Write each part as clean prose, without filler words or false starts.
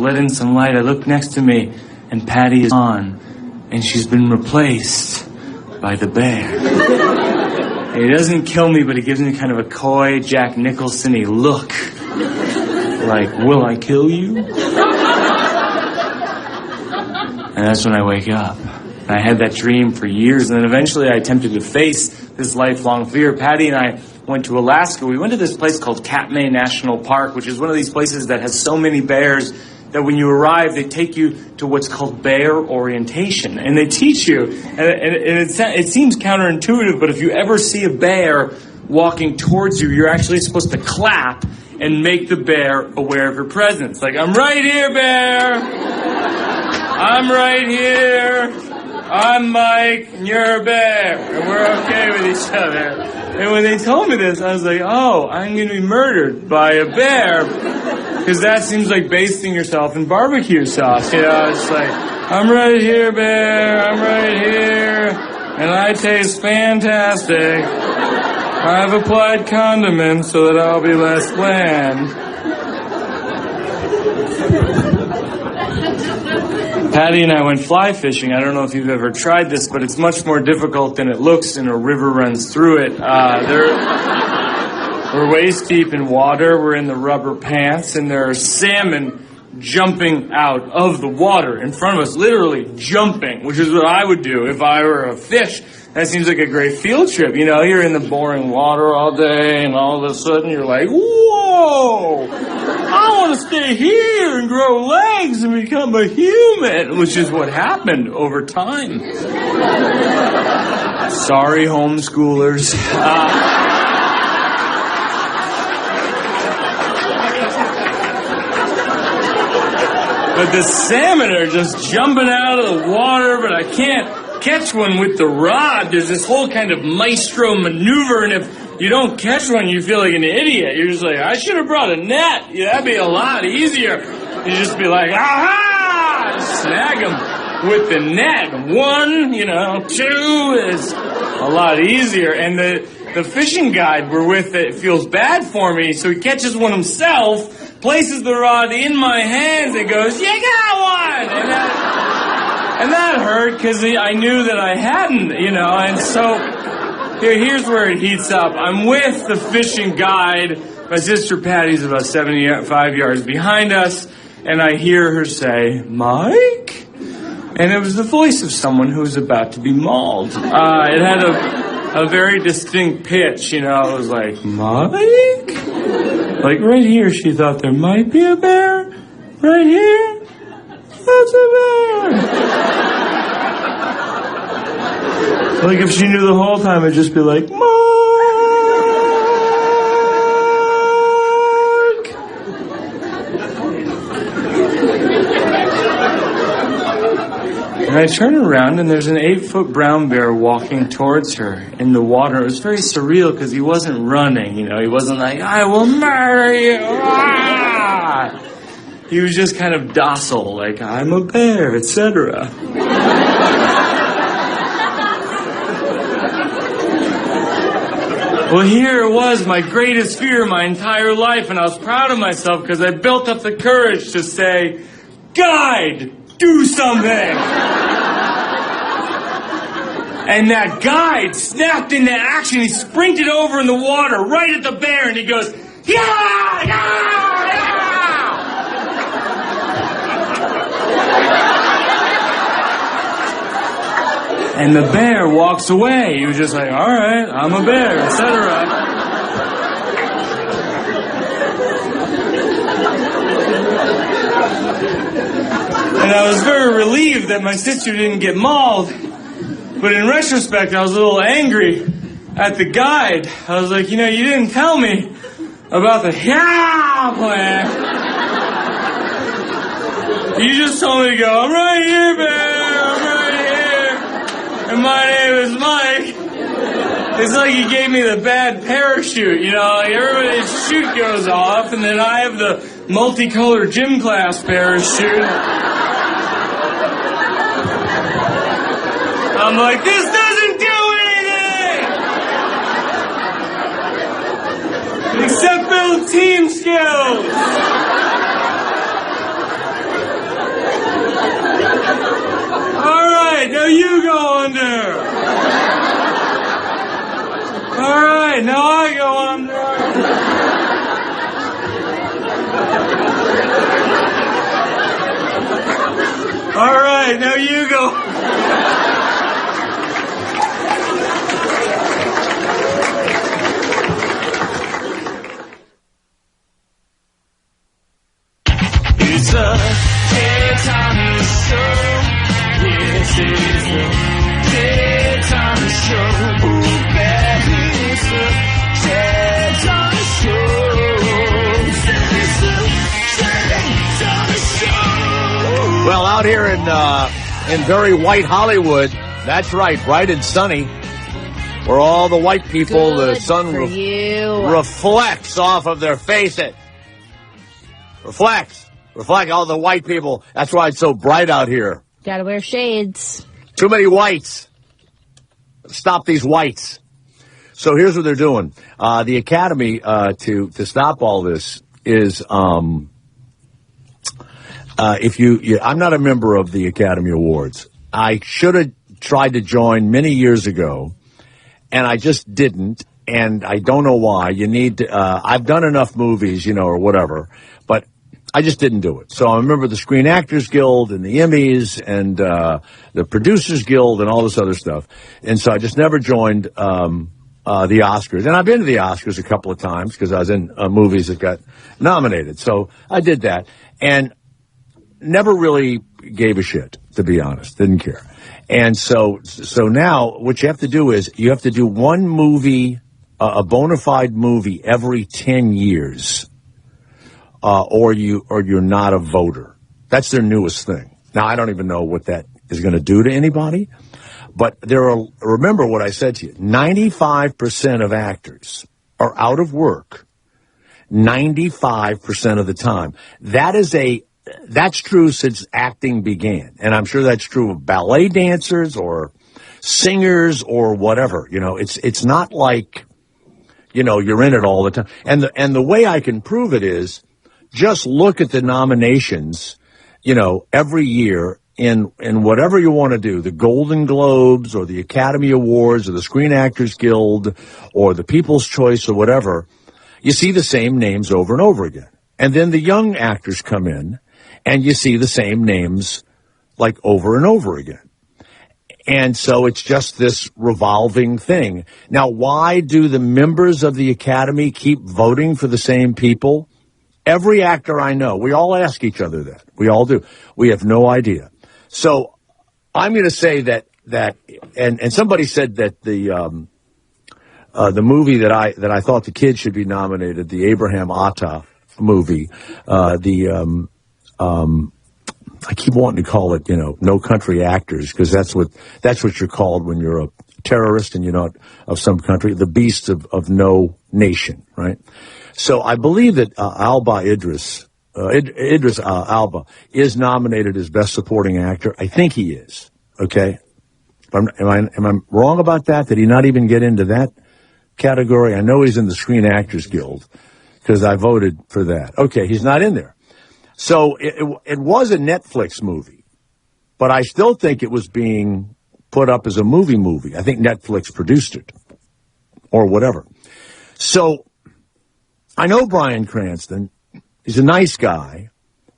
let in some light. I look next to me, and Patty is gone, and she's been replaced by the bear. He doesn't kill me, but he gives me kind of a coy, Jack Nicholson-y look. Like, will I kill you? And that's when I wake up. And I had that dream for years, and then eventually I attempted to face this lifelong fear. Patty and I went to Alaska. We went to this place called Katmai National Park, which is one of these places that has so many bears that when you arrive, they take you to what's called bear orientation. And they teach you, and it seems counterintuitive, but if you ever see a bear walking towards you, you're actually supposed to clap and make the bear aware of your presence. Like, I'm right here, bear! I'm right here! I'm Mike, and you're a bear, and we're okay with each other. And when they told me this, I was like, oh, I'm going to be murdered by a bear. Because that seems like basting yourself in barbecue sauce. You know, it's like, I'm right here, bear, I'm right here, and I taste fantastic. I've applied condiments so that I'll be less bland. Patty and I went fly fishing. I don't know if you've ever tried this, but it's much more difficult than it looks, and a river runs through it. We're waist deep in water. We're in the rubber pants, and there are salmon jumping out of the water in front of us, literally jumping, which is what I would do if I were a fish. That seems like a great field trip. You know, you're in the boring water all day, and all of a sudden you're like, whoa! I want to stay here and grow legs and become a human, which is what happened over time. Sorry, homeschoolers. But the salmon are just jumping out of the water, but I can't catch one with the rod. There's this whole kind of maestro maneuver, and if you don't catch one, you feel like an idiot. You're just like, I should have brought a net. Yeah, that'd be a lot easier. You just be like, aha! Snag them with the net. 1, 2 is a lot easier. And the fishing guide we're with, it feels bad for me, so he catches one himself, places the rod in my hands, and goes, you got one! And that hurt, because I knew that I hadn't, and so here's where it heats up. I'm with the fishing guide. My sister Patty's about 75 yards behind us, and I hear her say, Mike? And it was the voice of someone who was about to be mauled. It had a very distinct pitch, It was like, Mike? Like right here, she thought there might be a bear. Right here, that's a bear. Like if she knew the whole time, it'd just be like, Mark! And I turn around, and there's an 8-foot brown bear walking towards her in the water. It was very surreal because he wasn't running, He wasn't like, I will murder you! Ah! He was just kind of docile, like, I'm a bear, etc. Well, here it was, my greatest fear my entire life, and I was proud of myself because I built up the courage to say, Guide, do something! And that guide snapped into action. He sprinted over in the water right at the bear, and he goes, yeah, yeah, yeah! And the bear walks away. He was just like, all right, I'm a bear, etc. And I was very relieved that my sister didn't get mauled. But in retrospect, I was a little angry at the guide. I was like, you didn't tell me about the plan. You just told me to go, I'm right here, bear, I'm right here. And my name is Mike. It's like you gave me the bad parachute, like everybody's chute goes off, and then I have the multicolored gym class parachute. I'm like, this doesn't do anything! Except build team skills! right, now I go when I'm drunk. All right, now you go. It's a daytime show. Yes, it's a daytime show. Ooh, baby, it's a daytime show. It's a daytime show. Well, out here in very white Hollywood, that's right, bright and sunny, where all the white people, Good the sun reflects off of their faces. Reflect all the white people. That's why it's so bright out here. Gotta wear shades. Too many whites. Stop these whites. So here's what they're doing. The Academy, to stop all this is, I'm not a member of the Academy Awards. I should have tried to join many years ago, and I just didn't, and I don't know why. You need to, I've done enough movies, or whatever, but I just didn't do it. So I'm a member of the Screen Actors Guild and the Emmys and the Producers Guild and all this other stuff. And so I just never joined the Oscars. And I've been to the Oscars a couple of times because I was in movies that got nominated. So I did that and never really gave a shit, to be honest. Didn't care. And so now what you have to do is you have to do one movie, a bona fide movie every 10 years. Or you're not a voter. That's their newest thing. Now, I don't even know what that is going to do to anybody, but remember what I said to you, 95% of actors are out of work 95% of the time. That's true since acting began. And I'm sure that's true of ballet dancers or singers or whatever. It's not like, you're in it all the time. And the way I can prove it is, just look at the nominations, every year in whatever you want to do, the Golden Globes or the Academy Awards or the Screen Actors Guild or the People's Choice or whatever. You see the same names over and over again. And then the young actors come in and you see the same names like over and over again. And so it's just this revolving thing. Now, why do the members of the Academy keep voting for the same people? Every actor I know, we all ask each other that. We all do. We have no idea. So I'm going to say that and somebody said that the movie that I thought the kids should be nominated, the Abraham Atta movie, I keep wanting to call it, No Country Actors, because that's what you're called when you're a terrorist and you're not of some country, the beasts of no nation, right? So I believe that Idris Elba is nominated as Best Supporting Actor. I think he is. Okay, am I wrong about that? Did he not even get into that category? I know he's in the Screen Actors Guild because I voted for that. Okay, he's not in there. So it was a Netflix movie, but I still think it was being put up as a movie. I think Netflix produced it or whatever. So I know Bryan Cranston. He's a nice guy.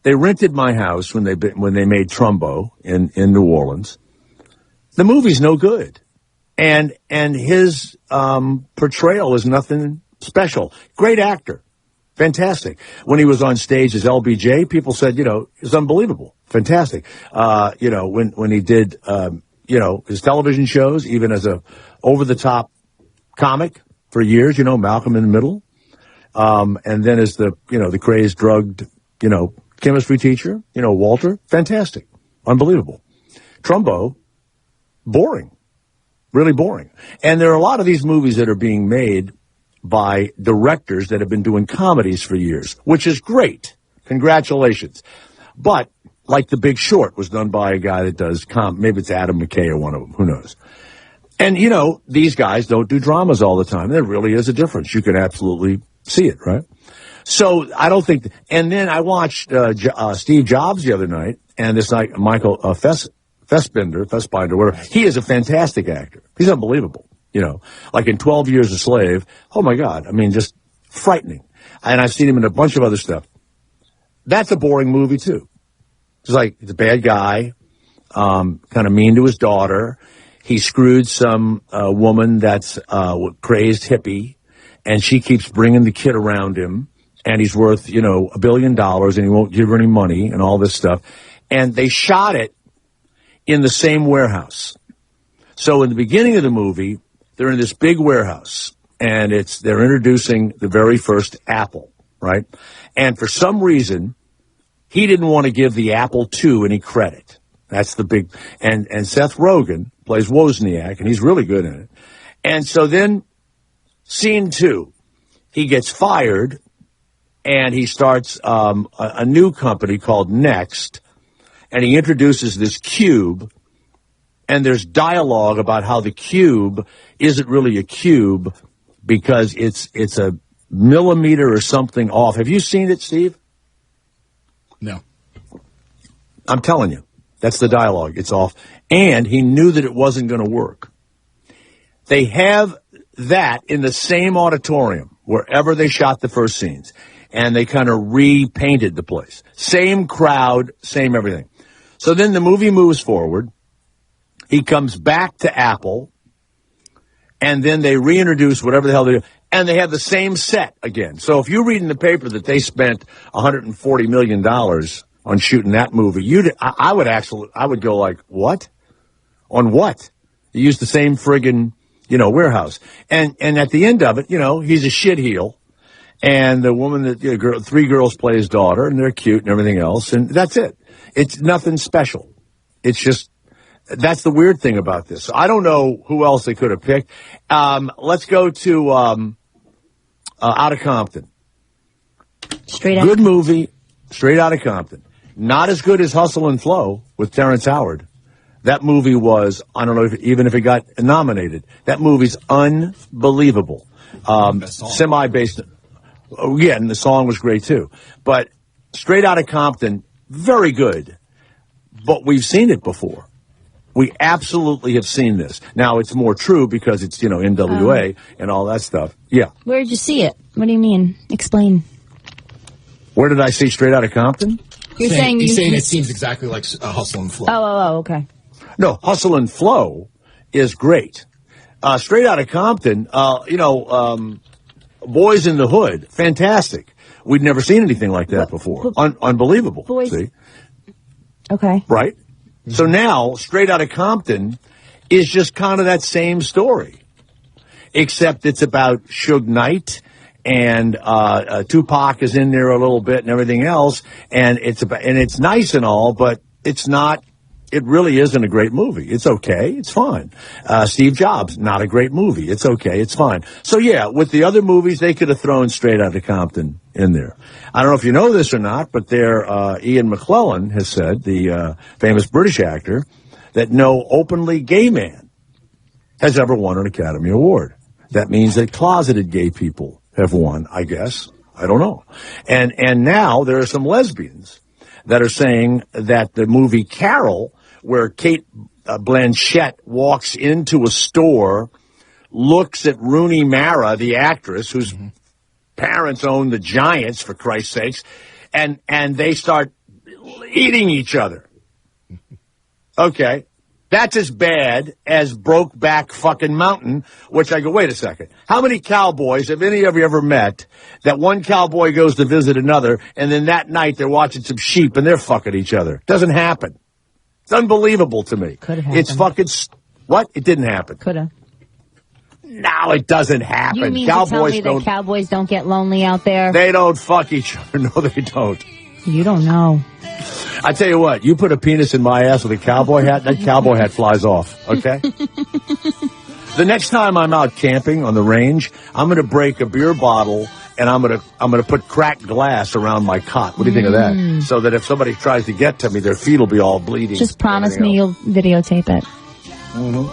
They rented my house when they made Trumbo in New Orleans. The movie's no good, and his portrayal is nothing special. Great actor, fantastic. When he was on stage as LBJ, people said, it's unbelievable, fantastic. When he did, his television shows, even as a over the top comic for years, Malcolm in the Middle. And then as the crazed, drugged, chemistry teacher, Walter, fantastic, unbelievable. Trumbo, boring, really boring. And there are a lot of these movies that are being made by directors that have been doing comedies for years, which is great. Congratulations. But like The Big Short was done by a guy that does maybe it's Adam McKay or one of them, who knows. And, these guys don't do dramas all the time. There really is a difference. You can absolutely see it, right? So I don't think, and then I watched Steve Jobs the other night, and this night Michael Fassbender, whatever. He is a fantastic actor. He's unbelievable. like in 12 Years a Slave. Oh my God. I mean, just frightening. And I've seen him in a bunch of other stuff. That's a boring movie too. It's like, he's a bad guy, kind of mean to his daughter. He screwed some woman that's crazed hippie, and she keeps bringing the kid around him, and he's worth, $1 billion, and he won't give her any money and all this stuff. And they shot it in the same warehouse. So in the beginning of the movie, they're in this big warehouse, and they're introducing the very first Apple, right? And for some reason, he didn't want to give the Apple II any credit. That's the big, and Seth Rogen plays Wozniak, and he's really good in it. And so then, scene 2, he gets fired, and he starts a new company called Next, and he introduces this cube, and there's dialogue about how the cube isn't really a cube because it's a millimeter or something off. Have you seen it, Steve? No. I'm telling you. That's the dialogue. It's off. And he knew that it wasn't going to work. They have that in the same auditorium wherever they shot the first scenes. And they kind of repainted the place. Same crowd, same everything. So then the movie moves forward. He comes back to Apple. And then they reintroduce whatever the hell they do. And they have the same set again. So if you read in the paper that they spent $140 million on shooting that movie, I would go like, what? On what? You used the same friggin', warehouse. And at the end of it, he's a shitheel. And the woman that, 3 girls play his daughter, and they're cute and everything else. And that's it. It's nothing special. It's just, that's the weird thing about this. So I don't know who else they could have picked. Let's go to, Out of Compton. Good movie, Straight Outta Compton. Not as good as Hustle and Flow with Terrence Howard. That movie was, I don't know even if it got nominated. That movie's unbelievable. Semi-based. Oh, yeah, and the song was great too. But Straight Outta Compton, very good. But we've seen it before. We absolutely have seen this. Now, it's more true because it's, NWA and all that stuff. Yeah. Where did you see it? What do you mean? Explain. Where did I see Straight Outta Compton? He's saying it seems exactly like Hustle and Flow. Oh, okay. No, Hustle and Flow is great. Straight Outta Compton, Boys in the Hood, fantastic. We'd never seen anything like that before. Unbelievable. Boys. See? Okay. Right? So now, Straight Outta Compton is just kind of that same story, except it's about Suge Knight, and Tupac is in there a little bit and everything else, and it's nice and all, but it's not. It really isn't a great movie. It's okay. It's fine. Steve Jobs, not a great movie. It's okay. It's fine. So, yeah, with the other movies, they could have thrown Straight Outta Compton in there. I don't know if you know this or not, but Ian McClellan has said, the famous British actor, that no openly gay man has ever won an Academy Award. That means that closeted gay people have won, I guess. I don't know. And now there are some lesbians that are saying that the movie Carol, where Kate Blanchett walks into a store, looks at Rooney Mara, the actress, whose parents own the Giants, for Christ's sakes, and they start eating each other. Okay. That's as bad as Brokeback fucking Mountain, which I go, wait a second. How many cowboys have any of you ever met that one cowboy goes to visit another, and then that night they're watching some sheep and they're fucking each other? Doesn't happen. It's unbelievable to me. Could have happened. It's fucking, what? It didn't happen. Could have. No, it doesn't happen. You mean Cowboys to tell me that cowboys don't get lonely out there? They don't fuck each other. No, they don't. You don't know. I tell you what, you put a penis in my ass with a cowboy hat, that cowboy hat flies off, okay? The next time I'm out camping on the range, I'm going to break a beer bottle and I'm going to put cracked glass around my cot. What do you think of that? So that if somebody tries to get to me, their feet will be all bleeding. Just promise me you'll videotape it. Mm-hmm.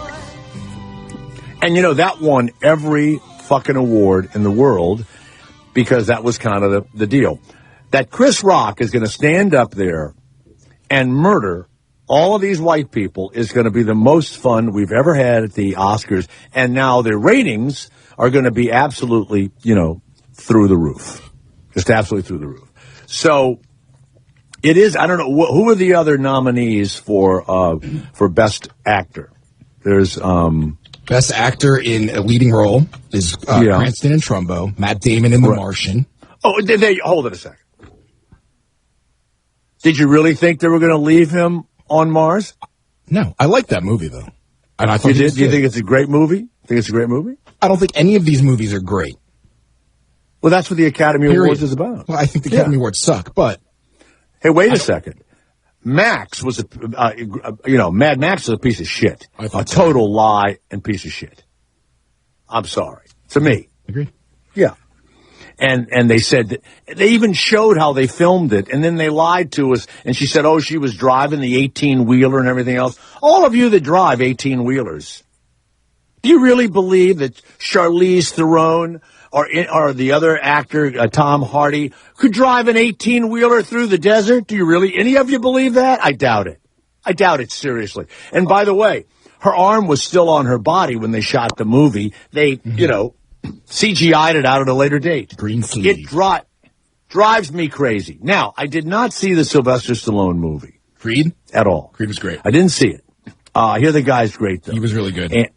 And that won every fucking award in the world because that was kind of the deal. That Chris Rock is going to stand up there and murder all of these white people is going to be the most fun we've ever had at the Oscars. And now their ratings are going to be absolutely, through the roof. Just absolutely through the roof. So it is, I don't know, who are the other nominees for Best Actor? There's, Best Actor in a Leading Role is Cranston in Trumbo, Matt Damon in The Martian. Oh, hold it a second. Did you really think they were going to leave him on Mars? No, I like that movie though. And I thought Do you think it's a great movie? Think it's a great movie? I don't think any of these movies are great. Well, that's what the Academy Awards is about. Well, I think the Academy Awards suck, but hey, wait a second. Max was Mad Max is a piece of shit. A total lie and piece of shit. I'm sorry. To me. Agree. Yeah. And they said that they even showed how they filmed it, and then they lied to us, and she said, oh, she was driving the 18-wheeler and everything else. All of you that drive 18-wheelers, do you really believe that Charlize Theron or the other actor, Tom Hardy, could drive an 18-wheeler through the desert? Do you really, any of you believe that? I doubt it. I doubt it, seriously. And by the way, her arm was still on her body when they shot the movie. They, CGI'd it out at a later date. Green sleeve. It drives me crazy. Now, I did not see the Sylvester Stallone movie. Creed? At all. Creed was great. I didn't see it. I hear the guy's great, though. He was really good. And,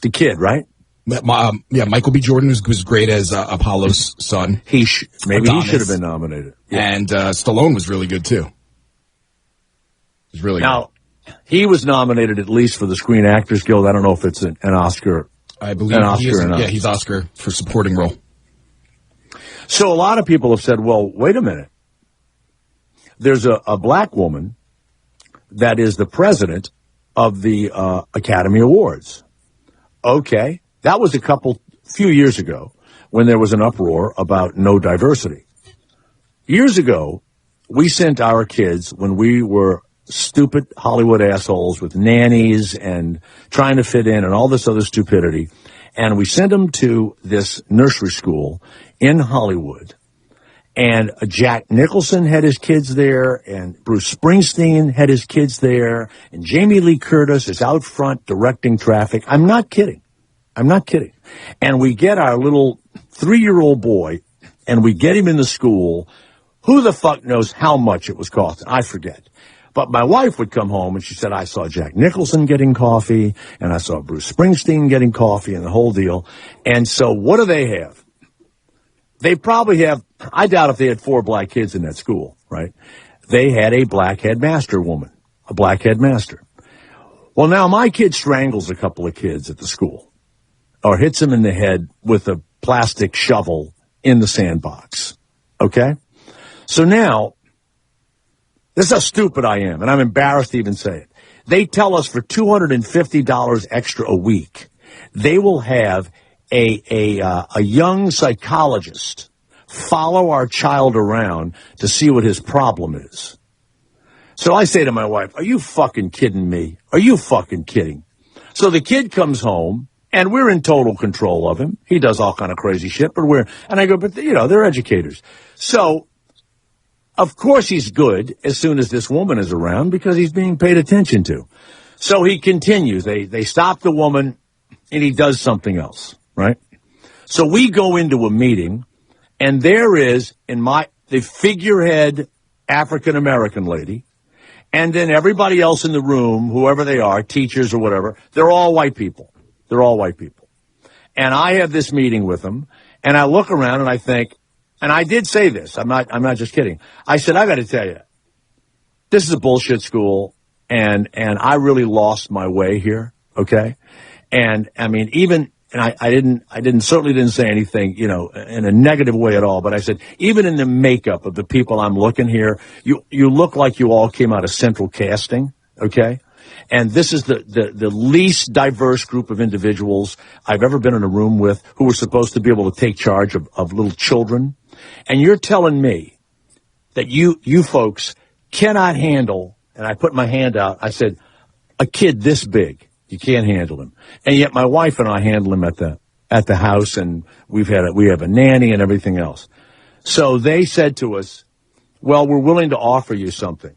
the kid, right? Michael B. Jordan was great as Apollo's son. Maybe he should have been nominated. Yeah. And Stallone was really good, too. He was really good. Now, he was nominated at least for the Screen Actors Guild. I don't know if it's an Oscar. I believe he is. Yeah, he's Oscar for supporting role. So a lot of people have said, well, wait a minute. There's a black woman that is the president of the Academy Awards. Okay. That was few years ago when there was an uproar about no diversity. Years ago, we sent our kids, when we were stupid Hollywood assholes with nannies and trying to fit in and all this other stupidity, and we sent them to this nursery school in Hollywood. And Jack Nicholson had his kids there, and Bruce Springsteen had his kids there, and Jamie Lee Curtis is out front directing traffic. I'm not kidding. And we get our little 3-year-old boy, and we get him in the school. Who the fuck knows how much it was costing? I forget. But my wife would come home, and she said, I saw Jack Nicholson getting coffee, and I saw Bruce Springsteen getting coffee, and the whole deal. And so what do they have? They probably have, I doubt if they had 4 black kids in that school, right? They had a black headmaster woman, a black headmaster. Well, now my kid strangles a couple of kids at the school, or hits them in the head with a plastic shovel in the sandbox. Okay? So now, this is how stupid I am, and I'm embarrassed to even say it. They tell us for $250 extra a week, they will have a young psychologist follow our child around to see what his problem is. So I say to my wife, are you fucking kidding me? Are you fucking kidding? So the kid comes home, and we're in total control of him. He does all kind of crazy shit, and I go, but they're educators. So, of course he's good as soon as this woman is around because he's being paid attention to. So he continues. They stop the woman, and he does something else, right? So we go into a meeting, and there is, the figurehead African-American lady, and then everybody else in the room, whoever they are, teachers or whatever, they're all white people. They're all white people. And I have this meeting with them, and I look around and I think, and I did say this, I'm not just kidding. I said, I got to tell you, this is a bullshit school, and I really lost my way here, okay? And I mean, I certainly didn't say anything, in a negative way at all, but I said, even in the makeup of the people I'm looking here, you look like you all came out of central casting, okay? And this is the least diverse group of individuals I've ever been in a room with who were supposed to be able to take charge of little children. And you're telling me that you folks cannot handle, and I put my hand out, I said, a kid this big, you can't handle him. And yet my wife and I handle him at the house, and we have a nanny and everything else. So they said to us, well, we're willing to offer you something.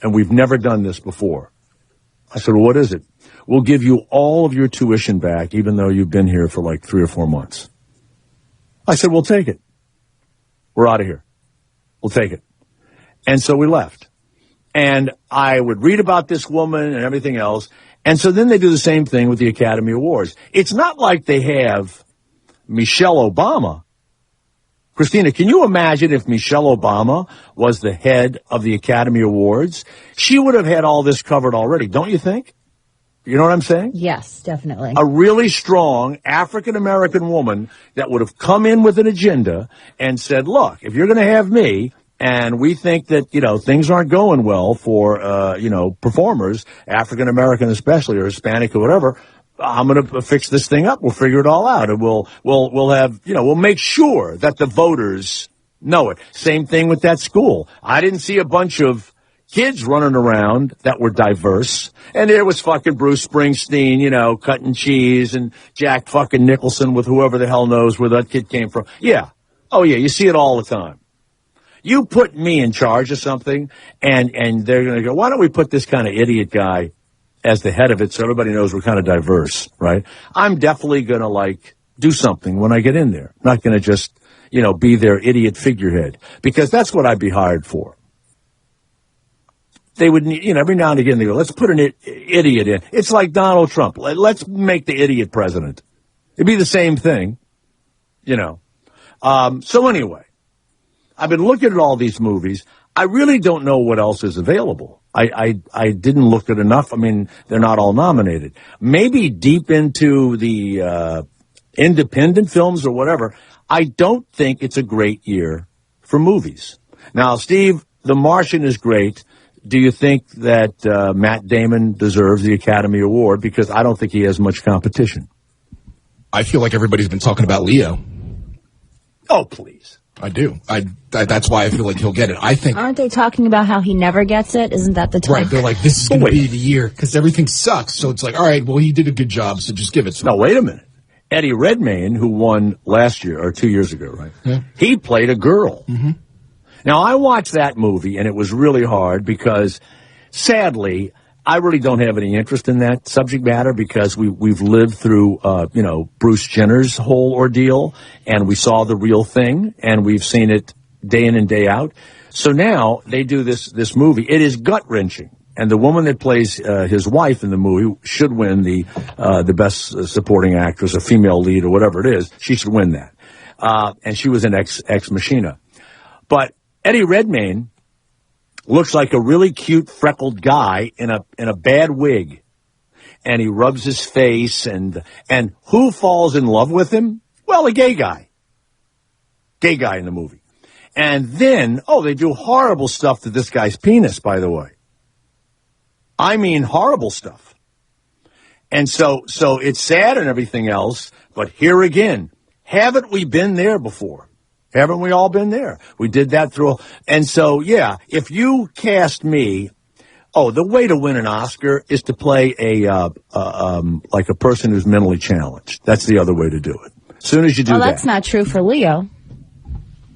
and we've never done this before. I said, well, what is it? We'll give you all of your tuition back, even though you've been here for like 3 or 4 months. I said, we'll take it. We're out of here. We'll take it. And so we left. And I would read about this woman and everything else. And so then they do the same thing with the Academy Awards. It's not like they have Michelle Obama. Christina, can you imagine if Michelle Obama was the head of the Academy Awards? She would have had all this covered already, don't you think? You know what I'm saying? Yes, definitely. A really strong African-American woman that would have come in with an agenda and said, look, if you're going to have me, and we think that, things aren't going well for, performers, African-American especially, or Hispanic or whatever, I'm going to fix this thing up. We'll figure it all out. And we'll have, we'll make sure that the voters know it. Same thing with that school. I didn't see a bunch of kids running around that were diverse. And there was fucking Bruce Springsteen, cutting cheese, and Jack fucking Nicholson with whoever the hell knows where that kid came from. Yeah. Oh, yeah. You see it all the time. You put me in charge of something, and they're going to go, why don't we put this kind of idiot guy as the head of it so everybody knows we're kind of diverse, right? I'm definitely going to, do something when I get in there. Not going to just, be their idiot figurehead, because that's what I'd be hired for. They would, every now and again they go, let's put an idiot in. It's like Donald Trump. Let's make the idiot president. It'd be the same thing, So anyway, I've been looking at all these movies. I really don't know what else is available. I didn't look at enough. I mean, they're not all nominated. Maybe deep into the independent films or whatever. I don't think it's a great year for movies. Now, Steve, The Martian is great. Do you think that Matt Damon deserves the Academy Award? Because I don't think he has much competition. I feel like everybody's been talking about Leo. Oh, please. I do. That's why I feel like he'll get it. I think. Aren't they talking about how he never gets it? Isn't that the talk? Right. They're like, this is going to be the year because everything sucks. So it's like, all right, well, he did a good job, so just give it to him. No, wait a minute. Eddie Redmayne, who won last year or 2 years ago, right? Yeah. He played a girl. Mm-hmm. Now, I watched that movie, and it was really hard because, sadly, I really don't have any interest in that subject matter because we've lived through, Bruce Jenner's whole ordeal, and we saw the real thing, and we've seen it day in and day out. So now they do this movie. It is gut-wrenching, and the woman that plays his wife in the movie should win the best supporting actress, a female lead, or whatever it is. She should win that. And she was an ex machina. But Eddie Redmayne looks like a really cute freckled guy in a bad wig, and he rubs his face, and who falls in love with him? Well, a gay guy in the movie. And then, they do horrible stuff to this guy's penis, by the way. I mean, horrible stuff. And so it's sad and everything else, but here again, haven't we been there before? Haven't we all been there? We did that through. And so, yeah, if you cast me, the way to win an Oscar is to play like a person who's mentally challenged. That's the other way to do it. As soon as you do that. Well, that's not true for Leo.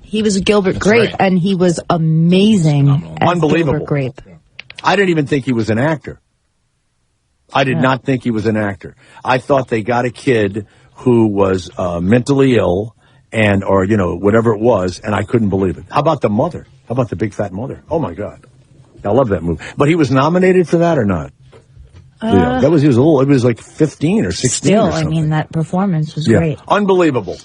He was Gilbert Grape, and he was amazing as Unbelievable. Gilbert Grape. I didn't even think he was an actor. I did not think he was an actor. I thought they got a kid who was mentally ill or whatever it was, and I couldn't believe it. How about the mother? How about the big fat mother? Oh my God. I love that movie. But he was nominated for that or not? He was like 15 or 16 still, or something. I mean, that performance was great. Unbelievable.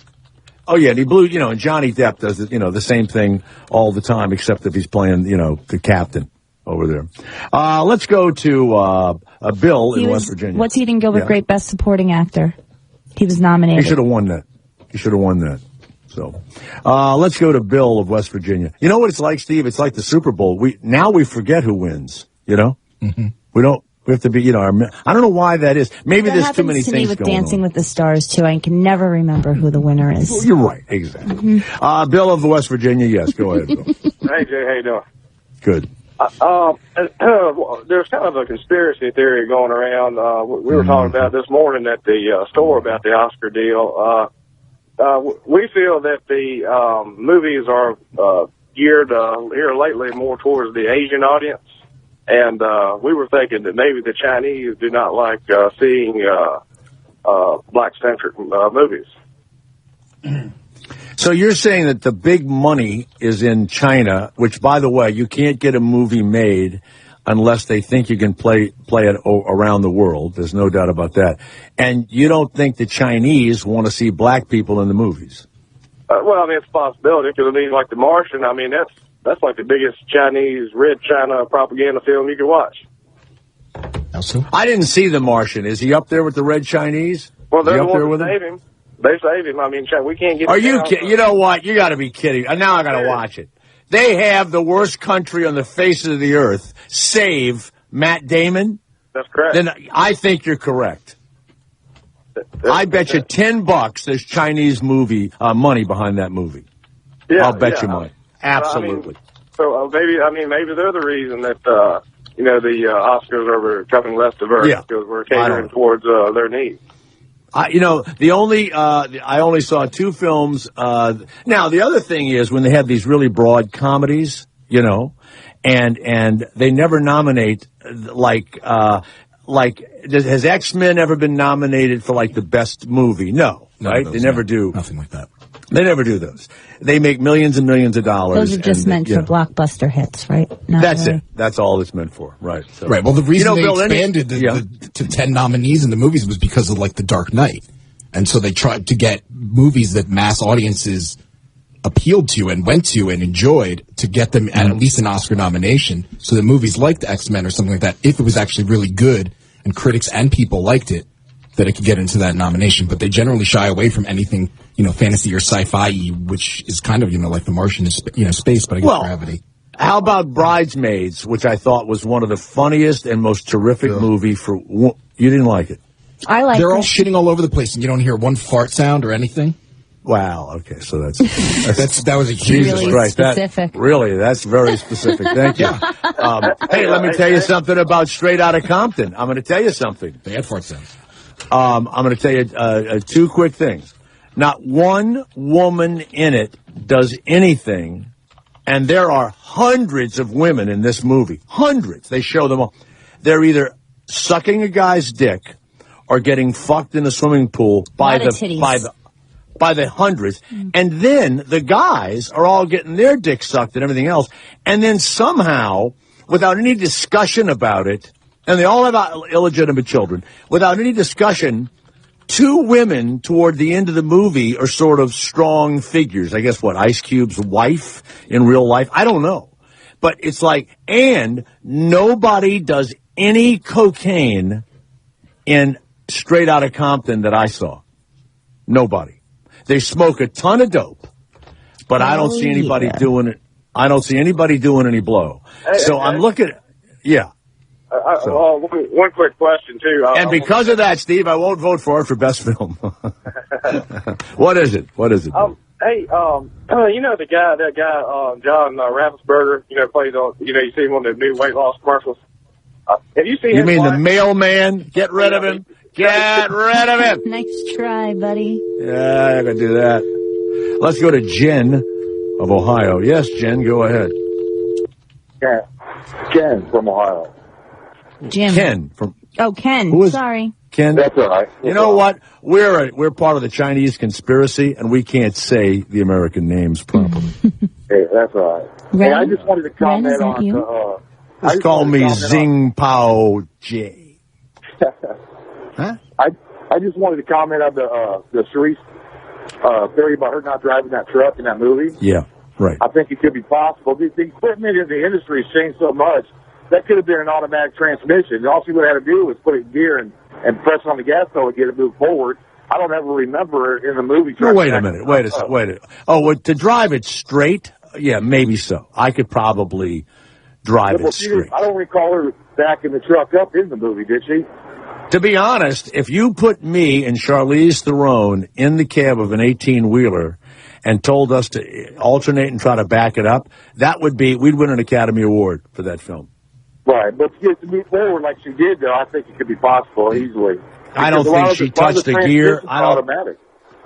Oh yeah, and he blew, and Johnny Depp does the same thing all the time, except if he's playing, the captain over there. Let's go to Bill in West Virginia. What's Eating Gilbert Grape Best Supporting Actor? He was nominated. He should have won that. So, let's go to Bill of West Virginia. You know what it's like, Steve? It's like the Super Bowl. We forget who wins, Mm-hmm. We have to be, I don't know why that is. Maybe there's too many things going on. That happens to me with Dancing with the Stars, too. I can never remember who the winner is. Well, you're right, exactly. Mm-hmm. Bill of West Virginia, yes, go ahead, Bill. Hey, Jay, how you doing? Good. There's kind of a conspiracy theory going around. We were talking about this morning at the store about the Oscar deal. We feel that the movies are geared here lately more towards the Asian audience. And we were thinking that maybe the Chinese do not like seeing black-centric movies. So you're saying that the big money is in China, which, by the way, you can't get a movie made unless they think you can play it around the world. There's no doubt about that. And you don't think the Chinese want to see black people in the movies? Well, I mean, it's a possibility, because, I mean, like The Martian, I mean, that's like the biggest Chinese, red China propaganda film you can watch. Also? I didn't see The Martian. Is he up there with the red Chinese? Well, they're the ones that save him. They save him. I mean, we can't get. Are you kidding? You know what? You got to be kidding. Now I got to watch it. They have the worst country on the face of the earth save Matt Damon? That's correct. Then I think you're correct. I bet you $10 there's Chinese movie money behind that movie. Yeah, I'll bet you money. Absolutely. Maybe they're the reason that the Oscars are becoming less diverse, because we're catering towards their needs. I only saw 2 films. Now the other thing is when they have these really broad comedies, and they never nominate like has X-Men ever been nominated for like the best movie? No, right? They never do. Nothing like that. They never do those. They make millions and millions of dollars. Those are just meant for blockbuster hits, right? That's it. That's all it's meant for, right? So. Right. Well, the reason they expanded to 10 nominees in the movies was because of like The Dark Knight, and so they tried to get movies that mass audiences appealed to and went to and enjoyed to get them at least an Oscar nomination. So the movies like the X-Men or something like that, if it was actually really good and critics and people liked it, that it could get into that nomination. But they generally shy away from anything, fantasy or sci-fi, which is kind of, like The Martian is, space, but I guess gravity. How about Bridesmaids, which I thought was one of the funniest and most terrific movie for... You didn't like it? I like it. They're all shitting all over the place, and you don't hear one fart sound or anything? Wow, okay, so that's that was a huge... really Christ, specific. That's very specific. Thank you. Hey, let me tell you something about Straight Outta Compton. I'm going to tell you something. They had fart sounds. I'm going to tell you 2 quick things. Not one woman in it does anything, and there are hundreds of women in this movie. Hundreds. They show them all. They're either sucking a guy's dick or getting fucked in a swimming pool by the hundreds. And then the guys are all getting their dick sucked and everything else. And then somehow, without any discussion about it, and they all have illegitimate children, without any discussion, 2 women toward the end of the movie are sort of strong figures. I guess Ice Cube's wife in real life? I don't know. But it's like, and nobody does any cocaine in Straight Outta Compton that I saw. Nobody. They smoke a ton of dope, but I don't see anybody doing it. I don't see anybody doing any blow. I'm looking at, one quick question, too. And because of that, Steve, I won't vote for it for best film. What is it? Hey, the guy, John Raffensperger, plays on, you see him on the new weight loss commercials. Have you seen him? You mean the mailman? Get rid of him. Get rid of him. Nice try, buddy. Yeah, I'm going to do that. Let's go to Jen of Ohio. Yes, Jen, go ahead. Yeah, Jen from Ohio. Jim. Ken from... Oh, Ken. Who is Sorry. Ken? That's all right. You know what? We're part of the Chinese conspiracy, and we can't say the American names properly. Hey, that's all right. Ren? Hey, I just wanted to comment Ren, is that on... you? Just call me Zing Pao J. Huh? I just wanted to comment on the Cerise theory about her not driving that truck in that movie. Yeah, right. I think it could be possible. The equipment in the industry has changed so much. That could have been an automatic transmission. All she would have had to do was put it in gear and press on the gas pedal and get it moved forward. I don't ever remember in the movie. Wait a minute. Wait a second. Oh, well, to drive it straight? Yeah, maybe so. I could probably drive it straight. I don't recall her backing the truck up in the movie, did she? To be honest, if you put me and Charlize Theron in the cab of an 18-wheeler and told us to alternate and try to back it up, we'd win an Academy Award for that film. Right, but to move forward like she did, though, I think it could be possible easily. I don't think she touched a gear. Automatic.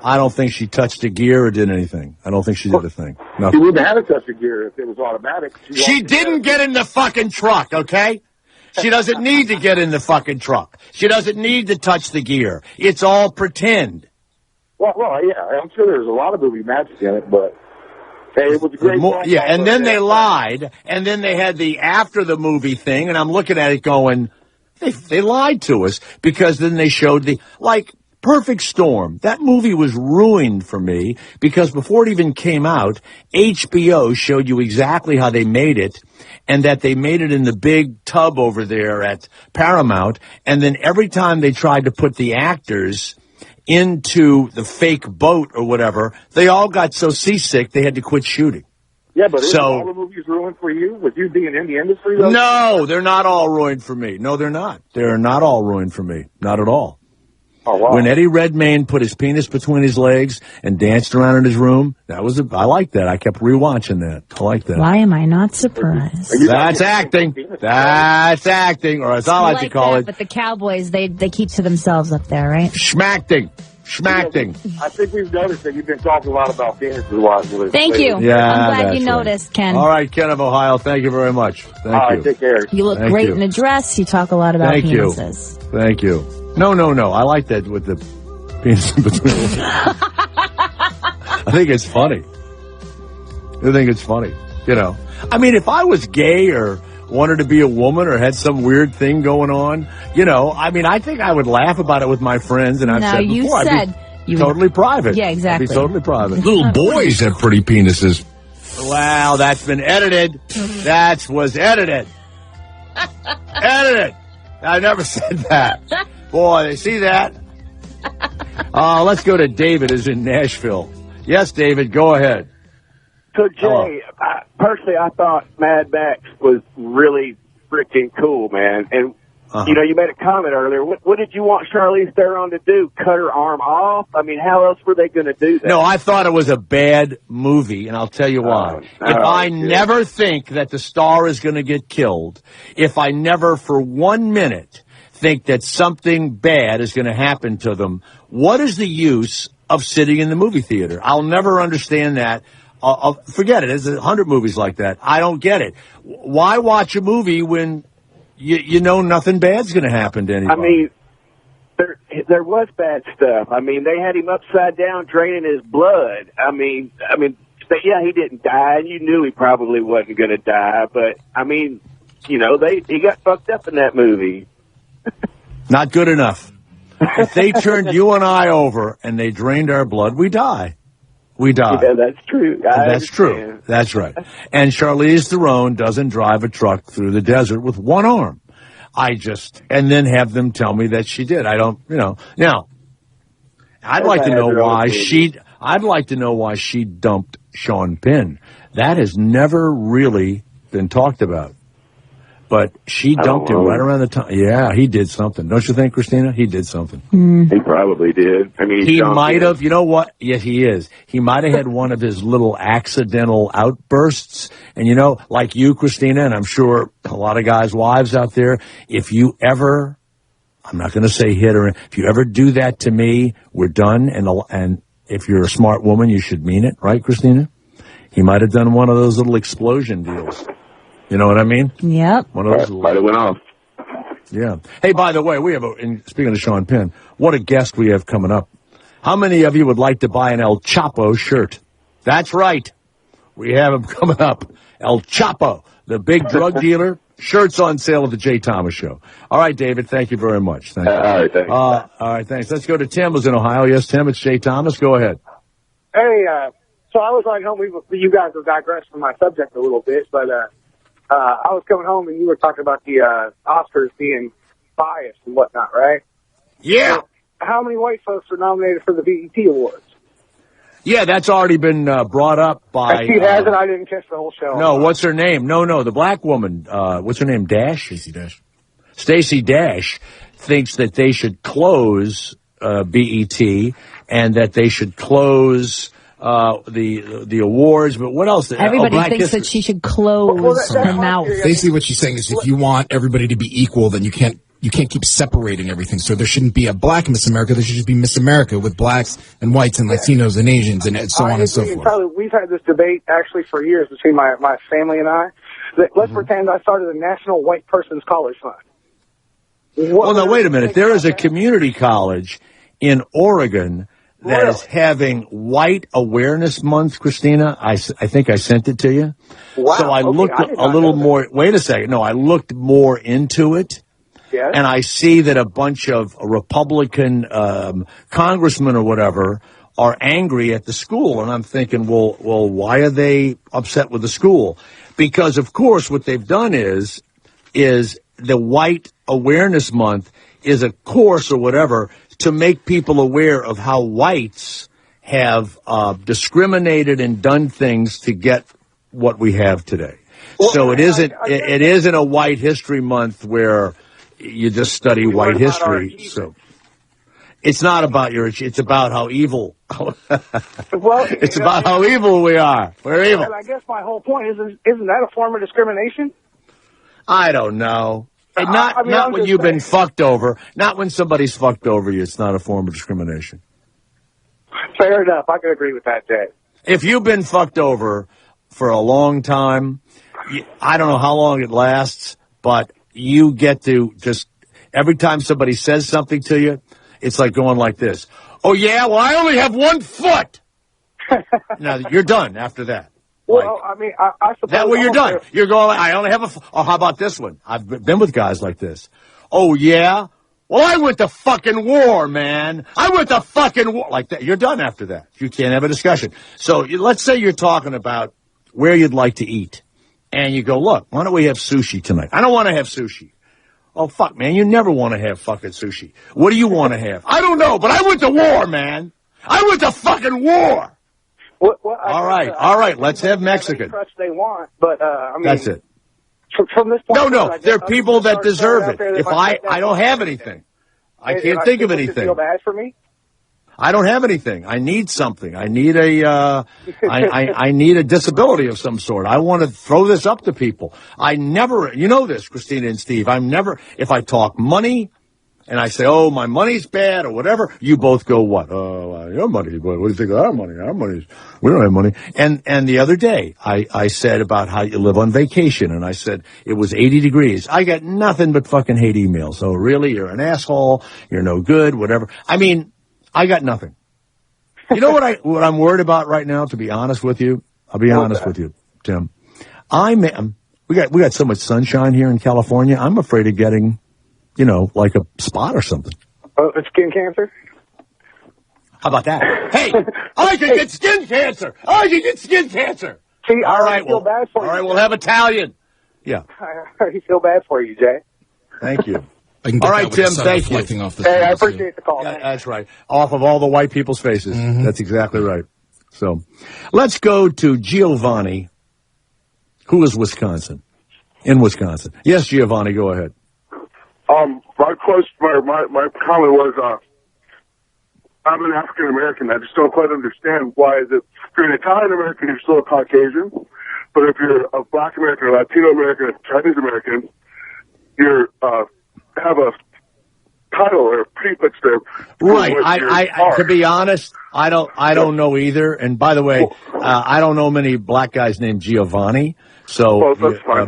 I don't think she touched a gear or did anything. I don't think she did a thing. She wouldn't have to touch a gear if it was automatic. She didn't get in the fucking truck, okay? She doesn't need to get in the fucking truck. She doesn't need to touch the gear. It's all pretend. Well, yeah, I'm sure there's a lot of movie magic in it, but hey, it was a great. Yeah, and then they lied, and then they had the after the movie thing, and I'm looking at it going, they lied to us, because then they showed Perfect Storm. That movie was ruined for me because before it even came out, HBO showed you exactly how they made it, and that they made it in the big tub over there at Paramount, and then every time they tried to put the actors into the fake boat or whatever, they all got so seasick they had to quit shooting. Yeah, but isn't all the movies ruined for you with you being in the industry, though? No, they're not all ruined for me. No, they're not. They're not all ruined for me. Not at all. Oh, wow. When Eddie Redmayne put his penis between his legs and danced around in his room, I like that. I kept rewatching that. I like that. Why am I not surprised? That's acting. That's acting, or as I like to call it. But the Cowboys, they keep to themselves up there, right? Schmacting. I think we've noticed that you've been talking a lot about penises a lot. Thank you. Yeah, I'm glad you right. noticed, Ken. All right, Ken of Ohio, thank you very much. Thank you. All right, take care. You look Thank great you. in a dress. You talk a lot about Thank penises. Thank you. No. I like that with the penis in between. I think it's funny. You know. I mean, if I was gay or wanted to be a woman or had some weird thing going on, you know, I mean, I think I would laugh about it with my friends, and I've said before, I'd be totally private. Yeah, exactly. I'd be totally private. Little boys have pretty penises. Wow, that's been edited. That was edited. Edited. I never said that. Boy, they see that? Let's go to David, who's in Nashville. Yes, David, go ahead. So, Jay, personally, I thought Mad Max was really freaking cool, man. And, you know, you made a comment earlier. What did you want Charlize Theron to do? Cut her arm off? I mean, how else were they going to do that? No, I thought it was a bad movie, and I'll tell you why. If I never think that the star is going to get killed, if I never for 1 minute think that something bad is going to happen to them, what is the use of sitting in the movie theater? I'll never understand that. Forget it. There's 100 movies like that. I don't get it. Why watch a movie when you know nothing bad's going to happen to anybody? I mean, there was bad stuff. I mean, they had him upside down draining his blood. I mean, yeah, he didn't die, and you knew he probably wasn't going to die. But I mean, you know, he got fucked up in that movie. Not good enough. If they turned you and I over and they drained our blood, we die. We die. Yeah, that's true. That's true. That's right. And Charlize Theron doesn't drive a truck through the desert with one arm. And then have them tell me that she did. I don't, you know. Now, I'd like to know why she dumped Sean Penn. That has never really been talked about. But she dumped him right around the time. Yeah, he did something. Don't you think, Christina? He did something. He probably did. I mean, he might have. You know what? Yes, he is. He might have had one of his little accidental outbursts. And, you know, like you, Christina, and I'm sure a lot of guys' wives out there, if you ever, I'm not going to say hit her, if you ever do that to me, we're done. And if you're a smart woman, you should mean it. Right, Christina? He might have done one of those little explosion deals. You know what I mean? Yep. One of those might have went off. Yeah. Hey, by the way, speaking of Sean Penn, what a guest we have coming up. How many of you would like to buy an El Chapo shirt? That's right. We have him coming up. El Chapo, the big drug dealer. Shirts on sale at the Jay Thomas Show. All right, David, thank you very much. Thank you. All right, thanks. All right, thanks. Let's go to Tim, who's in Ohio. Yes, Tim, it's Jay Thomas. Go ahead. Hey, so I was like, home. You guys have digressed from my subject a little bit, but I was coming home and you were talking about the Oscars being biased and whatnot, right? Yeah. So how many white folks are nominated for the BET Awards? Yeah, that's already been brought up by... She hasn't. I didn't catch the whole show. No, what's her name? No, the black woman. What's her name? Dash? Stacey Dash. Stacey Dash thinks that they should close BET and that they should close... the awards, but what else? Everybody thinks that she should close her mouth. Basically, what she's saying is, if you want everybody to be equal, then you can't keep separating everything. So there shouldn't be a black Miss America. There should just be Miss America with blacks and whites and Latinos and Asians and so on and so forth. Tyler, we've had this debate actually for years between my family and I. Let's pretend I started a National White Persons College Fund. Well, now, wait a minute. There is a community college in Oregon that is having White Awareness Month, Christina. I think I sent it to you. Wow. So I looked a little more. Wait a second. No, I looked more into it. Yes. And I see that a bunch of Republican congressmen or whatever are angry at the school. And I'm thinking, well, why are they upset with the school? Because, of course, what they've done is the White Awareness Month is a course or whatever to make people aware of how whites have discriminated and done things to get what we have today. Well, so it isn't a White History Month where you just study white history. So it's not about it's about how evil. It's about how evil we are. We're evil. And I guess my whole point isn't that a form of discrimination? I don't know. Not when you've been fucked over. Not when somebody's fucked over you. It's not a form of discrimination. Fair enough. I can agree with that, Jay. If you've been fucked over for a long time, I don't know how long it lasts, but you get to just, every time somebody says something to you, it's like going like this. Oh, yeah? Well, I only have 1 foot. Now, you're done after that. Well, I mean, I suppose... That way you're done. You're going, I only have oh, how about this one? I've been with guys like this. Oh, yeah? Well, I went to fucking war, man. I went to fucking war. Like that. You're done after that. You can't have a discussion. So let's say you're talking about where you'd like to eat. And you go, look, why don't we have sushi tonight? I don't want to have sushi. Oh, fuck, man. You never want to have fucking sushi. What do you want to have? I don't know, but I went to war, man. I went to fucking war. Well, all right. Let's have Mexican. They want, but I mean, that's it. From this point, no. There are people that deserve it. If I don't have anything, I can't think of anything. Feel bad for me? I don't have anything. I need something. I need I need a disability of some sort. I want to throw this up to people. I never, you know this, Christina and Steve. I'm never, if I talk money and I say, oh, my money's bad or whatever, you both go, what? Oh, your money. What do you think of our money? Our money's, we don't have money. And the other day I said about how you live on vacation, and I said it was 80 degrees. I got nothing but fucking hate emails. Oh, really? You're an asshole. You're no good, whatever. I mean, I got nothing. You know what I'm worried about right now, to be honest with you? I'll be honest with you, Tim. We got so much sunshine here in California. I'm afraid of getting, like a spot or something. Skin cancer? How about that? Hey, I can get skin cancer. See, all right, feel bad for you. All right, we'll have Italian. Yeah. I feel bad for you, Jay. Thank you. All right, Tim, thank you. Hey, I appreciate the call. Yeah, that's right. Off of all the white people's faces. Mm-hmm. That's exactly right. So let's go to Giovanni, who is in Wisconsin. Yes, Giovanni, go ahead. My comment was, I'm an African American. I just don't quite understand why if you're an Italian American, you're still a Caucasian. But if you're a Black American, a Latino American, a Chinese American, you're have a title or a prefix there. Right. To be honest, I don't know either. And by the way, I don't know many black guys named Giovanni. So, that's fine.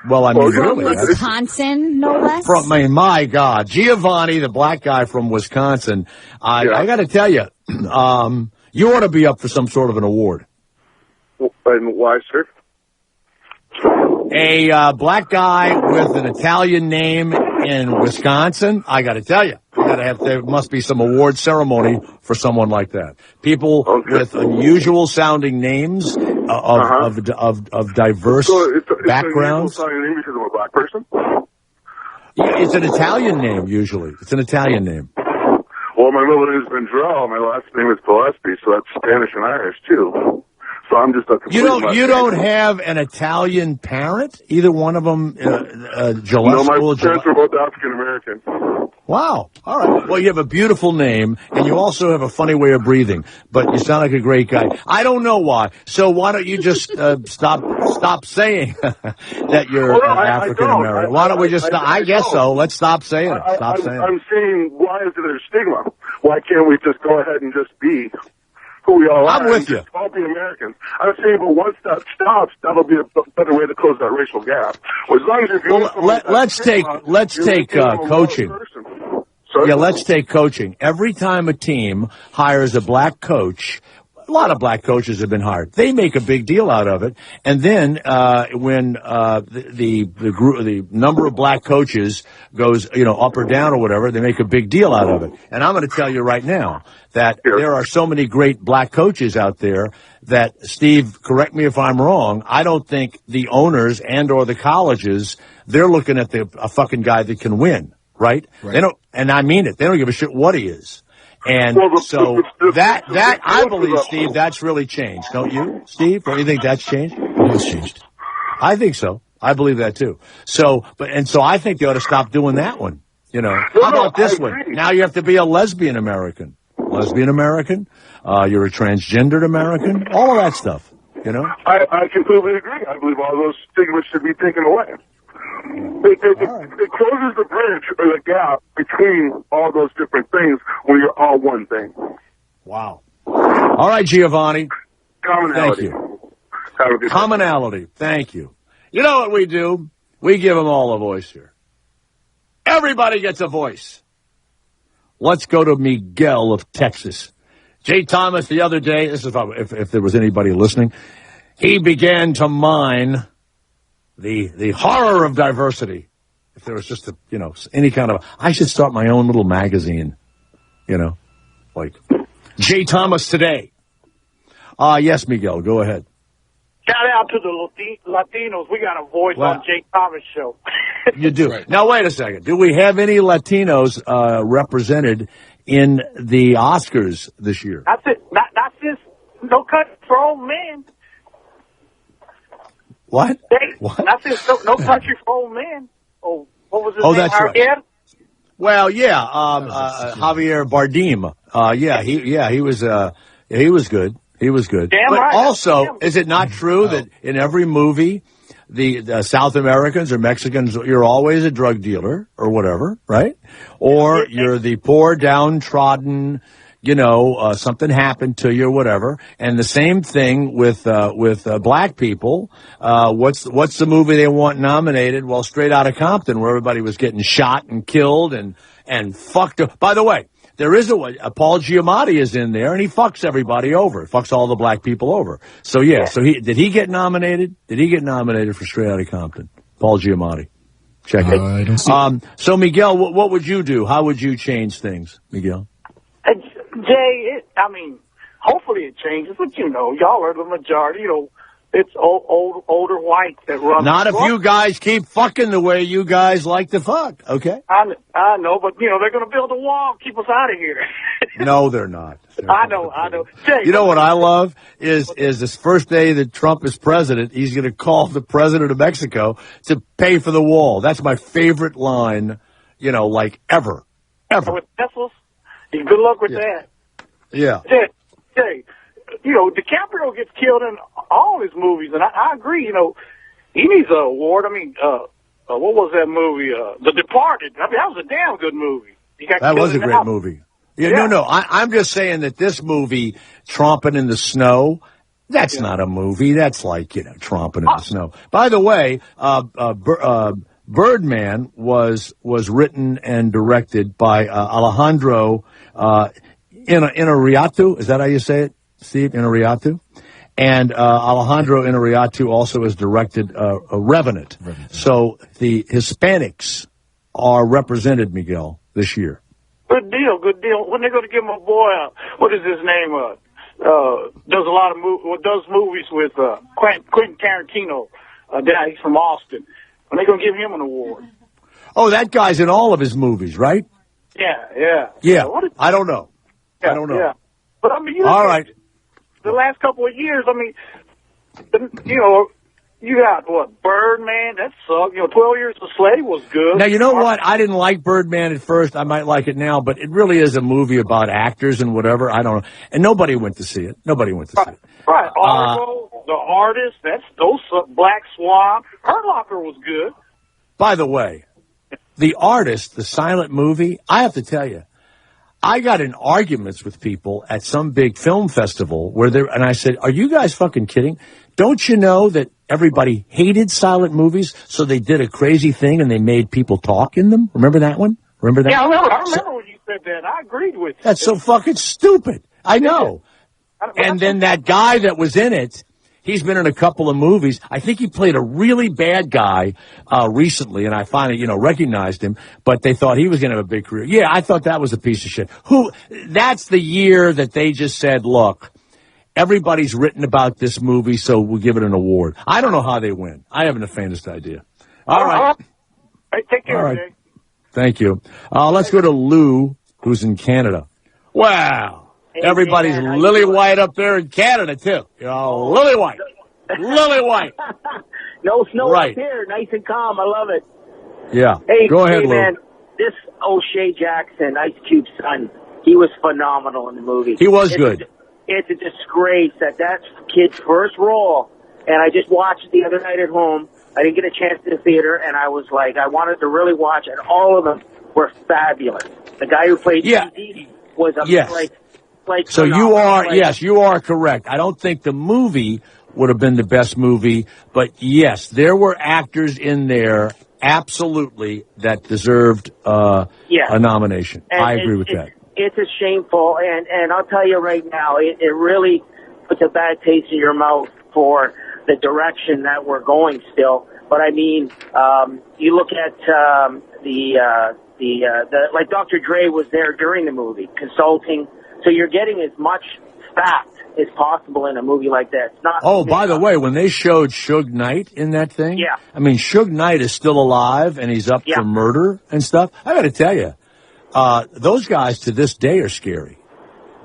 Really, Wisconsin, no less. My God, Giovanni, the black guy from Wisconsin. I got to tell you, you ought to be up for some sort of an award. And why, sir? A black guy with an Italian name in Wisconsin. I got to tell you, there must be some award ceremony for someone like that. People with unusual sounding names of diverse backgrounds. It's an unusual name because I'm a black person. It's an Italian name usually. It's an Italian name. Well, my middle name is Vendrell. My last name is Gillespie, so that's Spanish and Irish too. So I'm just a complete You don't have an Italian parent? Either one of them, Gillespie? No, my parents are both African American. Wow. All right. Well, you have a beautiful name, and you also have a funny way of breathing. But you sound like a great guy. I don't know why. So why don't you just stop saying that you're African American? Why don't we just? I guess so. Let's stop saying it. I'm saying, why is there a stigma? Why can't we just go ahead and just be who we all are. I'm with you. All be Americans. I'm saying, but once that stops, that'll be a better way to close that racial gap. Well, as long as let's take coaching. Yeah, let's take coaching. Every time a team hires a black coach, a lot of black coaches have been hired. They make a big deal out of it, and then when the number of black coaches goes up or down or whatever, they make a big deal out of it. And I'm going to tell you right now that there are so many great black coaches out there that, Steve, correct me if I'm wrong, I don't think the owners and or the colleges, they're looking at a fucking guy that can win, right? They don't, and I mean it. They don't give a shit what he is. And that I believe, Steve, that's really changed, don't you, Steve? Don't you think that's changed? It has changed. I think so. I believe that too. So I think they ought to stop doing that one. How about this one? Now you have to be a lesbian American. You're a transgendered American. All of that stuff. I completely agree. I believe all those stigmas should be taken away. It closes the bridge or the gap between all those different things when you're all one thing. Wow. All right, Giovanni. Commonality. Thank you. Commonality. Thank you. You know what we do? We give them all a voice here. Everybody gets a voice. Let's go to Miguel of Texas. Jay Thomas the other day, this is if there was anybody listening, he began to mine the horror of diversity. If there was just any kind of, I should start my own little magazine, like Jay Thomas Today. Yes, Miguel, go ahead. Shout out to the Latinos. We got a voice on Jay Thomas show. You do. Right. Now, wait a second. Do we have any Latinos represented in the Oscars this year? That's it. Not just No Country for Old Men. What? That's it. No Country for Old Men. Oh, what was his name? That's right. Well, yeah, Javier Bardem. He was good. He was good. Damn but right. Also, is it not true that in every movie, the South Americans or Mexicans, you're always a drug dealer or whatever, right? Or you're the poor, downtrodden, something happened to you or whatever. And the same thing with black people. What's the movie they want nominated? Well, Straight Outta Compton, where everybody was getting shot and killed and fucked up. By the way, there is Paul Giamatti is in there, and he fucks everybody over. Fucks all the black people over. So, yeah. So did he get nominated? Did he get nominated for Straight Outta Compton? Paul Giamatti. Check it. I don't see So, Miguel, what would you do? How would you change things, Miguel? Jay, hopefully it changes, but y'all are the majority. It's older whites that run. Not if you guys keep fucking the way you guys like to fuck, okay? I know, but they're going to build a wall, keep us out of here. No, they're not. I know. Jay, you know what I love is this first day that Trump is president, he's going to call the president of Mexico to pay for the wall. That's my favorite line, ever. With Teslas, good luck with that. Yeah. Jay, DiCaprio gets killed in all his movies, and I agree, he needs an award. What was that movie? The Departed. That was a damn good movie. That was a great movie. Yeah. No. I'm just saying that this movie, Tromping in the Snow, that's not a movie. That's like, tromping in the snow. By the way, Birdman was written and directed by Alejandro Inarritu. Is that how you say it, Steve? Inarritu? And Alejandro Inarritu also has directed Revenant. So the Hispanics are represented, Miguel, this year. Good deal. When they going to give him a boy, what is his name? Does movies with Quentin Tarantino. He's from Austin. When they going to give him an award? Oh, that guy's in all of his movies, right? Yeah. I don't know. Yeah. But all right. The last couple of years, you got Birdman, that sucked. 12 Years a Slave was good. Now, you know what? I didn't like Birdman at first. I might like it now, but it really is a movie about actors and whatever. I don't know. And nobody went to see it. Right. Argo, The Artist, those Black Swan. Hurt Locker was good. By the way, The Artist, the silent movie, I have to tell you, I got in arguments with people at some big film festival and I said, are you guys fucking kidding? Don't you know that everybody hated silent movies, so they did a crazy thing and they made people talk in them? Remember that one? Remember that? Yeah, I remember when you said that. I agreed with you. That's so fucking stupid. I know. And then that guy that was in it, he's been in a couple of movies. I think he played a really bad guy recently, and I finally, recognized him. But they thought he was going to have a big career. Yeah, I thought that was a piece of shit. That's the year that they just said, look, everybody's written about this movie, so we'll give it an award. I don't know how they win. I haven't the faintest idea. All right. Hey, take care, all right. Jay. Thank you. Let's go to Lou, who's in Canada. Wow. Hey, everybody's man, lily white up there in Canada, too. Lily white. Lily white. No snow right. up here. Nice and calm. I love it. Yeah. Hey, go ahead, Lou. Man, this O'Shea Jackson, Ice Cube's son, he was phenomenal in the movie. He was good. It's a disgrace that's kid's first role. And I just watched it the other night at home. I didn't get a chance to the theater, and I was like, I wanted to really watch, and all of them were fabulous. The guy who played Easy was so you are, yes, you are correct. I don't think the movie would have been the best movie, but yes, there were actors in there, absolutely, that deserved a nomination. And I agree with that. It's a shameful, and I'll tell you right now, it really puts a bad taste in your mouth for the direction that we're going still. But I mean, you look at like Dr. Dre was there during the movie, consulting. So you're getting as much fact as possible in a movie like that. It's not. By the way, when they showed Suge Knight in that thing, I mean, Suge Knight is still alive and he's up for murder and stuff. I got to tell you, those guys to this day are scary.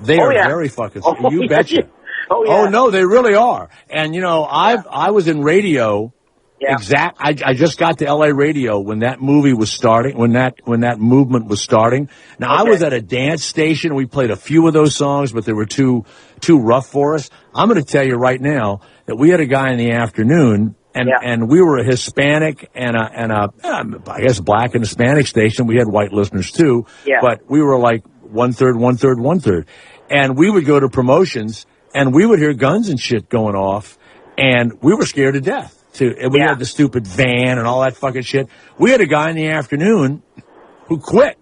They are very fucking scary. You betcha. Oh no, they really are. And I was in radio. Yeah. I just got to LA radio when that movie was starting, when that movement was starting. Now I was at a dance station. We played a few of those songs, but they were too rough for us. I'm going to tell you right now that we had a guy in the afternoon, and we were a Hispanic and a I guess black and Hispanic station. We had white listeners too, but we were like one third, and we would go to promotions and we would hear guns and shit going off, and we were scared to death. And we had the stupid van and all that fucking shit. We had a guy in the afternoon who quit.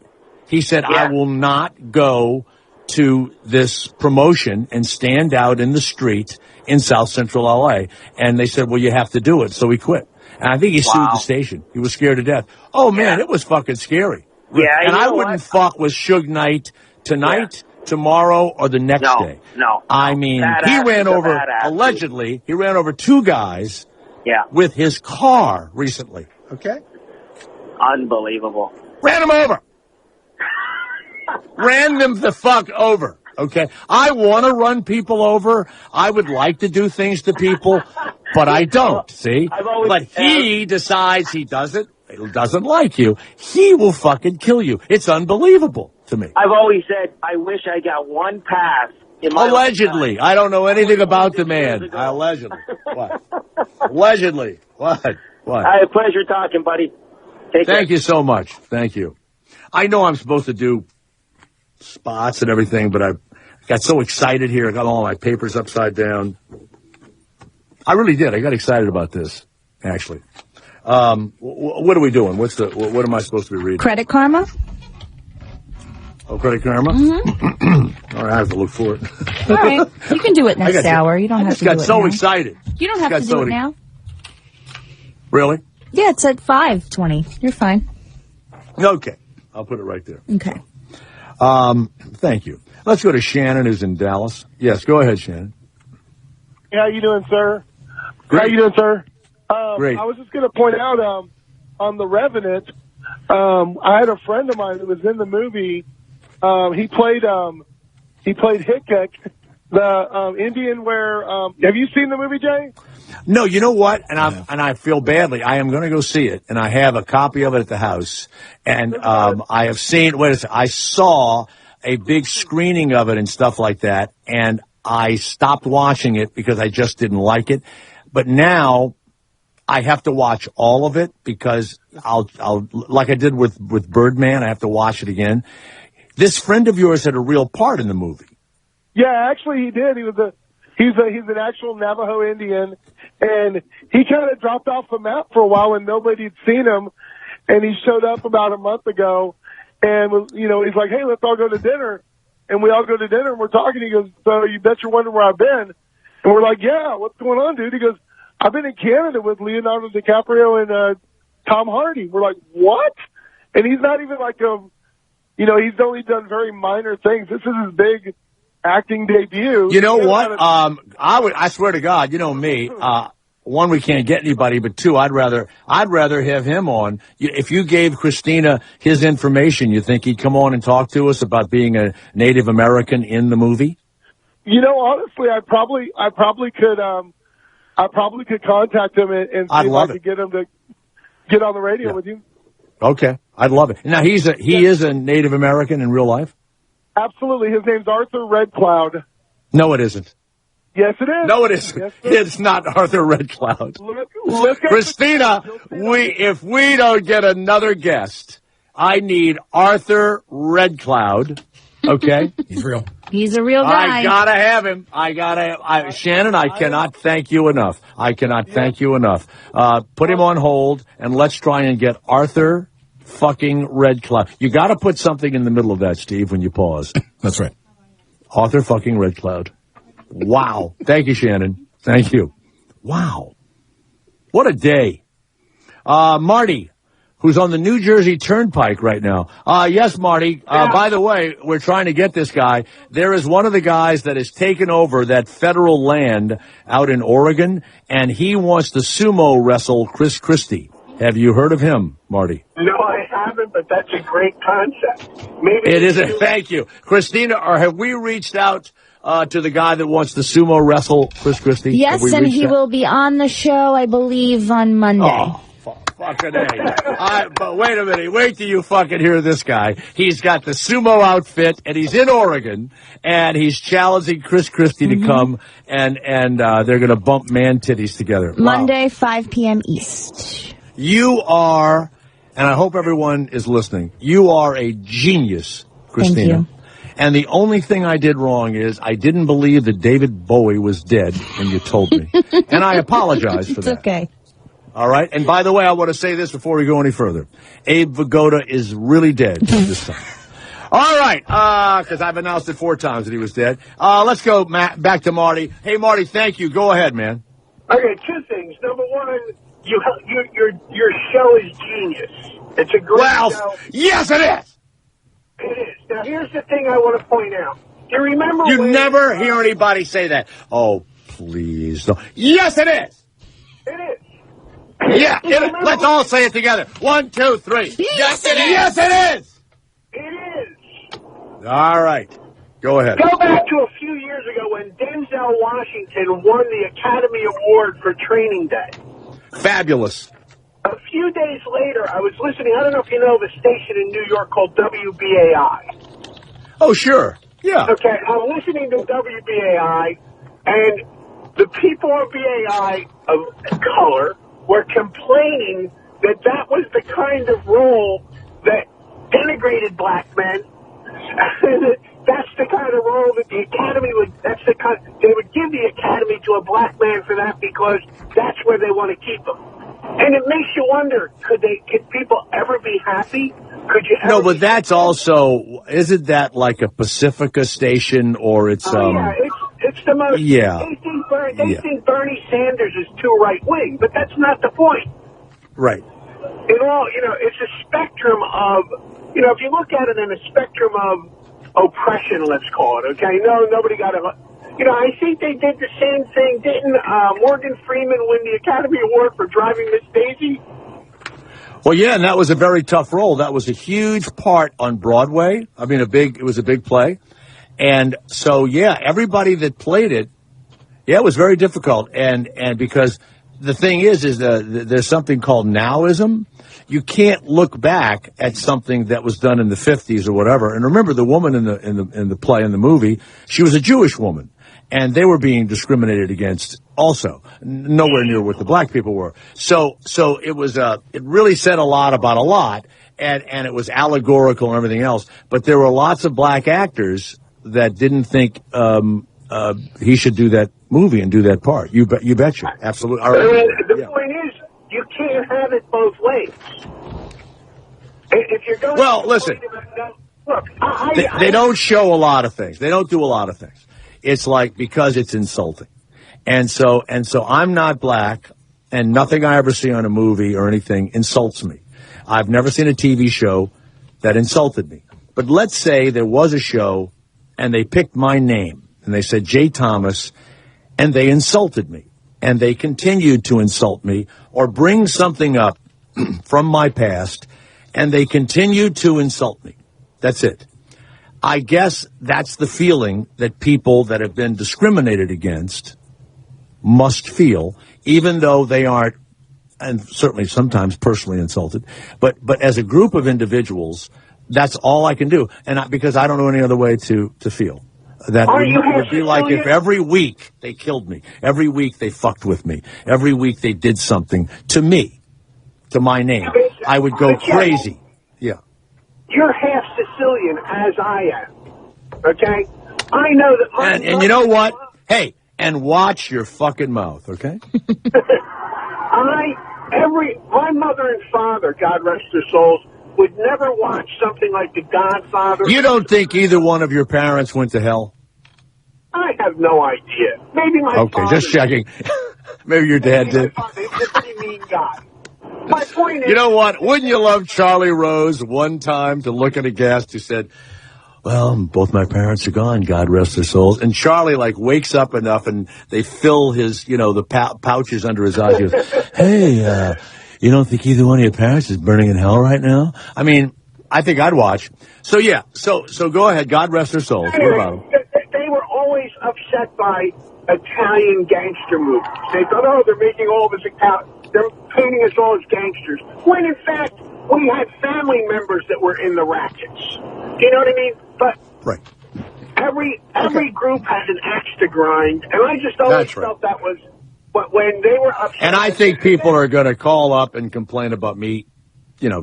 He said, I will not go to this promotion and stand out in the street in South Central LA. And they said, well, you have to do it. So he quit. And I think he sued the station. He was scared to death. Oh, man, it was fucking scary. Yeah, and I wouldn't fuck with Suge Knight tonight, tomorrow, or the next day. No. I mean, he ran over, allegedly, he ran over two guys. With his car recently. Okay? Unbelievable. Ran him over. Ran them the fuck over. Okay? I want to run people over. I would like to do things to people, but I don't. See? But he decides he doesn't like you. He will fucking kill you. It's unbelievable to me. I've always said, I wish I got one pass. Allegedly. I don't know anything about the man. Allegedly. What? Allegedly. What? I had a pleasure talking, buddy. Thank you so much. Thank you. I know I'm supposed to do spots and everything, but I got so excited here. I got all my papers upside down. I really did. I got excited about this, actually. What are we doing? What am I supposed to be reading? Credit Karma. Oh, Credit Karma? Mm-hmm. All right, I have to look for it. All right. You can do it next hour. You don't have to do it now. I just got so excited. You don't have to do it now. Really? Yeah, it's at 5:20. You're fine. Okay. I'll put it right there. Okay. Thank you. Let's go to Shannon, who's in Dallas. Yes, go ahead, Shannon. Hey, how you doing, sir? Great. How you doing, sir? Great. I was just going to point out on The Revenant, I had a friend of mine who was in the movie. He played Hickok, the Indian where, have you seen the movie, Jay? No, you know what? And I feel badly. I am going to go see it, and I have a copy of it at the house. And I have seen. I saw a big screening of it and stuff like that, and I stopped watching it because I just didn't like it. But now I have to watch all of it because I'll like I did with Birdman. I have to watch it again. This friend of yours had a real part in the movie. Yeah, actually he did. He's an actual Navajo Indian, and he kind of dropped off the map for a while and nobody had seen him, and he showed up about a month ago, and he's like, hey, let's all go to dinner, and we all go to dinner and we're talking. He goes, so you bet you're wondering where I've been, and we're like, yeah, what's going on, dude? He goes, I've been in Canada with Leonardo DiCaprio and Tom Hardy. We're like, what? And he's not even like he's only done very minor things. This is his big acting debut. You know what? I swear to God, you know me. One, we can't get anybody, but two, I'd rather have him on. If you gave Christina his information, you think he'd come on and talk to us about being a Native American in the movie? Honestly, I probably could contact him and see if I could get him to get on the radio with you. Okay, I'd love it. Now he is a Native American in real life? Absolutely. His name's Arthur Red Cloud. No, it isn't. Yes, it is. No, it isn't. Yes, it's not Arthur Red Cloud. Look Christina, if we don't get another guest, I need Arthur Red Cloud. Okay? He's real. He's a real guy. I gotta have him. Shannon, I cannot thank you enough. Put him on hold, and let's try and get Arthur fucking Red Cloud. You got to put something in the middle of that, Steve, when you pause. That's right. Arthur fucking Red Cloud. Wow. Thank you, Shannon. Thank you. Wow. What a day. Marty, who's on the New Jersey Turnpike right now. Yes, Marty. By the way, we're trying to get this guy. There is one of the guys that has taken over that federal land out in Oregon, and he wants to sumo wrestle Chris Christie. Have you heard of him, Marty? No, I haven't, but that's a great concept. Maybe it is. Thank you, Christina. Or have we reached out to the guy that wants to sumo wrestle Chris Christie? Yes, and he will be on the show, I believe, on Monday. Oh, fucking A. But wait a minute. Wait till you fucking hear this guy. He's got the sumo outfit, and he's in Oregon, and he's challenging Chris Christie to come, and they're going to bump man titties together. Monday, 5 p.m. East. You are, and I hope everyone is listening, you are a genius, Christina. Thank you. And the only thing I did wrong is I didn't believe that David Bowie was dead when you told me. And I apologize for that. It's okay. All right? And by the way, I want to say this before we go any further. Abe Vigoda is really dead this time. All right, because I've announced it 4 times that he was dead. Let's go back to Marty. Hey, Marty, thank you. Go ahead, man. Okay, 2 things. Number 1, your show is genius. It's a great show. Yes, it is. It is. Now, here's the thing I want to point out. Do you remember You never hear anybody say that. Oh, please. No. Yes, it is. It is. Yeah, let's all say it together. 1, 2, 3. Yes, it is. Yes, it is. It is. All right. Go ahead. Go back to a few years ago when Denzel Washington won the Academy Award for Training Day. Fabulous. A few days later, I was listening. I don't know if you know the station in New York called WBAI. Oh, sure. Yeah. Okay, I'm listening to WBAI, and the people on BAI of color were complaining that that was the kind of role that denigrated black men. That's the kind of role that the Academy they would give the Academy to a black man for that because that's where they want to keep him. And it makes you wonder, could people ever be happy? Could you ever No, but that's also, isn't that like a Pacifica station or it's, it's the most, they think Bernie Sanders is too right-wing, but that's not the point. Right. It's a spectrum of, if you look at it in a spectrum of oppression, let's call it, okay? No, nobody got a... I think they did the same thing. Didn't Morgan Freeman win the Academy Award for Driving Miss Daisy? Well, yeah, and that was a very tough role. That was a huge part on Broadway. I mean, it was a big play. And so, yeah, everybody that played it, it was very difficult. And because the thing is there's something called nowism. You can't look back at something that was done in the 50s or whatever. And remember, the woman in the play, in the movie, she was a Jewish woman. And they were being discriminated against also, nowhere near what the black people were. So it was, it really said a lot about a lot. and it was allegorical and everything else. But there were lots of black actors that didn't think he should do that movie and do that part. You betcha, absolutely. The point is, you can't have it both ways. If you're going, well, listen. Look, they don't show a lot of things. They don't do a lot of things. It's like because it's insulting, and so I'm not black, and nothing I ever see on a movie or anything insults me. I've never seen a TV show that insulted me. But let's say there was a show, and they picked my name, and they said Jay Thomas, and they insulted me, and they continued to insult me or bring something up from my past, and they continued to insult me. That's it. I guess that's the feeling that people that have been discriminated against must feel, even though they aren't, and certainly sometimes personally insulted, but as a group of individuals, that's all I can do, and because I don't know any other way to feel. That would be like if every week they killed me, every week they fucked with me, every week they did something to me, to my name, I would go crazy. Yeah. You're half Sicilian, as I am. Okay? I know that. And you know what? Hey, and watch your fucking mouth, okay? My mother and father, God rest their souls, would never watch something like The Godfather. You don't think either one of your parents went to hell? I have no idea. Maybe my father. Okay, just checking. Maybe your dad did. He's a pretty mean guy. My point is, you know what? Wouldn't you love Charlie Rose one time to look at a guest who said, well, both my parents are gone, God rest their souls. And Charlie, wakes up enough and they fill his, the pouches under his eyes. He goes, hey, you don't think either one of your parents is burning in hell right now? I mean, I think I'd watch. So, yeah. So go ahead. God rest their souls. Anyway, what about them? They were always upset by Italian gangster movies. They thought, they're making all of us they're painting us all as gangsters. When, in fact, we had family members that were in the rackets. Do you know what I mean? But right. Every group has an axe to grind, and I just always felt that was. But when they were upset, and I think people are going to call up and complain about me,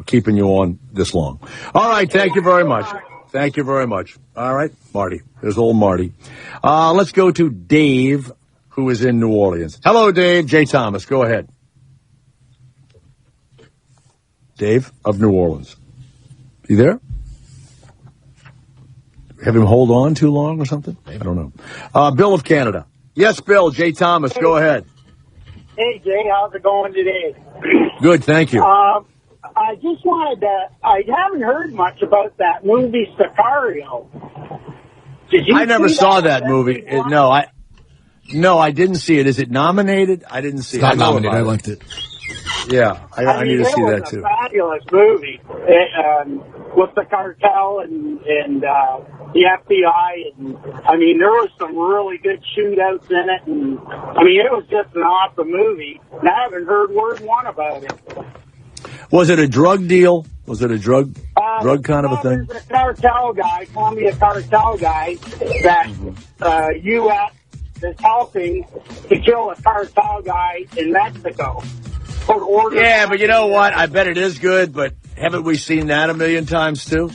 keeping you on this long. All right, thank you very much. Thank you very much. All right, Marty. There's old Marty. Let's go to Dave, who is in New Orleans. Hello, Dave. Jay Thomas, go ahead. Dave of New Orleans. You there? Have him hold on too long or something? I don't know. Bill of Canada. Yes, Bill. Jay Thomas, go ahead. Hey, Jay, how's it going today? Good, thank you. I just wanted to, I haven't heard much about that movie, Sicario. Did you I never saw that movie. No, I didn't see it. Is it nominated? I didn't see it. It's not nominated. I liked it. Yeah, I need to see that too. It was a fabulous movie with the cartel and the FBI. And I mean, there was some really good shootouts in it. And I mean, it was just an awesome movie. And I haven't heard word one about it. Was it a drug deal? Was it a drug kind of a thing? There's a cartel guy, Columbia cartel guy, that U.S. is helping to kill a cartel guy in Mexico. Yeah, but you know what? I bet it is good, but haven't we seen that a million times too?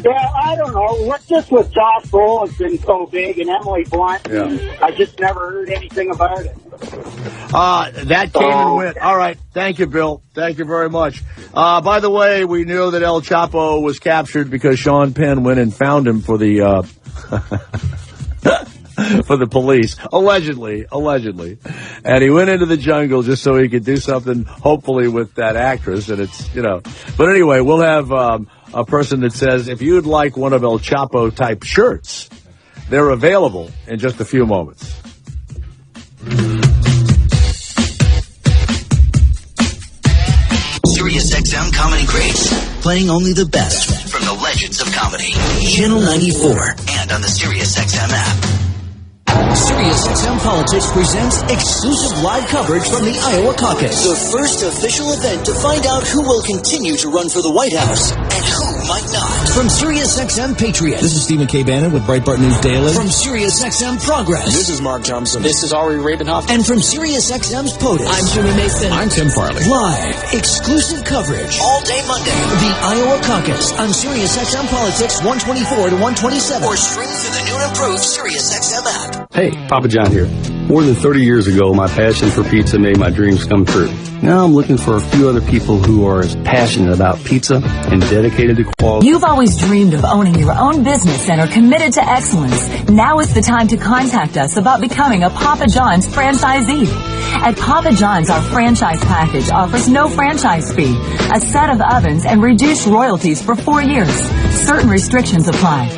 Yeah, I don't know. Just with Josh Brolin's been so big and Emily Blunt, I just never heard anything about it. That came and went. All right. Thank you, Bill. Thank you very much. By the way, we knew that El Chapo was captured because Sean Penn went and found him for the for the police, allegedly. And he went into the jungle just so he could do something, hopefully, with that actress. And it's, But anyway, we'll have a person that says, if you'd like one of El Chapo-type shirts, they're available in just a few moments. Sirius XM Comedy Greats, playing only the best from the legends of comedy. Channel 94 and on the Sirius XM app. Sirius XM Politics presents exclusive live coverage from the Iowa caucus. The first official event to find out who will continue to run for the White House and who might not. From SiriusXM Patriot. This is Stephen K. Bannon with Breitbart News Daily. From SiriusXM Progress. This is Mark Thompson. This is Ari Ravenhoff. And from SiriusXM's POTUS. I'm Jimmy Mason. I'm Tim Farley. Live, exclusive coverage, all day Monday. The Iowa Caucus on SiriusXM Politics 124 to 127. Or stream through the new and improved SiriusXM app. Hey, Papa John here. More than 30 years ago, my passion for pizza made my dreams come true. Now I'm looking for a few other people who are as passionate about pizza and dedicated to quality. You've always dreamed of owning your own business and are committed to excellence. Now is the time to contact us about becoming a Papa John's franchisee. At Papa John's, our franchise package offers no franchise fee, a set of ovens, and reduced royalties for 4 years. Certain restrictions apply.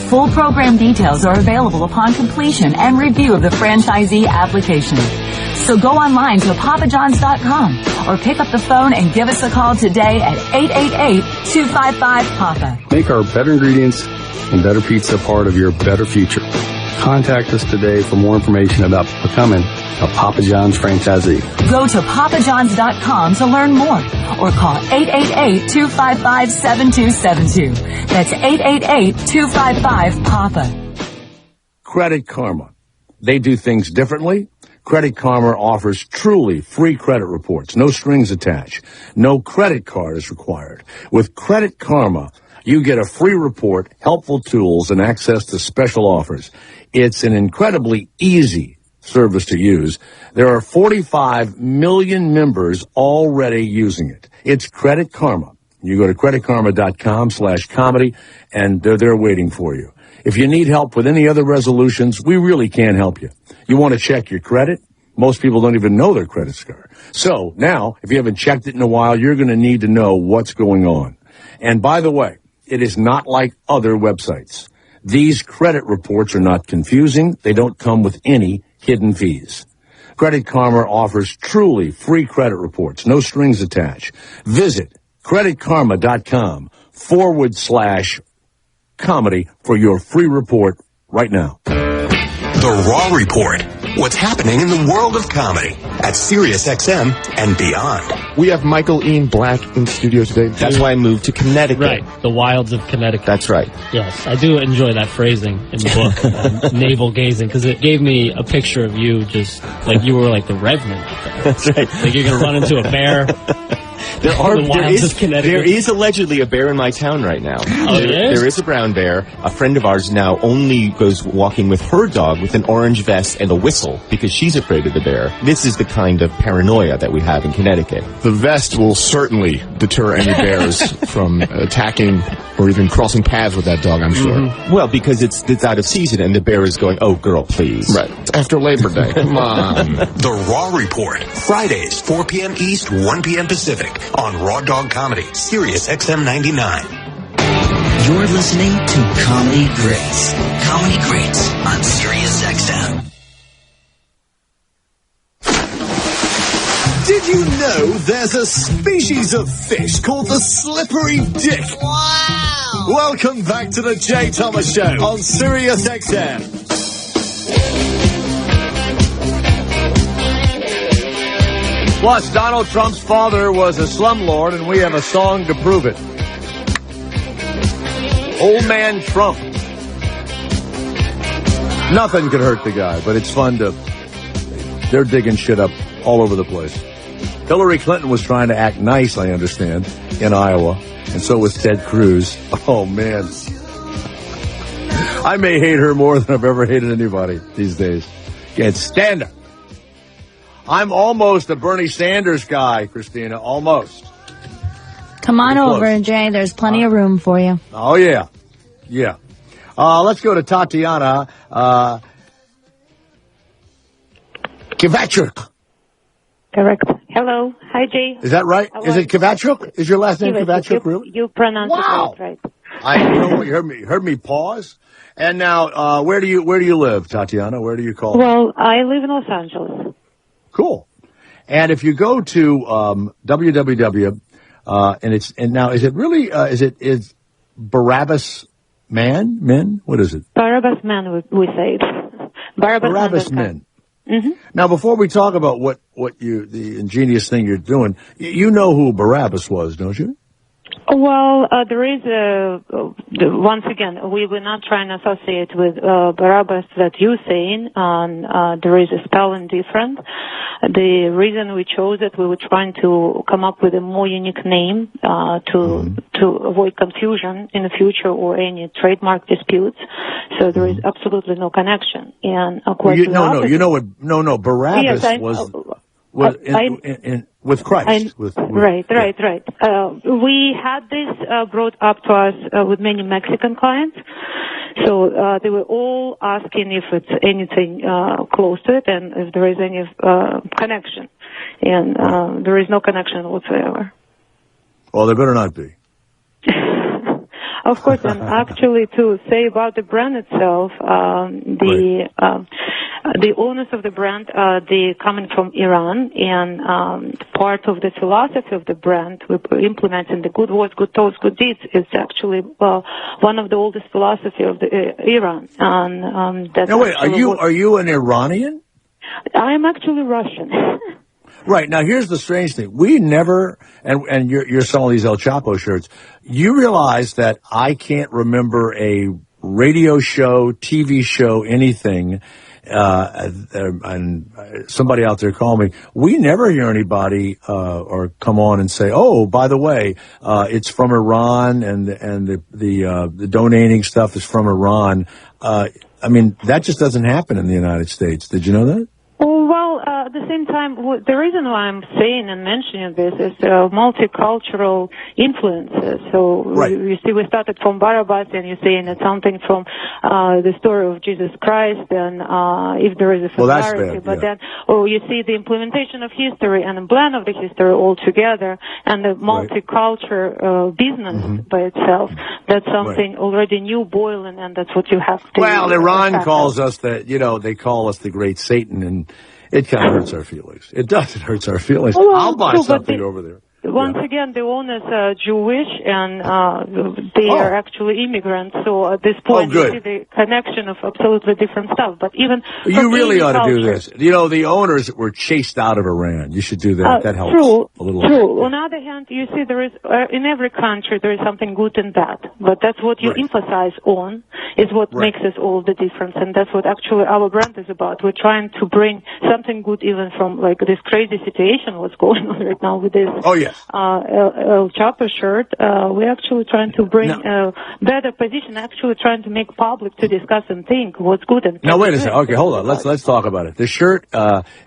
Full program details are available upon completion and review of the franchisee application. So go online to papajohns.com or pick up the phone and give us a call today at 888-255-PAPA. Make our better ingredients and better pizza part of your better future. Contact us today for more information about becoming a Papa John's franchisee. Go to papajohns.com to learn more or call 888-255-7272. That's 888-255-PAPA. Credit Karma. They do things differently. Credit Karma offers truly free credit reports, no strings attached. No credit card is required. With Credit Karma, you get a free report, helpful tools, and access to special offers. It's an incredibly easy service to use. There are 45 million members already using it. It's Credit Karma. You go to creditkarma.com/comedy, and they're there waiting for you. If you need help with any other resolutions, we really can help you. You want to check your credit? Most people don't even know their credit score. So now, if you haven't checked it in a while, you're going to need to know what's going on. And by the way, it is not like other websites. These credit reports are not confusing. They don't come with any hidden fees. Credit Karma offers truly free credit reports, no strings attached. Visit creditkarma.com/comedy for your free report right now. The Raw Report. What's happening in the world of comedy at SiriusXM and beyond. We have Michael Ian Black in studio today. That's why I moved to Connecticut. Right, the wilds of Connecticut. That's right. Yes, I do enjoy that phrasing in the book, navel gazing, because it gave me a picture of you just like you were like the Revenant. That's right. Like you're going to run into a bear. There is allegedly a bear in my town right now. Oh, there is a brown bear. A friend of ours now only goes walking with her dog with an orange vest and a whistle because she's afraid of the bear. This is the kind of paranoia that we have in Connecticut. The vest will certainly deter any bears from attacking or even crossing paths with that dog, I'm sure. Mm-hmm. Well, because it's out of season and the bear is going, oh, girl, please. Right. It's after Labor Day. Come on. The Raw Report. Fridays, 4 p.m. East, 1 p.m. Pacific on Raw Dog Comedy, SiriusXM 99. You're listening to Comedy Greats. Comedy Greats on SiriusXM. Did you know there's a species of fish called the slippery dick? Wow! Welcome back to the Jay Thomas Show on SiriusXM. Plus, Donald Trump's father was a slumlord, and we have a song to prove it. Old Man Trump. Nothing could hurt the guy, but it's fun to... They're digging shit up all over the place. Hillary Clinton was trying to act nice, I understand, in Iowa, and so was Ted Cruz. Oh, man. I may hate her more than I've ever hated anybody these days. Can't stand her. I'm almost a Bernie Sanders guy, Christina. Almost. Come on over, Jay. There's plenty of room for you. Oh, yeah. Yeah. Let's go to Tatiana. Kivachuk. Correct. Hello. Hi, Jay. Is that right? Is it Kivachuk? Is your last name Kivachuk, really? You pronounce it right. You know what? You heard me pause. And now, where do you live, Tatiana? Where do you call? Well, I live in Los Angeles. Cool. And if you go to www, and now is Barabbas Men? What is it? Barabbas Men, we say it. Barabbas Men. Mm-hmm. Now, before we talk about the ingenious thing you're doing, you know who Barabbas was, don't you? Well, there is once again, we were not trying to associate with Barabbas that you're saying. There is a spelling difference. The reason we chose it, we were trying to come up with a more unique name to avoid confusion in the future or any trademark disputes. So there is absolutely no connection. And of course, Barabbas was with Christ. Right. We had this brought up to us with many Mexican clients. So they were all asking if it's anything close to it and if there is any connection. And there is no connection whatsoever. Well, there better not be. Of course, and actually to say about the brand itself, the owners of the brand, they coming from Iran, and part of the philosophy of the brand we're implementing the good words, good thoughts, good deeds is actually one of the oldest philosophy of the Iran. And that's now wait, are you an Iranian? I'm actually Russian. Right. Now, here's the strange thing. We never, and you're selling these El Chapo shirts, you realize that I can't remember a radio show, TV show, anything, and somebody out there call me. We never hear anybody or come on and say, oh, by the way, it's from Iran, and the donating stuff is from Iran. I mean, that just doesn't happen in the United States. Did you know that? Well, at the same time, the reason why I'm saying and mentioning this is multicultural influences. So you see, we started from Barabbas, and you're saying it's something from the story of Jesus Christ, and if there is a familiarity, then you see the implementation of history and a blend of the history all together, and the multicultural business by itself. That's something already new boiling, and that's what you have to. Well, Iran calls us they call us the Great Satan, and it kind of hurts our feelings. It does. It hurts our feelings. Well, I'll buy something over there. Once again, the owners are Jewish, and they are actually immigrants. So at this point, you see the connection of absolutely different stuff. But even you really ought to do this. You know, the owners were chased out of Iran. You should do that. That helps a little. True. On the other hand, you see, there is in every country there is something good and bad. But that's what you emphasize on is what makes us all the difference, and that's what actually our brand is about. We're trying to bring something good, even from like this crazy situation what's going on right now with this. Oh yeah. El Chapo shirt, we're actually trying to bring a better position, actually trying to make public to discuss and think what's good and now wait a second. Okay, hold on. Let's talk about it. The shirt,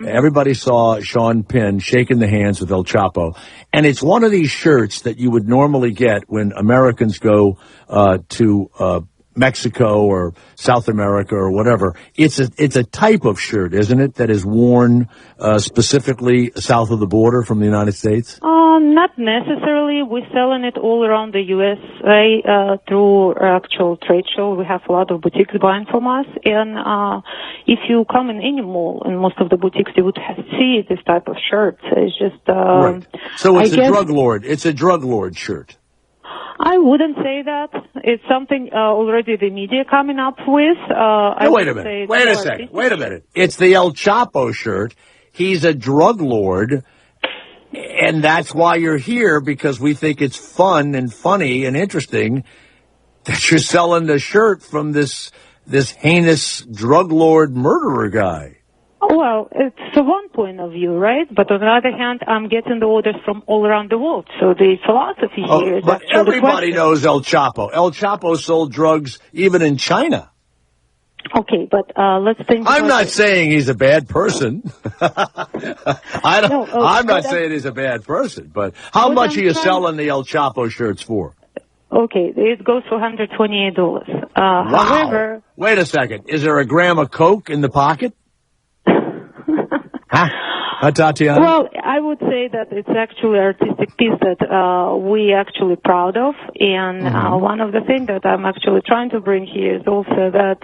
everybody saw Sean Penn shaking the hands with El Chapo, and it's one of these shirts that you would normally get when Americans go to Mexico or South America or whatever. It's a type of shirt, isn't it, that is worn specifically south of the border from the United States? Not necessarily. We're selling it all around the USA through actual trade show. We have a lot of boutiques buying from us, and if you come in any mall, in most of the boutiques, you would see this type of shirt. It's just so it's drug lord. It's a drug lord shirt. I wouldn't say that. It's something already the media coming up with. Wait a minute. Wait a minute. It's the El Chapo shirt. He's a drug lord, and that's why you're here, because we think it's fun and funny and interesting that you're selling the shirt from this heinous drug lord murderer guy. Well, it's one point of view, right? But on the other hand, I'm getting the orders from all around the world. So the philosophy here is but everybody knows El Chapo. El Chapo sold drugs even in China. Okay, but let's think. I'm not saying he's a bad person. I'm not saying he's a bad person. But how much are you selling the El Chapo shirts for? Okay, it goes for $128. Wow. However, wait a second. Is there a gram of coke in the pocket? Tatiana? Well, I would say that it's actually an artistic piece that we actually proud of, and one of the things that I'm actually trying to bring here is also that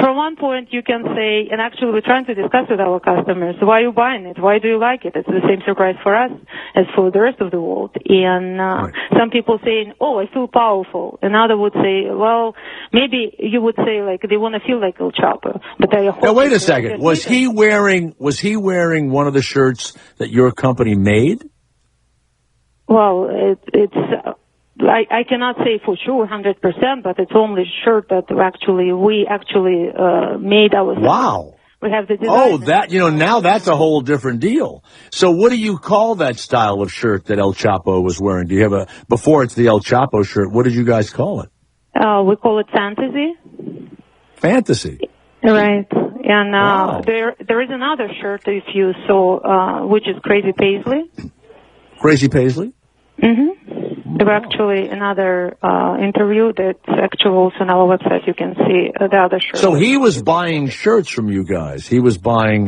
from one point you can say, and actually we're trying to discuss with our customers, why are you buying it? Why do you like it? It's the same surprise for us as for the rest of the world. And some people saying, oh, I feel powerful. Another would say, well, maybe you would say like they want to feel like El Chapo. But I hope. Now wait a second. Was he wearing one of the shirts that your company made? Well, it's I cannot say for sure 100%, but it's only shirt that we actually made ourselves. Wow. We have the design. Oh, that, now that's a whole different deal. So what do you call that style of shirt that El Chapo was wearing? Do you have before it's the El Chapo shirt, what did you guys call it? We call it fantasy. Fantasy. Right. And there is another shirt, if you saw, which is Crazy Paisley. Crazy Paisley? Mm-hmm. There was actually another interview that's actually also on our website. You can see the other shirt. So he was buying shirts from you guys. He was buying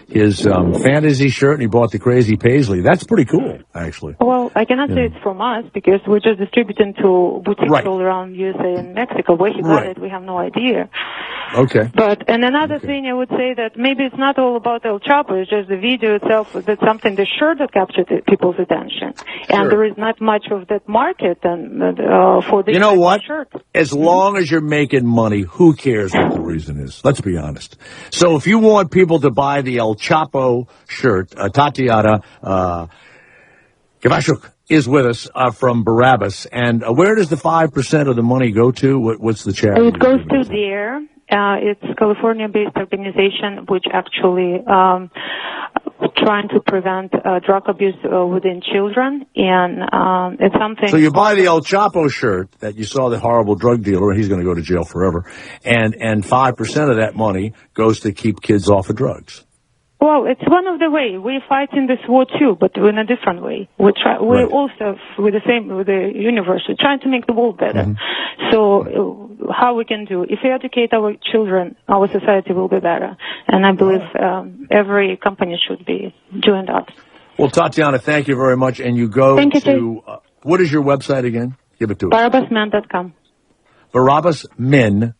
his fantasy shirt, and he bought the Crazy Paisley. That's pretty cool, actually. Well, I cannot say it's from us because we're just distributing to boutiques all around USA and Mexico. Where he got it, we have no idea. Okay. And another thing I would say that maybe it's not all about El Chapo, it's just the video itself, that's something, the shirt that captured people's attention. And there is not much of that market for the shirt. As long as you're making money, who cares what the reason is? Let's be honest. So if you want people to buy the El Chapo shirt, Tatiana Gavashuk is with us from Barabbas. And where does the 5% of the money go to? What's the charity? It goes to DARE. It's a California-based organization which actually trying to prevent drug abuse within children, and it's something. So you buy the El Chapo shirt that you saw the horrible drug dealer, and he's going to go to jail forever, and 5% of that money goes to keep kids off of drugs. Well, it's one of the ways. We're fighting this war too, but in a different way. We're also with the universe. We're trying to make the world better. Mm-hmm. So how we can do? If we educate our children, our society will be better. And I believe every company should be doing that. Well, Tatiana, thank you very much. And you go to what is your website again? Give it to us. BarabbasMen.com. BarabbasMen.com,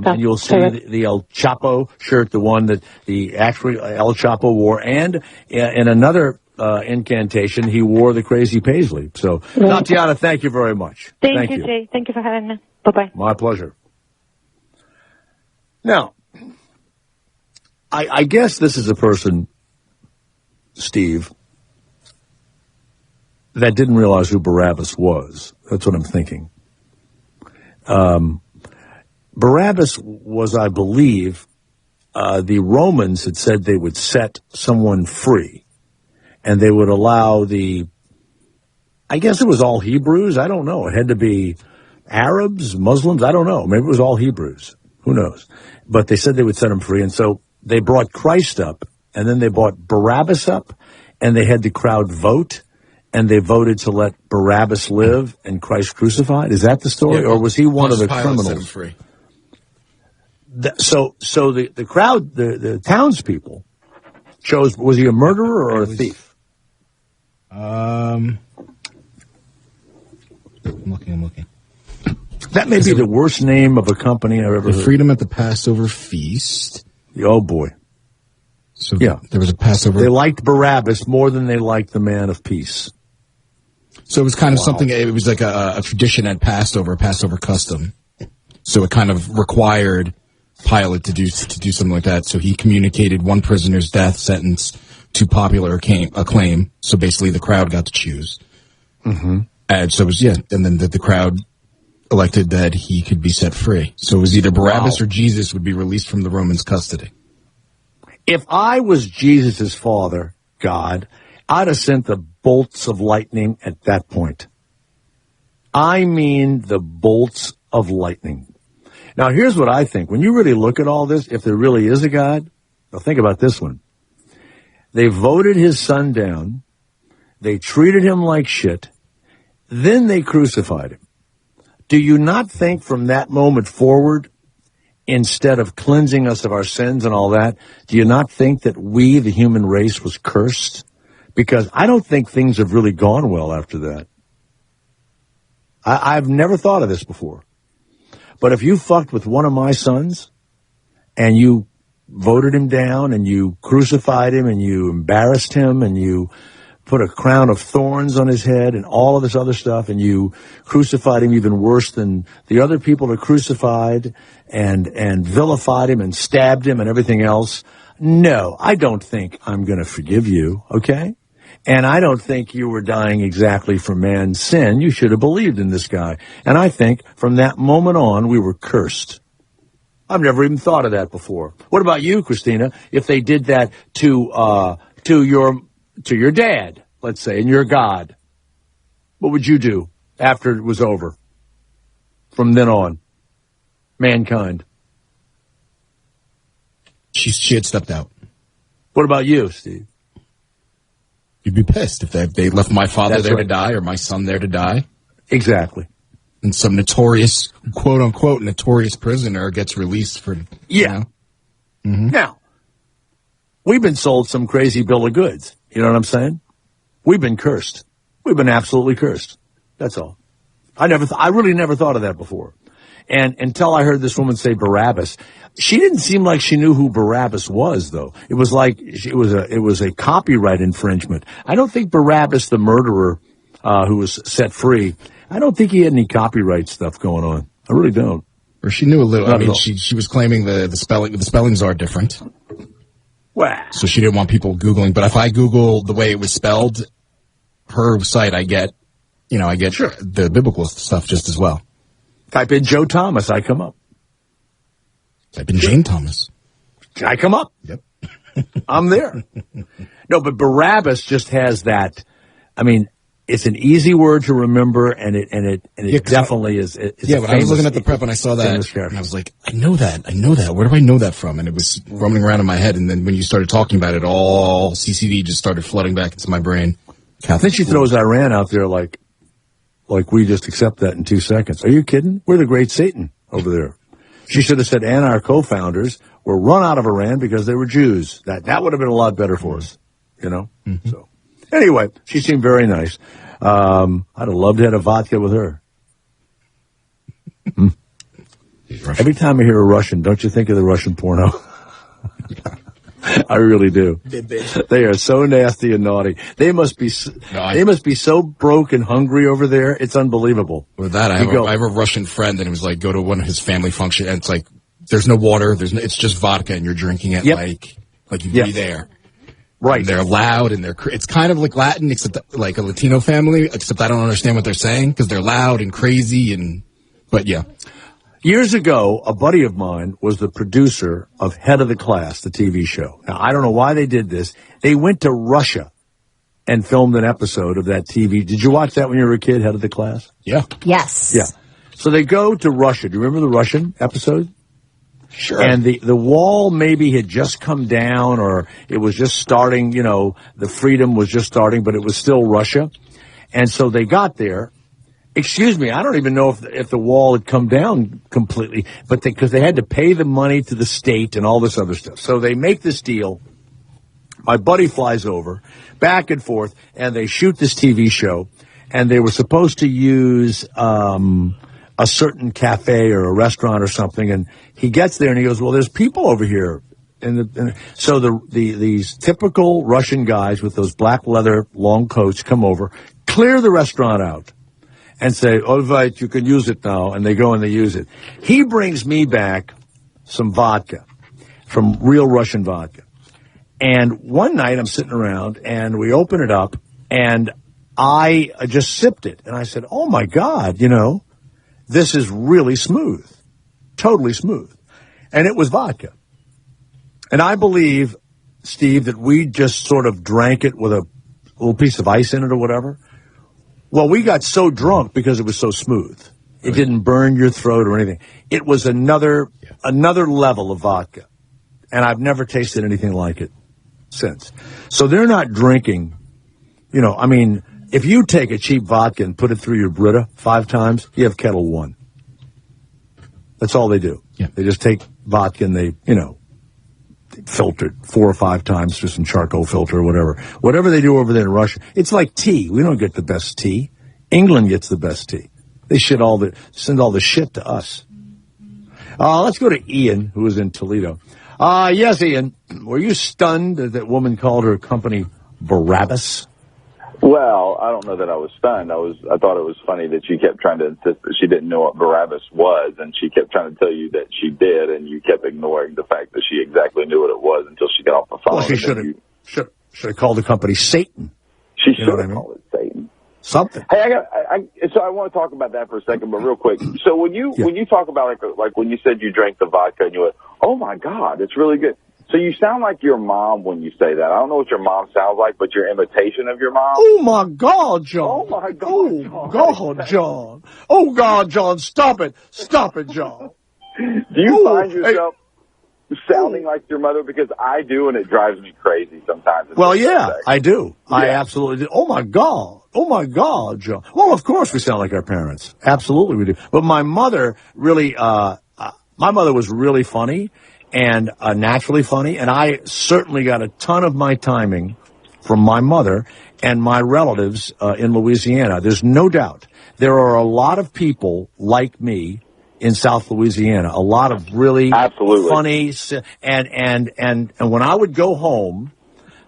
and you'll see the El Chapo shirt, the one that the actual El Chapo wore, and in another incantation, he wore the Crazy Paisley. So, Tatiana, thank you very much. Thank you, Jay. Thank you for having me. Bye-bye. My pleasure. Now, I guess this is a person, Steve, that didn't realize who Barabbas was. That's what I'm thinking. Barabbas was, I believe, the Romans had said they would set someone free, and they would allow I guess it was all Hebrews. I don't know. It had to be Arabs, Muslims. I don't know. Maybe it was all Hebrews. Who knows? But they said they would set him free, and so they brought Christ up, and then they brought Barabbas up, and they had the crowd vote, and they voted to let Barabbas live and Christ crucified. Is that the story, or was he one of the criminals? Set him free. So the crowd, the townspeople chose, was he a murderer or a thief? I'm looking. That may be the worst name of a company I've ever heard. The Freedom at the Passover Feast. Oh, boy. So there was a Passover. They liked Barabbas more than they liked the man of peace. So it was kind of something, it was like a tradition at Passover, a Passover custom. So it kind of required Pilate to do something like that. So he communicated one prisoner's death sentence to popular acclaim. So basically the crowd got to choose. Mm-hmm. And so it was, and then the crowd elected that he could be set free. So it was either Barabbas or Jesus would be released from the Romans' custody. If I was Jesus' father, God, I'd have sent the bolts of lightning at that point. I mean the bolts of lightning. Now, here's what I think. When you really look at all this, if there really is a God, now think about this one. They voted his son down. They treated him like shit. Then they crucified him. Do you not think from that moment forward, instead of cleansing us of our sins and all that, do you not think that we, the human race, was cursed? Because I don't think things have really gone well after that. I've never thought of this before. But if you fucked with one of my sons and you voted him down and you crucified him and you embarrassed him and you put a crown of thorns on his head and all of this other stuff, and you crucified him even worse than the other people are crucified, and vilified him and stabbed him and everything else, no, I don't think I'm going to forgive you, okay? And I don't think you were dying exactly for man's sin. You should have believed in this guy. And I think from that moment on, we were cursed. I've never even thought of that before. What about you, Christina? If they did that to your dad, let's say, and your God, what would you do after it was over? From then on, mankind. She had stepped out. What about you, Steve? You'd be pissed if they left my father to die or my son there to die. Exactly. And some notorious, quote-unquote, notorious prisoner gets released for, Yeah. Now, we've been sold some crazy bill of goods. You know what I'm saying? We've been cursed. We've been absolutely cursed. That's all. I really never thought of that before. And until I heard this woman say Barabbas, she didn't seem like she knew who Barabbas was, though. It was like it was a copyright infringement. I don't think Barabbas, the murderer, who was set free, I don't think he had any copyright stuff going on. I really don't. Or she knew a little. I mean, she was claiming the spellings are different. Wow. So she didn't want people Googling. But if I Google the way it was spelled, her site, I get the biblical stuff just as well. Type in Joe Thomas, I come up. Type in Jane Thomas. I come up. Yep. I'm there. No, but Barabbas just has that. I mean, it's an easy word to remember, and it definitely is. When I was looking at the prep and I saw that, and I was like, I know that. Where do I know that from? And it was roaming around in my head. And then when you started talking about it, all CCD just started flooding back into my brain. Then she throws Iran out there like we just accept that in 2 seconds. Are you kidding? We're the great Satan over there. She should have said, and our co-founders were run out of Iran because they were Jews. That would have been a lot better for us, you know? Mm-hmm. So anyway, she seemed very nice. I'd have loved to have a vodka with her. Every time I hear a Russian, don't you think of the Russian porno? I really do. They are so nasty and naughty. They must be so broke and hungry over there. It's unbelievable. With that, I have a Russian friend, and it was like go to one of his family functions, and it's like there's no water, it's just vodka, and you're drinking it like you'd be there. Right. And they're loud, and it's kind of like Latin, except like a Latino family, except I don't understand what they're saying because they're loud and crazy, but yeah. Years ago, a buddy of mine was the producer of Head of the Class, the TV show. Now, I don't know why they did this. They went to Russia and filmed an episode of that TV. Did you watch that when you were a kid, Head of the Class? Yeah. Yes. Yeah. So they go to Russia. Do you remember the Russian episode? Sure. And the wall maybe had just come down, or it was just starting, the freedom was just starting, but it was still Russia. And so they got there. Excuse me, I don't even know if the wall had come down completely, but because they had to pay the money to the state and all this other stuff. So they make this deal. My buddy flies over, back and forth, and they shoot this TV show. And they were supposed to use a certain cafe or a restaurant or something. And he gets there and he goes, well, there's people over here. So these typical Russian guys with those black leather long coats come over, clear the restaurant out. And say, all right, you can use it now. And they go and they use it. He brings me back some vodka from real Russian vodka. And one night I'm sitting around and we open it up and I just sipped it. And I said, oh, my God, this is really smooth, totally smooth. And it was vodka. And I believe, Steve, that we just sort of drank it with a little piece of ice in it or whatever. Well, we got so drunk because it was so smooth. It didn't burn your throat or anything. It was another level of vodka. And I've never tasted anything like it since. So they're not drinking, if you take a cheap vodka and put it through your Brita 5 times, you have Kettle One. That's all they do. Yeah. They just take vodka and they filter it 4 or 5 times through some charcoal filter or whatever. Whatever they do over there in Russia, it's like tea. We don't get the best tea. England gets the best tea. They send all the shit to us. Let's go to Ian, who is in Toledo. Yes, Ian. Were you stunned that that woman called her company Barabbas? Well, I don't know that I was stunned. I thought it was funny that she kept trying to insist that she didn't know what Barabbas was, and she kept trying to tell you that she did, and you kept ignoring the fact that she exactly knew what it was until she got off the phone. Well, she should have called the company Satan. She You know should what I have mean? called it Satan. Something. Hey, so I want to talk about that for a second, but real quick. So when you talk about like when you said you drank the vodka and you went, oh my God, it's really good. So you sound like your mom when you say that. I don't know what your mom sounds like, but your imitation of your mom. Oh my God, John. Oh my God, Oh God, John. Oh God, John. Stop it, John. Do you find yourself sounding like your mother? Because I do, and it drives me crazy sometimes. Well, yeah, I do. Yeah. I absolutely do. Oh my God, John. Well, of course we sound like our parents. Absolutely we do. But my mother really, my mother was really funny and naturally funny, and I certainly got a ton of my timing from my mother and my relatives in Louisiana. There's no doubt. There are a lot of people like me in South Louisiana, a lot of really funny, and when I would go home,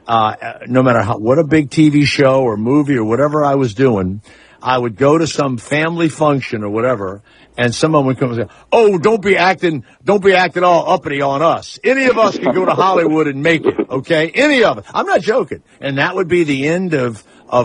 no matter what a big TV show or movie or whatever I was doing, I would go to some family function or whatever, and someone would come and say, "Oh, don't be acting all uppity on us. Any of us can go to Hollywood and make it, okay? Any of it." I'm not joking. And that would be the end of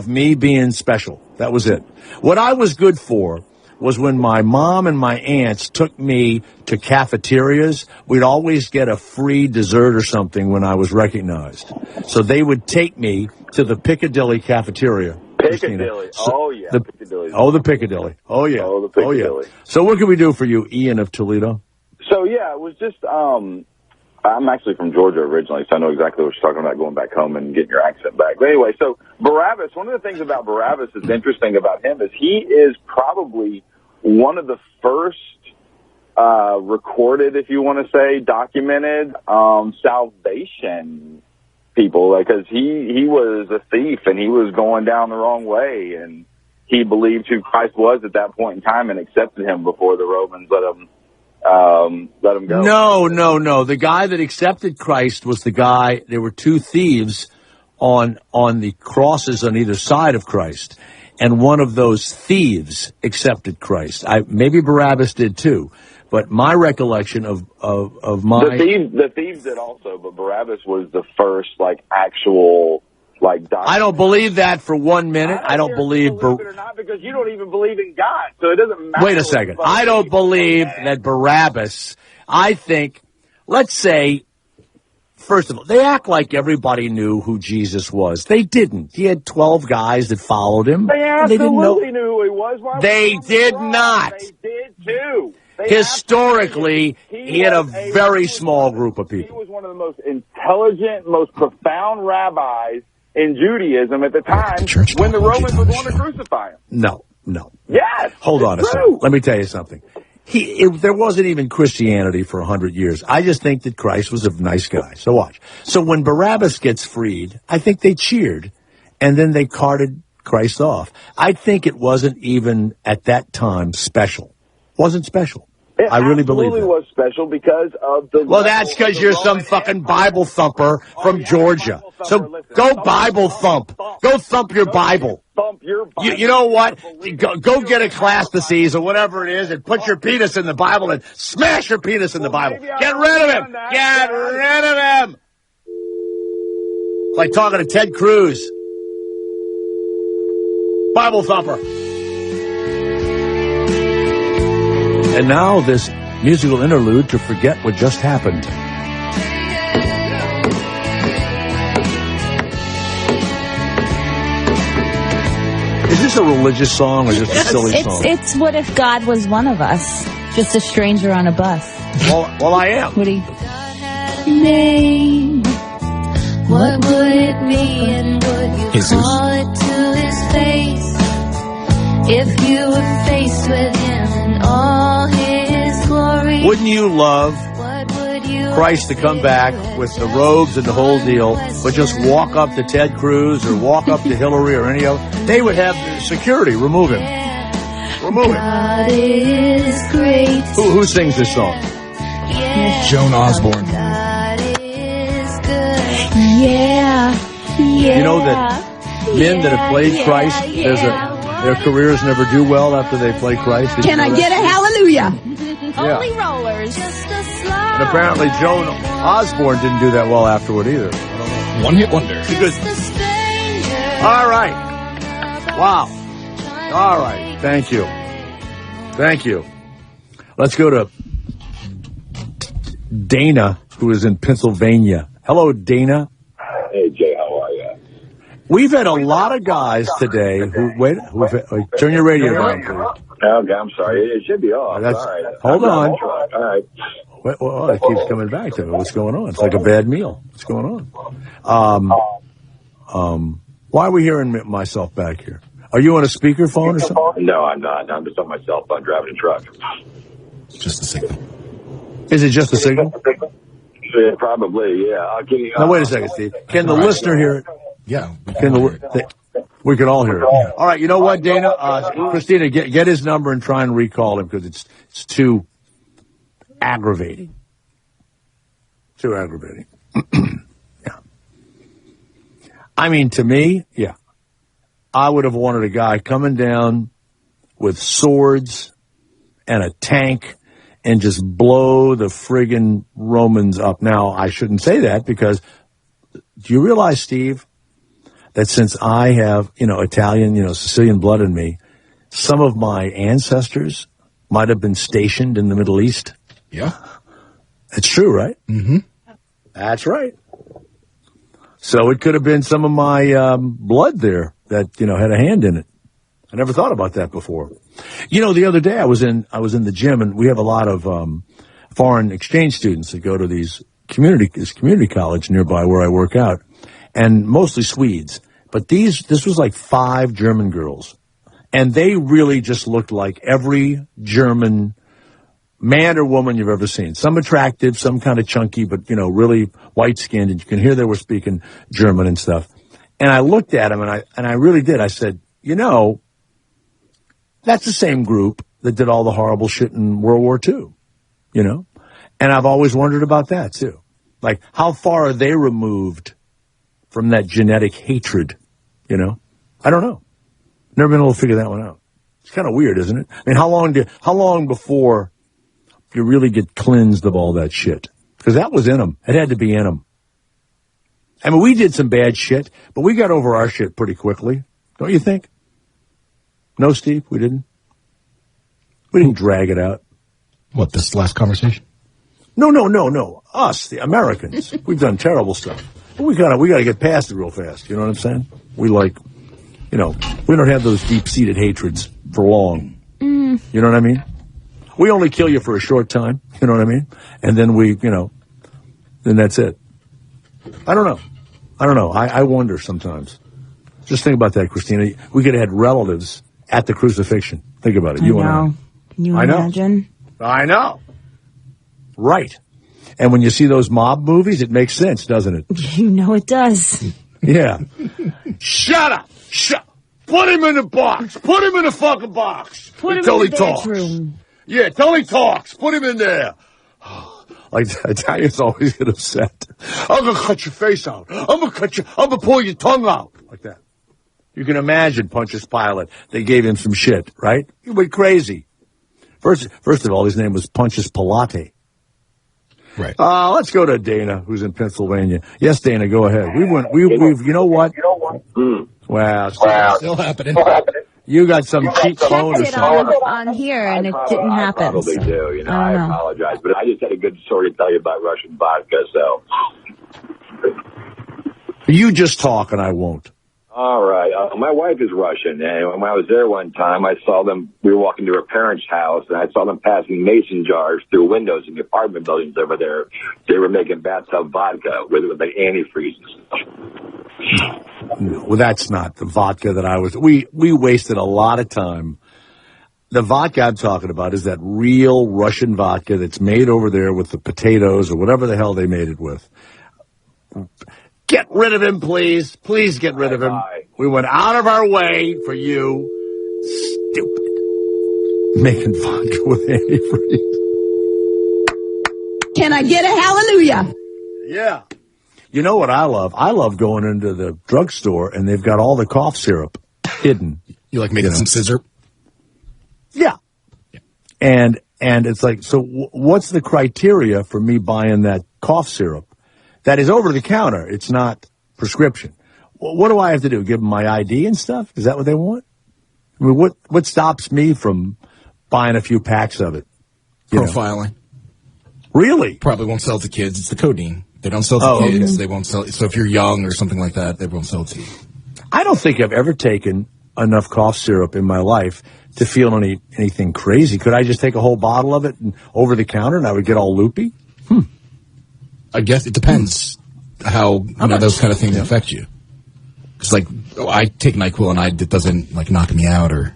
me being special. That was it. What I was good for was when my mom and my aunts took me to cafeterias, we'd always get a free dessert or something when I was recognized. So they would take me to the Piccadilly cafeteria. Piccadilly. So oh, yeah. Piccadilly. Oh, the Piccadilly. Oh, yeah. Oh, the Piccadilly. Oh, yeah. So what can we do for you, Ian of Toledo? So, yeah, it was just, I'm actually from Georgia originally, so I know exactly what you're talking about, going back home and getting your accent back. But anyway, so Barabbas, one of the things about Barabbas that's interesting about him is he is probably one of the first recorded, if you want to say, documented salvation people, because he was a thief and he was going down the wrong way, and he believed who Christ was at that point in time and accepted him before the Romans let him go. No. The guy that accepted Christ was the guy. There were two thieves on the crosses on either side of Christ, and one of those thieves accepted Christ. Maybe Barabbas did too, but my recollection of my the thieves did also, but Barabbas was the first actual document. I don't believe that for 1 minute. I don't believe it or not, because you don't even believe in God, so it doesn't matter. Wait a second. I don't believe that Barabbas. I think, let's say, first of all, they act like everybody knew who Jesus was. They didn't. He had 12 guys that followed him. They absolutely knew who he was. They did not. They did too. Historically, he had a very small group of people. He was one of the most intelligent, most profound rabbis in Judaism at the time when the Romans were going to crucify him. No. Yes. Hold on a second. Let me tell you something. There wasn't even Christianity for 100 years. I just think that Christ was a nice guy. So watch. So when Barabbas gets freed, I think they cheered, and then they carted Christ off. I think it wasn't even at that time special. Wasn't special. I really believe that. It was special because of the... Well, that's because you're some fucking Bible thumper from Georgia. So go Bible thump. Go thump your Bible. Thump your Bible. You know what? Go get a class disease or whatever it is and put your penis in the Bible and smash your penis in the Bible. Get rid of him. Get rid of him. It's like talking to Ted Cruz. Bible thumper. And now this musical interlude to forget what just happened. Is this a religious song or just a silly song? It's What If God Was One of Us? Just a stranger on a bus. Well, I am. What do you... Name. What would it mean? Would you Jesus. call it to his face? If you were faced with him in all his glory. Wouldn't you love Christ to come back with the robes and the whole deal, but just walk up to Ted Cruz or walk up to Hillary or any of them? They would have security remove him. Remove him. God is great. Who sings this song? Joan Osborne. God is good. Yeah. You know that men that have played Christ, their careers never do well after they play Christ. Can I get a hallelujah? Yeah. Only rollers. And apparently Joan Osborne didn't do that well afterward either. One hit wonder. Because All right. Wow. All right. Thank you. Thank you. Let's go to Dana, who is in Pennsylvania. Hello, Dana. Hey, Jay, how are you? We've had a lot of guys today who, wait, turn your radio down, please. Okay, I'm sorry. It should be off. All right. Hold on. All right. Well, it keeps coming back to me. What's going on? It's like a bad meal. What's going on? Why are we hearing myself back here? Are you on a speakerphone or something? No, I'm not. I'm just on my cell phone driving a truck. Just a signal. Is it just a signal? Yeah, probably, yeah. Now, wait a second, Steve. Can the listener hear it? Yeah. We can all hear it. All right, you know what, Dana? Christina, get his number and try and recall him because it's too aggravating. Too aggravating. Yeah. I mean, to me, yeah. I would have wanted a guy coming down with swords and a tank and just blow the friggin' Romans up. Now, I shouldn't say that because do you realize, Steve, that since I have, Italian, Sicilian blood in me, some of my ancestors might have been stationed in the Middle East? Yeah. That's true, right? Mm-hmm. That's right. So it could have been some of my blood there that, had a hand in it. I never thought about that before. The other day I was in the gym, and we have a lot of foreign exchange students that go to this community college nearby where I work out, and mostly Swedes. But this was like 5 German girls, and they really just looked like every German man or woman you've ever seen. Some attractive, some kind of chunky, but really white-skinned, and you can hear they were speaking German and stuff. And I looked at them, and I really did. I said, that's the same group that did all the horrible shit in World War II, And I've always wondered about that, too. Like, how far are they removed from that genetic hatred, I don't know. Never been able to figure that one out. It's kind of weird, isn't it? I mean, how long before you really get cleansed of all that shit? Because that was in them. It had to be in them. I mean, we did some bad shit, but we got over our shit pretty quickly. Don't you think? No, Steve, we didn't. We didn't drag it out. What, this last conversation? No. Us, the Americans. We've done terrible stuff. But we gotta get past it real fast. You know what I'm saying? We we don't have those deep-seated hatreds for long. You know what I mean? We only kill you for a short time. You know what I mean? And then then that's it. I don't know. I wonder sometimes. Just think about that, Christina. We could have had relatives at the crucifixion. Think about it. You and I. Can you imagine? I know. Right. And when you see those mob movies, it makes sense, doesn't it? It does. Yeah. Shut up. Put him in the box. Put him in the fucking box. Put him until in the he talks. bedroom. Yeah, till he talks. Put him in there. Like, Italians always get upset. I'm going to cut your face out. I'm going to pull your tongue out. Like that. You can imagine Pontius Pilate. They gave him some shit, right? He went crazy. First of all, his name was Pontius Pilate. Right. Let's go to Dana, who's in Pennsylvania. Yes, Dana, go ahead. We've you know what? Wow. Still happening. You got some cheap phone or Checked it something. on here, and it didn't happen. I probably do. I apologize. But I just had a good story to tell you about Russian vodka, so. You just talk and I won't. All right. My wife is Russian, and when I was there one time, I saw them. We were walking to her parents' house, and I saw them passing mason jars through windows in the apartment buildings over there. They were making bathtub vodka with like antifreeze and stuff. No, well, that's not the vodka that I was. We wasted a lot of time. The vodka I'm talking about is that real Russian vodka that's made over there with the potatoes or whatever the hell they made it with. Get rid of him, please. Please get rid of him. We went out of our way for you. Stupid. Making vodka with antifreeze. Can I get a hallelujah? Yeah. You know what I love? I love going into the drugstore and they've got all the cough syrup hidden. You like making some scissor? Yeah. And it's like, so what's the criteria for me buying that cough syrup? That is over the counter. It's not prescription. what do I have to do? Give them my ID and stuff? Is that what they want? I mean, what stops me from buying a few packs of it? Profiling. Really? Probably won't sell it to kids. It's the codeine. They don't sell it to kids. Okay. They won't sell it. So if you're young or something like that, they won't sell it to you. I don't think I've ever taken enough cough syrup in my life to feel anything crazy. Could I just take a whole bottle of it and over the counter and I would get all loopy? I guess it depends how those kind of things affect you. Because, like, I take NyQuil and it doesn't, like, knock me out or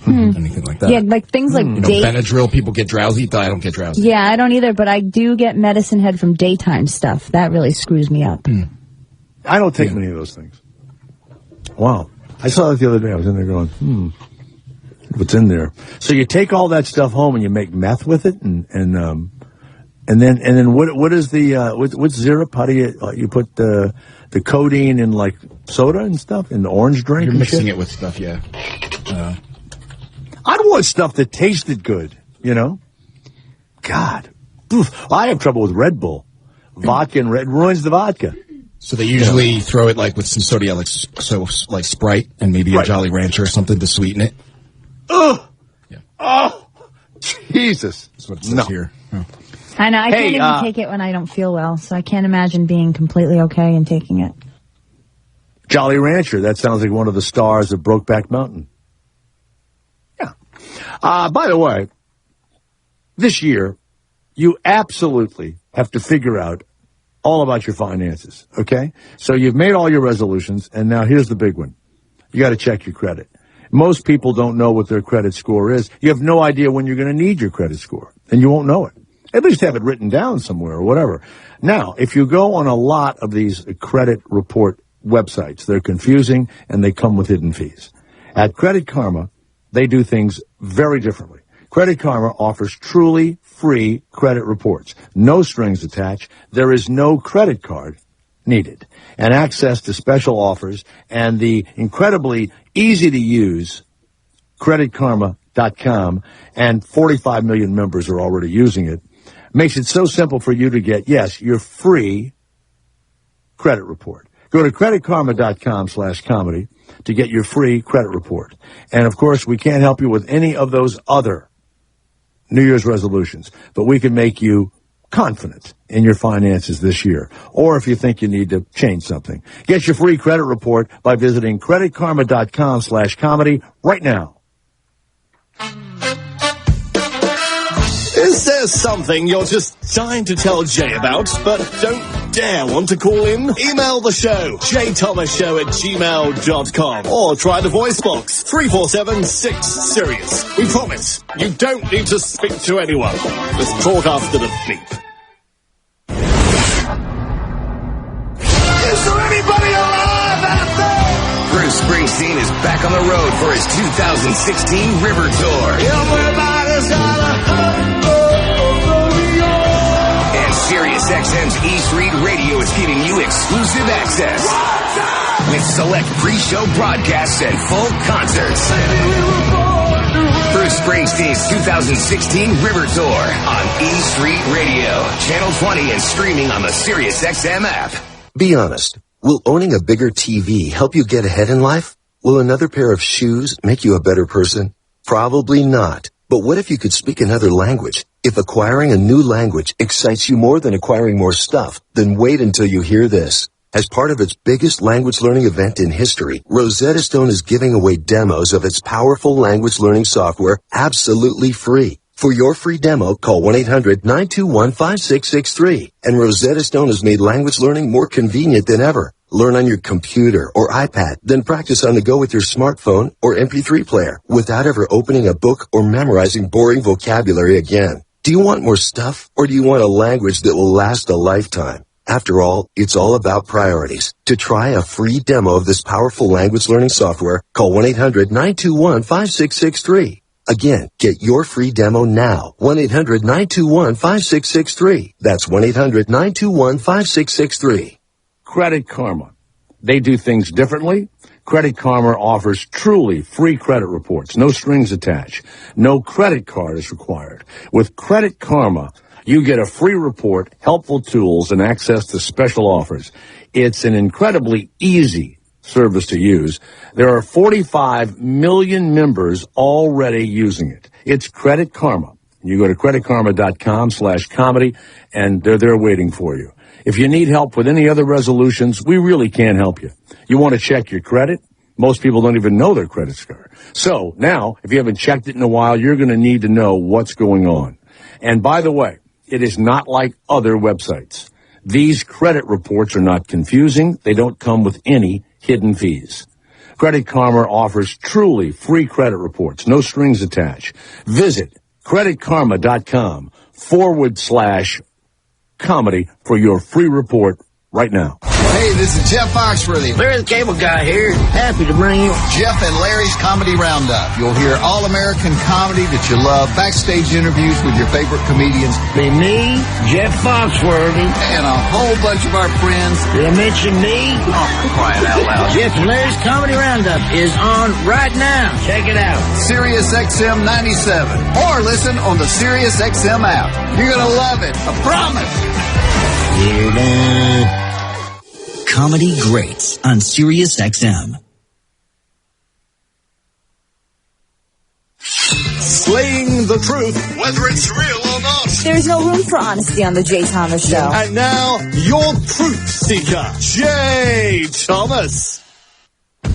anything like that. Yeah, like things like Benadryl, people get drowsy. I don't get drowsy. Yeah, I don't either, but I do get medicine head from daytime stuff. That really screws me up. I don't take many of those things. Wow. I saw that the other day. I was in there going, what's in there? So you take all that stuff home and you make meth with it, and then what is the what's syrup? How do you put the codeine in like soda and stuff in the orange drink? You're mixing it with stuff, yeah. I'd want stuff that tasted good, God, oof. I have trouble with Red Bull, vodka and Red ruins the vodka. So they usually throw it like with some soda, like Sprite and maybe a Jolly Rancher or something to sweeten it. Oh, Jesus! That's what it says here. Oh. I know. I can't even take it when I don't feel well, so I can't imagine being completely okay and taking it. Jolly Rancher. That sounds like one of the stars of Brokeback Mountain. Yeah. By the way, this year, you absolutely have to figure out all about your finances, okay? So you've made all your resolutions, and now here's the big one. You got to check your credit. Most people don't know what their credit score is. You have no idea when you're going to need your credit score, and you won't know it. At least have it written down somewhere or whatever. Now, if you go on a lot of these credit report websites, they're confusing, and they come with hidden fees. At Credit Karma, they do things very differently. Credit Karma offers truly free credit reports. No strings attached. There is no credit card needed. And access to special offers and the incredibly easy-to-use CreditKarma.com, and 45 million members are already using it, makes it so simple for you to get, your free credit report. Go to CreditKarma.com/comedy to get your free credit report. And, of course, we can't help you with any of those other New Year's resolutions, but we can make you confident in your finances this year. Or if you think you need to change something. Get your free credit report by visiting CreditKarma.com/comedy right now. Is there something you're just dying to tell Jay about, but don't dare want to call in? Email the show, jthomasshow@gmail.com, or try the voice box, 347-6-SIRIUS. We promise, you don't need to speak to anyone. Just talk after the beep. Is there anybody alive out there? Bruce Springsteen is back on the road for his 2016 River Tour. Everybody's got SiriusXM's E Street Radio is giving you exclusive access with select pre-show broadcasts and full concerts. Bruce Springsteen's 2016 River Tour on E Street Radio, Channel 20, and streaming on the SiriusXM app. Be honest. Will owning a bigger TV help you get ahead in life? Will another pair of shoes make you a better person? Probably not. But what if you could speak another language? If acquiring a new language excites you more than acquiring more stuff, then wait until you hear this. As part of its biggest language learning event in history, Rosetta Stone is giving away demos of its powerful language learning software absolutely free. For your free demo, call 1-800-921-5663. And Rosetta Stone has made language learning more convenient than ever. Learn on your computer or iPad, then practice on the go with your smartphone or MP3 player without ever opening a book or memorizing boring vocabulary again. Do you want more stuff, or do you want a language that will last a lifetime? After all, it's all about priorities. To try a free demo of this powerful language learning software, call 1-800-921-5663. Again, get your free demo now. 1-800-921-5663. That's 1-800-921-5663. Credit Karma. They do things differently. Credit Karma offers truly free credit reports. No strings attached. No credit card is required. With Credit Karma, you get a free report, helpful tools, and access to special offers. It's an incredibly easy service to use. There are 45 million members already using it. It's Credit Karma. You go to creditkarma.com/comedy, and they're there waiting for you. If you need help with any other resolutions, we really can help you. You want to check your credit? Most people don't even know their credit score. So now, if you haven't checked it in a while, you're going to need to know what's going on. And by the way, it is not like other websites. These credit reports are not confusing. They don't come with any hidden fees. Credit Karma offers truly free credit reports, no strings attached. Visit creditkarma.com/comedy for your free report right now. Hey, this is Jeff Foxworthy. Larry the Cable Guy here. Happy to bring you Jeff and Larry's Comedy Roundup. You'll hear all-American comedy that you love, backstage interviews with your favorite comedians. Be me, Jeff Foxworthy. And a whole bunch of our friends. Did I mention me? Oh, crying out loud. Jeff and Larry's Comedy Roundup is on right now. Check it out. Sirius XM 97. Or listen on the Sirius XM app. You're going to love it. I promise. Comedy Greats on Sirius XM. Slaying the truth, whether it's real or not. There's no room for honesty on the Jay Thomas Show. And now, your truth seeker, Jay Thomas. I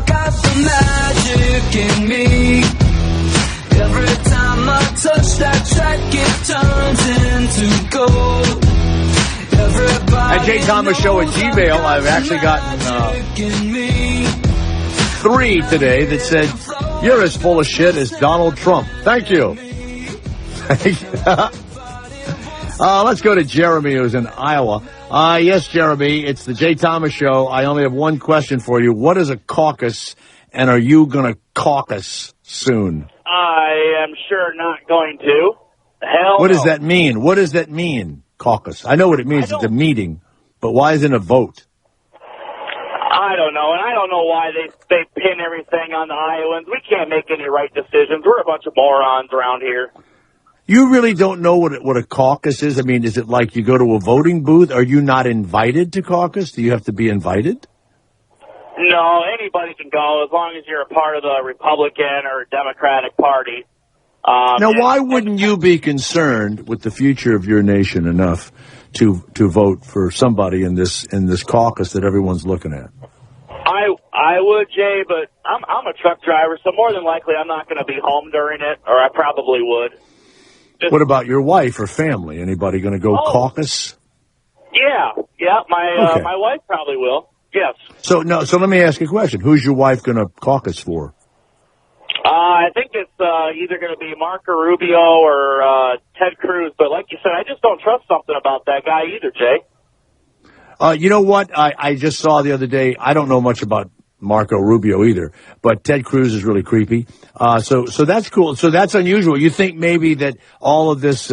got the magic in me. Every time I touch that track, it turns into gold. At Jay Thomas Show at Gmail, I've actually gotten 3 today that said, "You're as full of shit as Donald Trump." Thank you. Let's go to Jeremy, who's in Iowa. Yes, Jeremy, it's the Jay Thomas Show. I only have one question for you. What is a caucus, and are you going to caucus soon? I am sure not going to. Hell What no. does that mean? What does that mean, caucus? I know what it means. It's a meeting, but why isn't it a vote? I don't know, and I don't know why they pin everything on the Iowans. We can't make any right decisions. We're a bunch of morons around here. You really don't know what a caucus is? I mean, is it like you go to a voting booth? Are you not invited to caucus? Do you have to be invited? No, anybody can go as long as you're a part of the Republican or Democratic Party. Now, why wouldn't you be concerned with the future of your nation enough to vote for somebody in this caucus that everyone's looking at? I would, Jay, but I'm a truck driver, so more than likely I'm not going to be home during it, or I probably would. What about your wife or family? Anybody going to go caucus? Yeah, my wife probably will. Yes. So let me ask you a question. Who's your wife going to caucus for? I think it's either going to be Marco Rubio or Ted Cruz, but like you said, I just don't trust something about that guy either, Jay. You know what? I just saw the other day, I don't know much about Marco Rubio either, but Ted Cruz is really creepy. So that's cool. So that's unusual. You think maybe that all of this,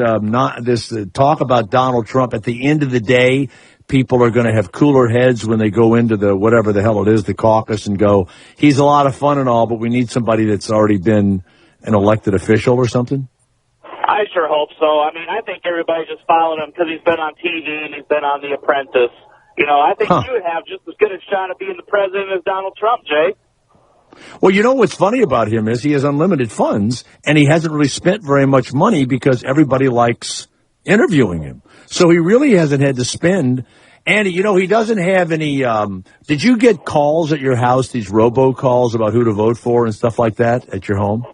talk about Donald Trump at the end of the day, people are going to have cooler heads when they go into the, whatever the hell it is, the caucus, and go, he's a lot of fun and all, but we need somebody that's already been an elected official or something? I sure hope so. I mean, I think everybody's just following him because he's been on TV and he's been on The Apprentice. You know, I think you would have just as good a shot at being the president as Donald Trump, Jay. Well, you know what's funny about him is he has unlimited funds, and he hasn't really spent very much money because everybody likes interviewing him. So he really hasn't had to spend. And, you know, he doesn't have any did you get calls at your house, these robocalls about who to vote for and stuff like that at your home?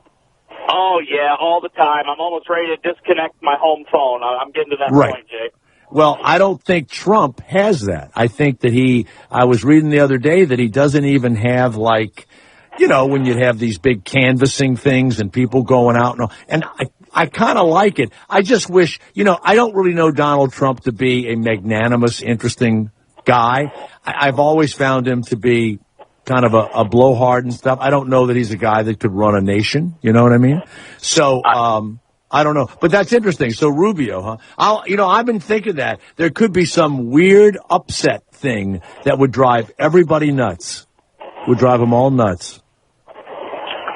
Oh, yeah, all the time. I'm almost ready to disconnect my home phone. I'm getting to that point, Jay. Well, I don't think Trump has that. I think that I was reading the other day that he doesn't even have, like, you know, when you have these big canvassing things and people going out and I kind of like it. I just wish, you know, I don't really know Donald Trump to be a magnanimous, interesting guy. I've always found him to be kind of a blowhard and stuff. I don't know that he's a guy that could run a nation. You know what I mean? So, I don't know, but that's interesting. So Rubio, huh? I've been thinking that there could be some weird upset thing that would drive everybody nuts. Would drive them all nuts.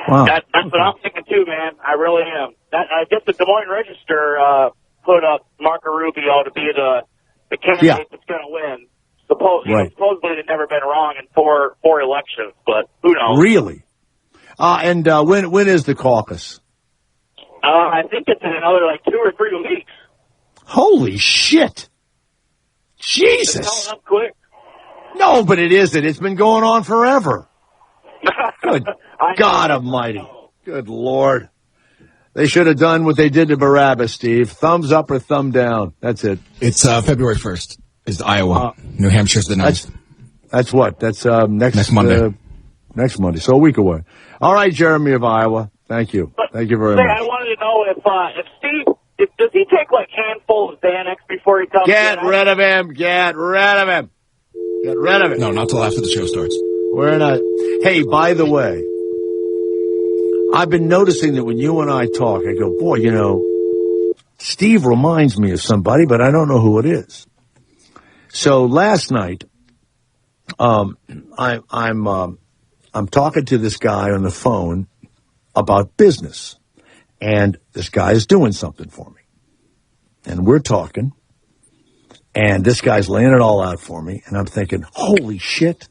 Wow. That's what I'm thinking too, man. I really am. I guess the Des Moines Register put up Marco Rubio to be the the candidate that's going to win. Supposedly they've never been wrong in four elections, but who knows? Really? And when is the caucus? I think it's in another 2 or 3 weeks. Holy shit! Jesus! It's coming up quick. No, but it isn't. It's been going on forever. Good God Almighty! Good Lord! They should have done what they did to Barabbas, Steve. Thumbs up or thumb down. That's it. It's February 1st. Is Iowa. New Hampshire's the 9th. That's what? That's next Monday. Next Monday. So a week away. All right, Jeremy of Iowa. Thank you. Thank you very much. I wanted to know if Steve, does he take handfuls of Xanax before he comes in? Get rid of him. Get rid of him. Get rid of him. No, not till after the show starts. We're not. Hey, by the way, I've been noticing that when you and I talk, I go, boy, Steve reminds me of somebody, but I don't know who it is. So last night, I'm talking to this guy on the phone about business, and this guy is doing something for me, and we're talking, and this guy's laying it all out for me, and I'm thinking, holy shit,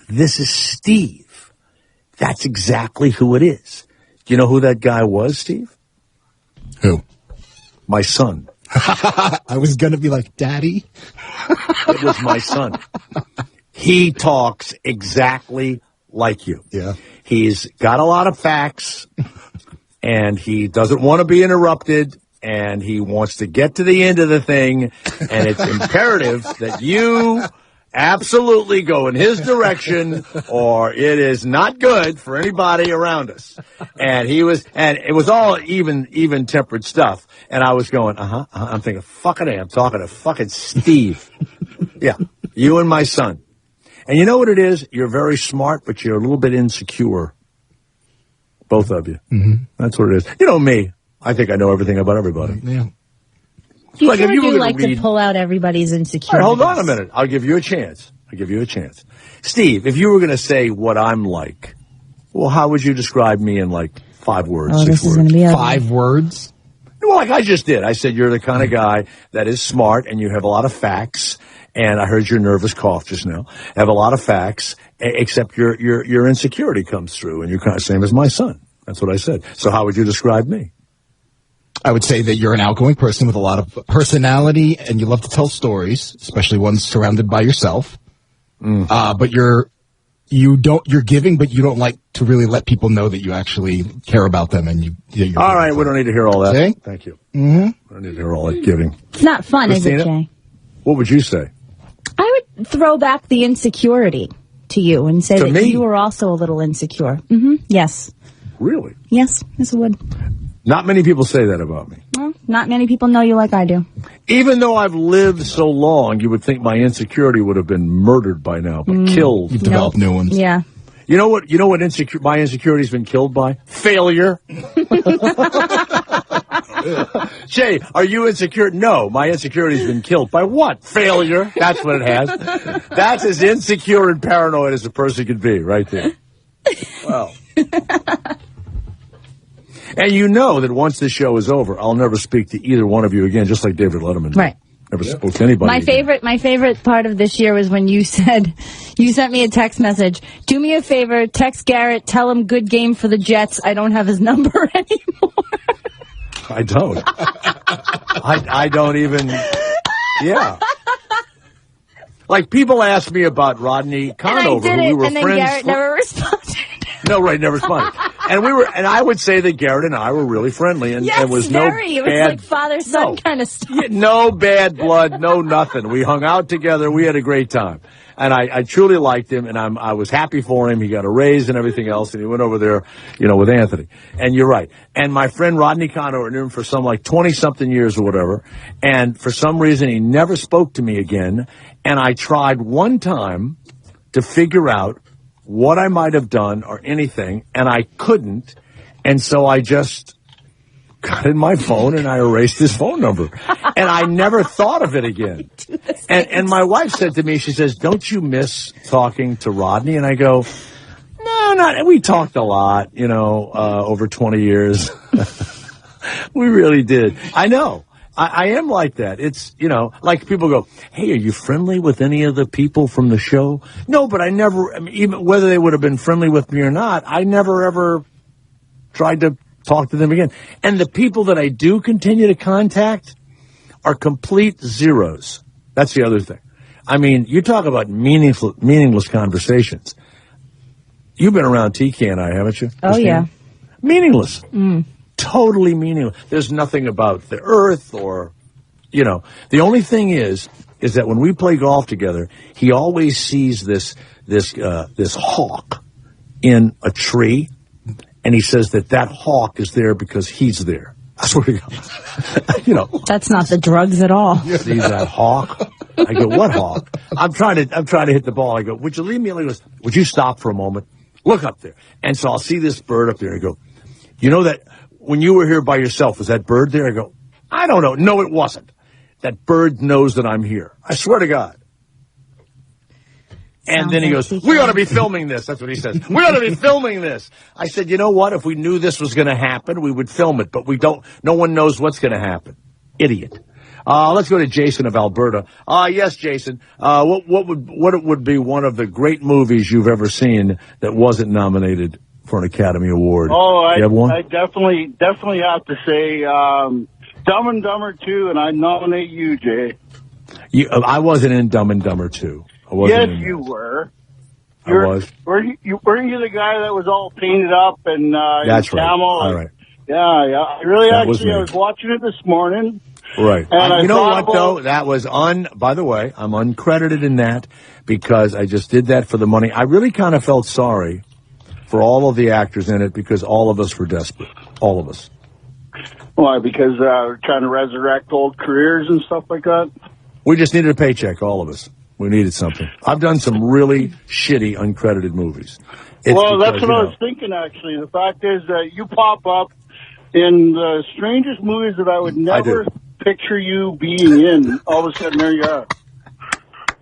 this is Steve. That's exactly who it is. Do you know who that guy was, Steve? Who? My son. I was going to be like, Daddy? It was my son. He talks exactly like you. Yeah. He's got a lot of facts, and he doesn't want to be interrupted, and he wants to get to the end of the thing, and it's imperative that you absolutely go in his direction, or it is not good for anybody around us. And it was all even tempered stuff. And I was going, I'm thinking, fucking I'm talking to fucking Steve. Yeah, you and my son. And you know what it is? You're very smart, but you're a little bit insecure. Both of you. Mm-hmm. That's what it is. You know me. I think I know everything about everybody. Yeah. You like to pull out everybody's insecurities. Right, hold on a minute. I'll give you a chance. Steve, if you were going to say what I'm like, well, how would you describe me in 5 words, 6 this words? Is gonna be 5 words? Well, like I just did. I said you're the kind of guy that is smart and you have a lot of facts. And I heard your nervous cough just now. Have a lot of facts, except your insecurity comes through, and you're kind of same as my son. That's what I said. So how would you describe me? I would say that you're an outgoing person with a lot of personality, and you love to tell stories, especially ones surrounded by yourself. But you're giving, but you don't like to really let people know that you actually care about them. And you're all right, we don't need to hear all that. See? Thank you. Mm-hmm. We don't need to hear all that giving. It's not fun, Christina, is it, Jay? What would you say? I would throw back the insecurity to you and say that you were also a little insecure. Mm-hmm. Yes. Really? Yes, I would. Not many people say that about me. Well, not many people know you like I do. Even though I've lived so long, you would think my insecurity would have been murdered by now, but killed. You've developed new ones. Yeah. You know what my insecurity's been killed by? Failure. Jay, are you insecure? No, my insecurity's been killed by what? Failure. That's what it has. That's as insecure and paranoid as a person could be, right there. Wow. And you know that once this show is over, I'll never speak to either one of you again, just like David Letterman did. Right. Never spoke to anybody. My favorite part of this year was when you sent me a text message. Do me a favor, text Garrett, tell him good game for the Jets. I don't have his number anymore. I don't. I don't even. Yeah. Like people ask me about Rodney Conover, who we were and then friends. Garrett never responded. No, right, never responded. And I would say that Garrett and I were really friendly, and yes, it was very. No it was bad, like father-son kind of stuff. No bad blood, no nothing. We hung out together. We had a great time. And I truly liked him, and I was happy for him. He got a raise and everything else, and he went over there, with Anthony. And you're right. And my friend Rodney Conover knew him for some 20-something years or whatever, and for some reason he never spoke to me again. And I tried one time to figure out what I might have done or anything, and I couldn't. And so I just got in my phone and I erased his phone number. And I never thought of it again. And my wife said to me, she says, don't you miss talking to Rodney? And I go, no, not. We talked a lot, over 20 years. We really did. I know. I am like that. It's, like people go, hey, are you friendly with any of the people from the show? No, but I never, even whether they would have been friendly with me or not, I never ever tried to talk to them again. And the people that I do continue to contact are complete zeros. That's the other thing. I mean, you talk about meaningless conversations. You've been around TK and I, haven't you? Oh, yeah. Meaningless. Totally meaningless. There's nothing about the earth or, the only thing is that when we play golf together, he always sees this hawk in a tree, and he says that hawk is there because he's there. I swear to God. That's not the drugs at all. See that hawk? I go, what hawk? I'm trying to hit the ball. I go, would you leave me alone? He goes, would you stop for a moment? Look up there. And so I'll see this bird up there. I go, you know that when you were here by yourself, was that bird there? I go, I don't know. No, it wasn't. That bird knows that I'm here. I swear to God. And then he goes, we ought to be filming this. That's what he says. We ought to be filming this. I said, you know what? If we knew this was going to happen, we would film it. But we don't. No one knows what's going to happen. Idiot. Let's go to Jason of Alberta. Yes, Jason. What would be one of the great movies you've ever seen that wasn't nominated for an Academy Award? Oh, you have one? I definitely have to say Dumb and Dumber 2, and I nominate you, Jay. I wasn't in Dumb and Dumber 2. Yes, you were. I was. Weren't you the guy that was all painted up and That's right. camel? All right. Yeah. I was watching it this morning. Right. And you know what, though? That was by the way, I'm uncredited in that because I just did that for the money. I really kind of felt sorry for all of the actors in it because all of us were desperate. All of us. Why? Because we're trying to resurrect old careers and stuff like that? We just needed a paycheck, all of us. We needed something. I've done some really shitty, uncredited movies. That's what I was thinking, actually. The fact is that you pop up in the strangest movies that I would never picture you being in. All of a sudden, there you are.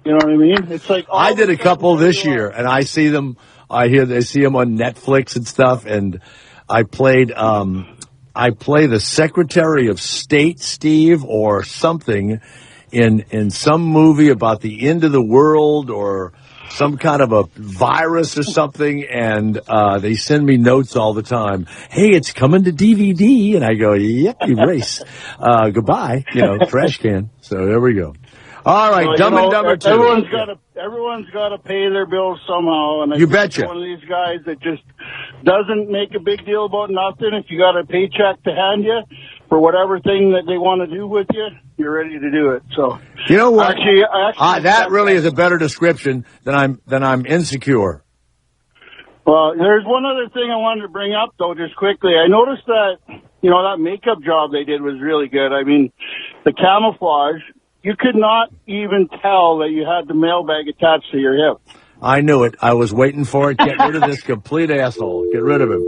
You know what I mean? It's like I did a couple this year, and I see them. I see them on Netflix and stuff. And I played. I play the Secretary of State, Steve, or something. In some movie about the end of the world or some kind of a virus or something, and they send me notes all the time. Hey, it's coming to DVD, and I go, yep, erase. Goodbye, trash can. So there we go. All right, Dumb and Dumber 2. Everyone's got to pay their bills somehow, and you betcha. One of these guys that just doesn't make a big deal about nothing. If you got a paycheck to hand you for whatever thing that they want to do with you, you're ready to do it. So you know what? Actually, that really is a better description than I'm insecure. Well, there's one other thing I wanted to bring up though, just quickly. I noticed that that makeup job they did was really good. I mean, the camouflage. You could not even tell that you had the mailbag attached to your hip. I knew it. I was waiting for it. Get rid of this complete asshole. Get rid of him.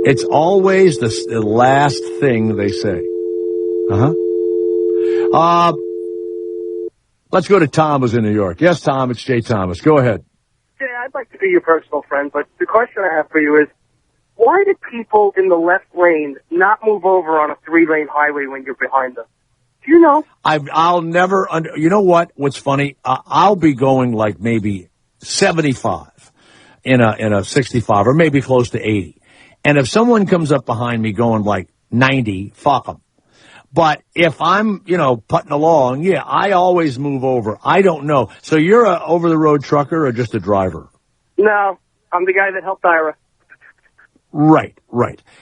It's always the last thing they say. Let's go to Tom, who's in New York. Yes, Tom, it's Jay Thomas. Go ahead. Jay, I'd like to be your personal friend, but the question I have for you is, why did people in the left lane not move over on a 3-lane highway when you're behind them? Do you know? I'll never you know what? What's funny? I'll be going like maybe 75 in a 65 or maybe close to 80. And if someone comes up behind me going like 90, fuck them. But if I'm, putting along, I always move over. I don't know. So you're a over-the-road trucker or just a driver? No, I'm the guy that helped Ira. Right.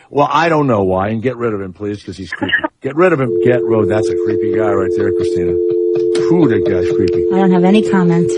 Well, I don't know why, and get rid of him, please, because he's creepy. Get rid of him. That's a creepy guy right there, Christina. Ooh, that guy's creepy. I don't have any comment.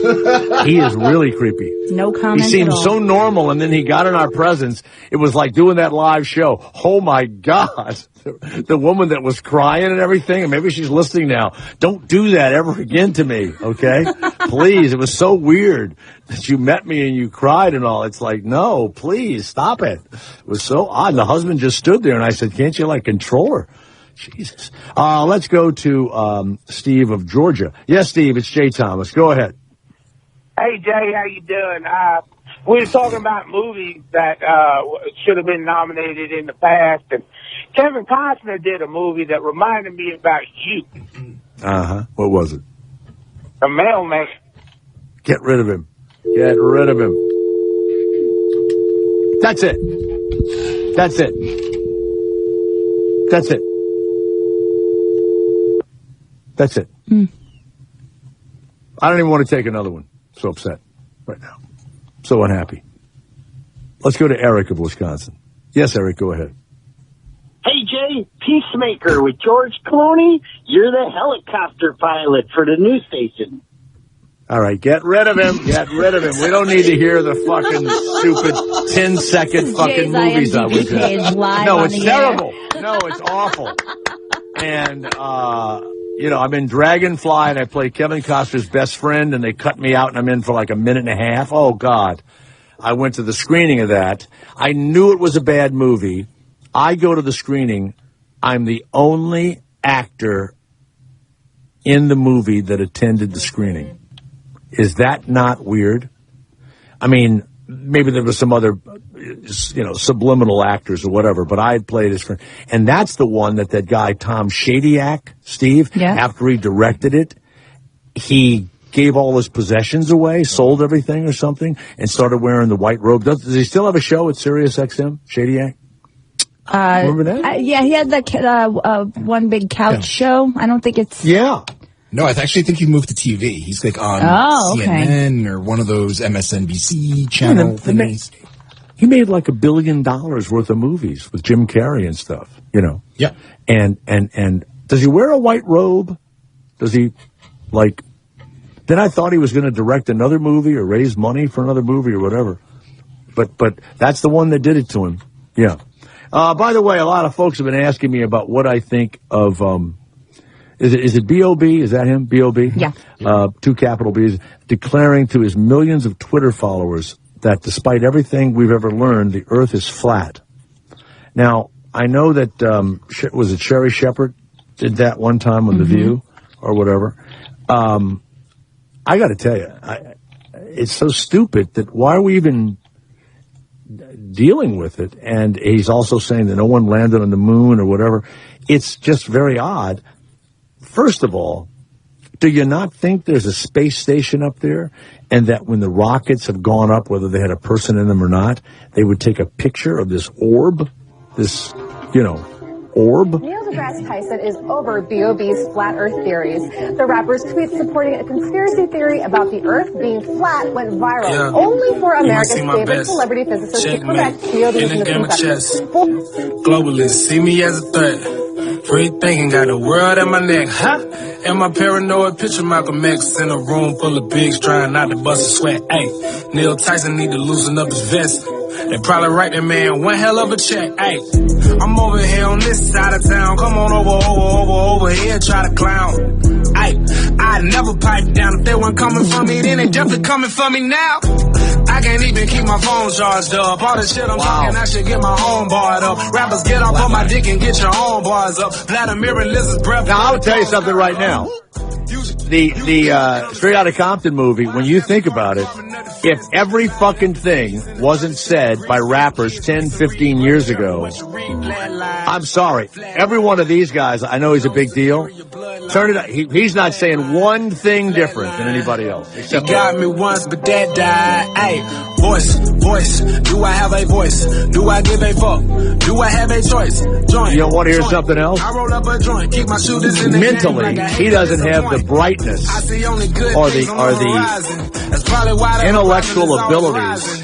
He is really creepy. No comment. He seemed at all. so normal, and then he got in our presence. It was like doing that live show. Oh my God. The woman that was crying and everything, and maybe she's listening now. Don't do that ever again to me, okay? Please. It was so weird that you met me and you cried and all. It's like, no, please, stop it. It was so odd. And the husband just stood there, and I said, can't you, control her? Jesus. Let's go to Steve of Georgia. Yes, Steve, it's Jay Thomas. Go ahead. Hey, Jay, how you doing? We were talking about movies that should have been nominated in the past, and Kevin Costner did a movie that reminded me about you. What was it? The Mailman. Get rid of him. Get rid of him. That's it. That's it. That's it. That's it. I don't even want to take another one. So upset right now. So unhappy. Let's go to Eric of Wisconsin. Yes, Eric, go ahead. Hey, Jay, Peacemaker with George Clooney. You're the helicopter pilot for the news station. All right, get rid of him. Get rid of him. We don't need to hear the fucking stupid 10-second fucking movies I was in. No, it's terrible. No, it's awful. And, I'm in Dragonfly, and I play Kevin Costner's best friend, and they cut me out, and I'm in for like a minute and a half. Oh, God. I went to the screening of that. I knew it was a bad movie. I go to the screening. I'm the only actor in the movie that attended the screening. Is that not weird? I mean, maybe there was some other, subliminal actors or whatever, but I had played his friend. And that's the one that guy, Tom Shadyac, Steve, after he directed it, he gave all his possessions away, sold everything or something, and started wearing the white robe. Does he still have a show at Sirius XM, Shadyac? Remember that? Yeah, he had the one big couch show. I don't think it's... Yeah. No, I actually think he moved to TV. He's like on CNN or one of those MSNBC channel thingies. He made like $1 billion worth of movies with Jim Carrey and stuff, Yeah. And does he wear a white robe? Does he, then I thought he was going to direct another movie or raise money for another movie or whatever. But that's the one that did it to him. Yeah. By the way, a lot of folks have been asking me about what I think of, is it B.O.B.? Is that him? B.O.B.? Yeah. 2 capital B's, declaring to his millions of Twitter followers that despite everything we've ever learned, the earth is flat. Now, I know that, was it Sherry Shepherd did that one time on The View or whatever. I got to tell you, it's so stupid that why are we even dealing with it? And he's also saying that no one landed on the moon or whatever. It's just very odd. First of all, do you not think there's a space station up there and that when the rockets have gone up, whether they had a person in them or not, they would take a picture of this orb, orb? Neil deGrasse Tyson is over B.O.B.'s flat earth theories. The rapper's tweet supporting a conspiracy theory about the earth being flat went viral. Only for America's favorite celebrity physicist to correct B.O.B.'s misconceptions. Globalists see me as a threat. Free thinking, got the world at my neck. Am I paranoid? Picture Malcolm X in a room full of pigs trying not to bust a sweat. Hey, Neil Tyson need to loosen up his vest. They probably write that man one hell of a check. Hey, I'm over here on this side of town. Come on over here, try to clown. Hey, I never pipe down. If they weren't coming for me, then they definitely coming for me now. I can't even keep my phone charged up. All the shit I'm talking, I should get my own barred up. Rappers, get off on my dick and get your own bars up. Vladimir and Liz's breath. Now, I'll tell you something right now. The Straight Outta Compton movie, when you think about it, if every fucking thing wasn't said by rappers 10, 15 years ago, I'm sorry. Every one of these guys, I know he's a big deal. Turn it up. He's not saying one thing different than anybody else. Except you got me once, but that died. Hey, voice. Do I have a voice? Do I give a fuck? Do I have a choice? Joint. You don't want to hear something else? I roll up a joint, keep my shooters in the mentally, he doesn't have the brightness or the intellectual abilities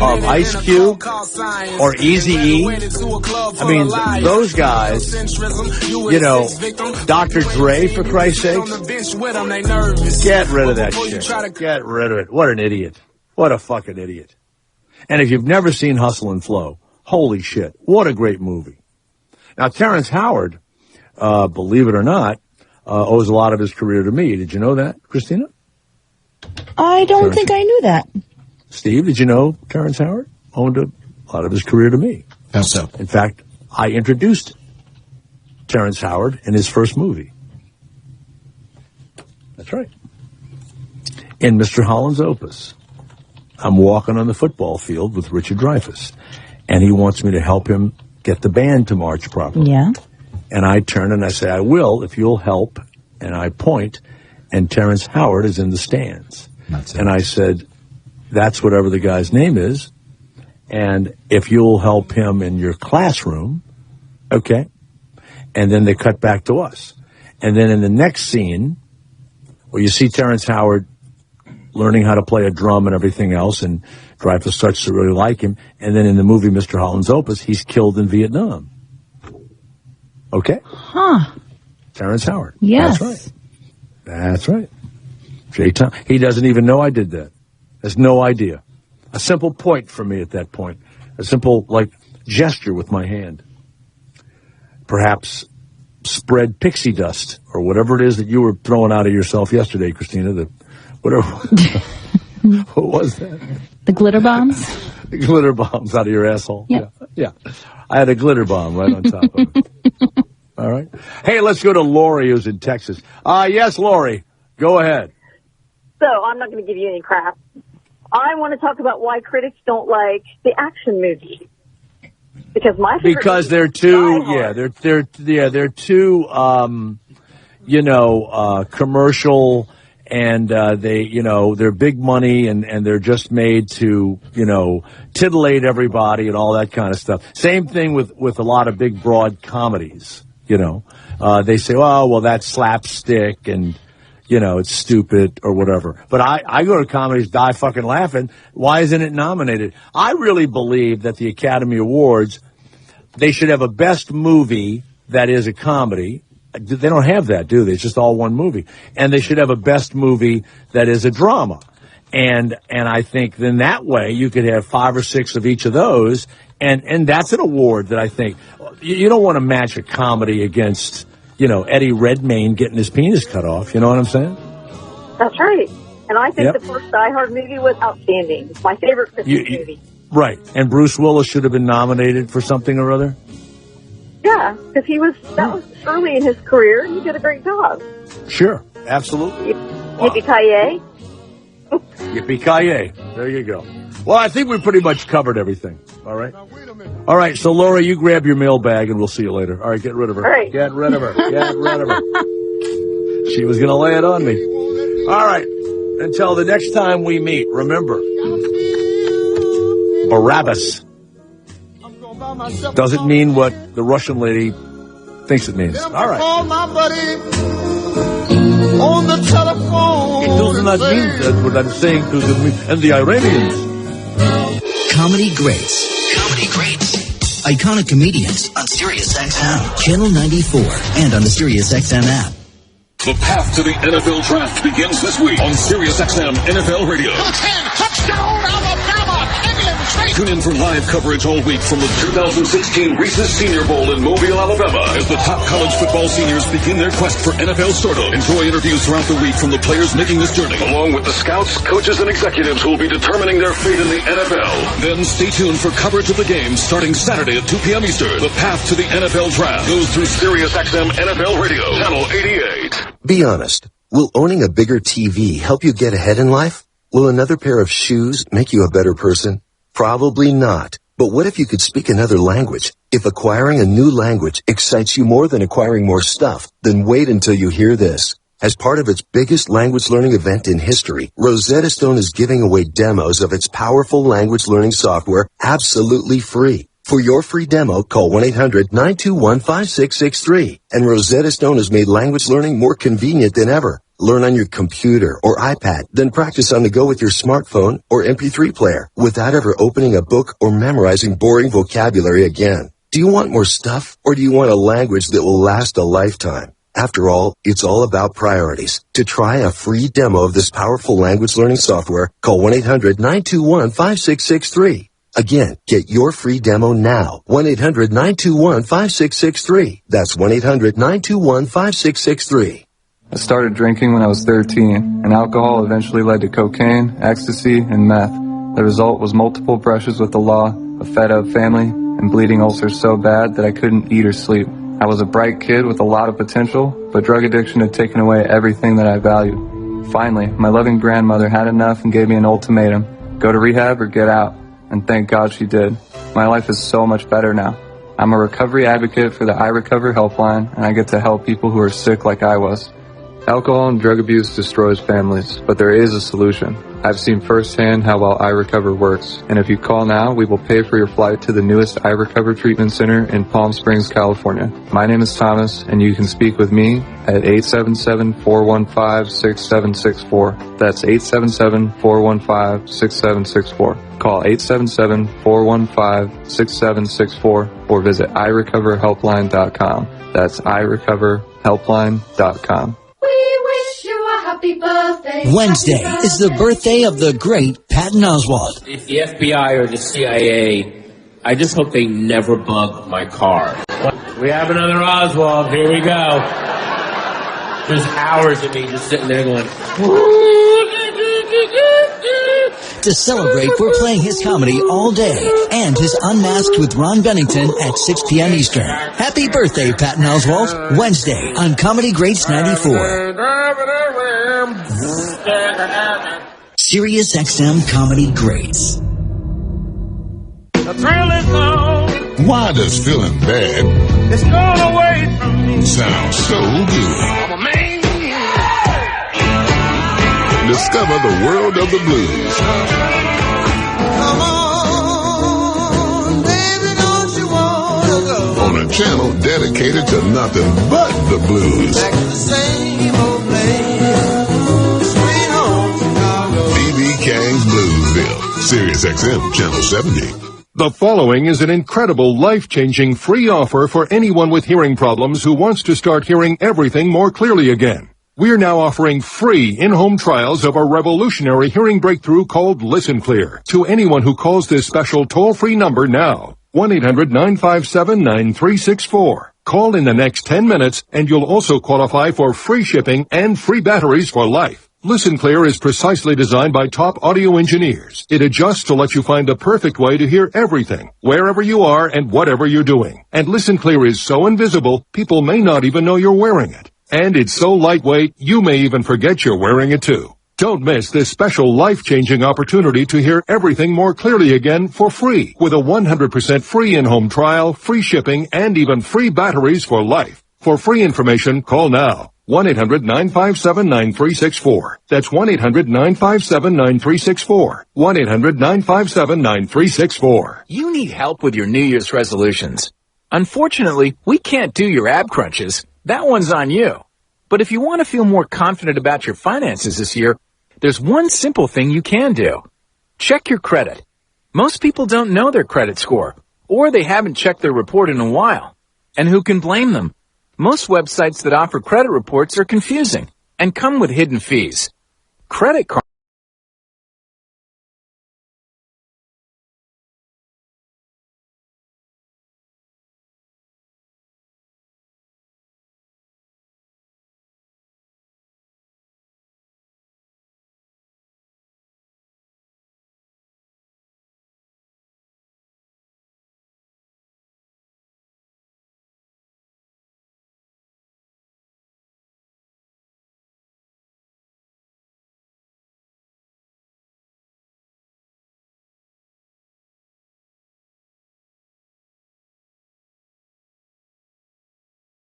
of Ice Cube or Eazy-E. I mean, those guys, Dr. Dre, for Christ's sakes, get rid of that shit. Get rid of it. What an idiot. What a fucking idiot. And if you've never seen Hustle and Flow, holy shit, what a great movie. Now, Terrence Howard, believe it or not, owes a lot of his career to me. Did you know that, Christina? I don't think I knew that. Steve, did you know Terrence Howard owned a lot of his career to me? How so? In fact, I introduced Terrence Howard in his first movie. That's right. In Mr. Holland's Opus, I'm walking on the football field with Richard Dreyfuss, and he wants me to help him get the band to march properly. Yeah. And I turn and I say, I will if you'll help. And I point, and Terrence Howard is in the stands. And I said, that's whatever the guy's name is. And if you'll help him in your classroom, okay. And then they cut back to us. And then in the next scene, well, you see Terrence Howard learning how to play a drum and everything else, and Dreyfuss starts to really like him. And then in the movie Mr. Holland's Opus, he's killed in Vietnam. Okay? Huh. Terrence Howard. Yes. That's right. That's right. J. Tom. He doesn't even know I did that. Has no idea. A simple point for me at that point. A simple, gesture with my hand. Perhaps spread pixie dust or whatever it is that you were throwing out of yourself yesterday, Christina. Whatever. What was that? The glitter bombs? The glitter bombs out of your asshole. Yeah. Yeah. I had a glitter bomb right on top of it. All right. Hey, let's go to Lori, who's in Texas. Yes, Lori. Go ahead. So I'm not going to give you any crap. I want to talk about why critics don't like the action movies. Because my favorite because they're too, they're too, commercial, and they're big money, and they're just made to, titillate everybody and all that kind of stuff. Same thing with a lot of big broad comedies. They say, oh, well, that's slapstick and, it's stupid or whatever. But I go to comedies, die fucking laughing. Why isn't it nominated? I really believe that the Academy Awards, they should have a best movie that is a comedy. They don't have that, do they? It's just all one movie. And they should have a best movie that is a drama. And I think then that way you could have 5 or 6 of each of those. And that's an award that I think you don't want to match a comedy against, Eddie Redmayne getting his penis cut off. You know what I'm saying? That's right. And I think the first Die Hard movie was outstanding. It's my favorite Christmas movie. Right. And Bruce Willis should have been nominated for something or other? Yeah, because that was early in his career, and he did a great job. Sure. Absolutely. Yippee-ki-yay. Yippee-ki-yay. There you go. Well, I think we pretty much covered everything. All right. All right. So, Laura, you grab your mailbag, and we'll see you later. All right. Get rid of her. All right. Get rid of her. Get rid of her. She was going to lay it on me. All right. Until the next time we meet, remember, Barabbas doesn't mean what the Russian lady thinks it means. All right. Call my buddy on the telephone. It does not mean that what I'm saying to the Iranians. Comedy Greats. Comedy Greats. Iconic comedians on SiriusXM, Channel 94, and on the SiriusXM app. The path to the NFL Draft begins this week on SiriusXM NFL Radio. Touchdown, Alabama! Tune in for live coverage all week from the 2016 Reese's Senior Bowl in Mobile, Alabama, as the top college football seniors begin their quest for NFL stardom. Enjoy interviews throughout the week from the players making this journey, along with the scouts, coaches, and executives who will be determining their fate in the NFL. Then stay tuned for coverage of the game starting Saturday at 2 p.m. Eastern. The path to the NFL Draft goes through SiriusXM NFL Radio, Channel 88. Be honest. Will owning a bigger TV help you get ahead in life? Will another pair of shoes make you a better person? Probably not. But what if you could speak another language? If acquiring a new language excites you more than acquiring more stuff, then wait until you hear this. As part of its biggest language learning event in history, Rosetta Stone is giving away demos of its powerful language learning software absolutely free. For your free demo, call 1-800-921-5663. And Rosetta Stone has made language learning more convenient than ever. Learn on your computer or iPad, then practice on the go with your smartphone or MP3 player without ever opening a book or memorizing boring vocabulary again. Do you want more stuff, or do you want a language that will last a lifetime? After all, it's all about priorities. To try a free demo of this powerful language learning software, call 1-800-921-5663. Again, get your free demo now. 1-800-921-5663. That's 1-800-921-5663. I started drinking when I was 13, and alcohol eventually led to cocaine, ecstasy, and meth. The result was multiple brushes with the law, a fed-up family, and bleeding ulcers so bad that I couldn't eat or sleep. I was a bright kid with a lot of potential, but drug addiction had taken away everything that I valued. Finally, my loving grandmother had enough and gave me an ultimatum: go to rehab or get out. And thank God she did. My life is so much better now. I'm a recovery advocate for the iRecover helpline, and I get to help people who are sick like I was. Alcohol and drug abuse destroys families, but there is a solution. I've seen firsthand how well iRecover works, and if you call now, we will pay for your flight to the newest iRecover treatment center in Palm Springs, California. My name is Thomas, and you can speak with me at 877-415-6764. That's 877-415-6764. Call 877-415-6764 or visit iRecoverHelpline.com. That's iRecoverHelpline.com. Wednesday is the birthday of the great Patton Oswalt. If the FBI or the CIA, I just hope they never bug my car. We have another Oswald. Here we go. There's hours of me just sitting there going... To celebrate, we're playing his comedy all day and his Unmasked with Ron Bennington at 6 p.m. Eastern. Happy birthday, Patton Oswalt. Wednesday on Comedy Greats 94. Sirius XM Comedy Greats. The thrill is gone. Why does feeling bad It's gone away from me. sound so good? I'm a man. Discover the world of the blues. Come on, baby, don't you wanna go On a channel dedicated to nothing but the blues. back to the same old place, sweet home Chicago. B.B. Kang's Bluesville. Sirius XM Channel 70. The following is an incredible, life-changing free offer for anyone with hearing problems who wants to start hearing everything more clearly again. We're now offering free in-home trials of a revolutionary hearing breakthrough called Listen Clear to anyone who calls this special toll-free number now. 1-800-957-9364. Call in the next 10 minutes and you'll also qualify for free shipping and free batteries for life. Listen Clear is precisely designed by top audio engineers. It adjusts to let you find the perfect way to hear everything, wherever you are and whatever you're doing. And Listen Clear is so invisible, people may not even know you're wearing it. And it's so lightweight, you may even forget you're wearing it too. Don't miss this special life-changing opportunity to hear everything more clearly again for free with a 100% free in-home trial, free shipping, and even free batteries for life. For free information, call now. 1-800-957-9364. That's 1-800-957-9364. 1-800-957-9364. You need help with your New Year's resolutions. Unfortunately, we can't do your ab crunches. That one's on you. But if you want to feel more confident about your finances this year, there's one simple thing you can do. Check your credit. Most people don't know their credit score, or they haven't checked their report in a while. And who can blame them? Most websites that offer credit reports are confusing and come with hidden fees. Credit cards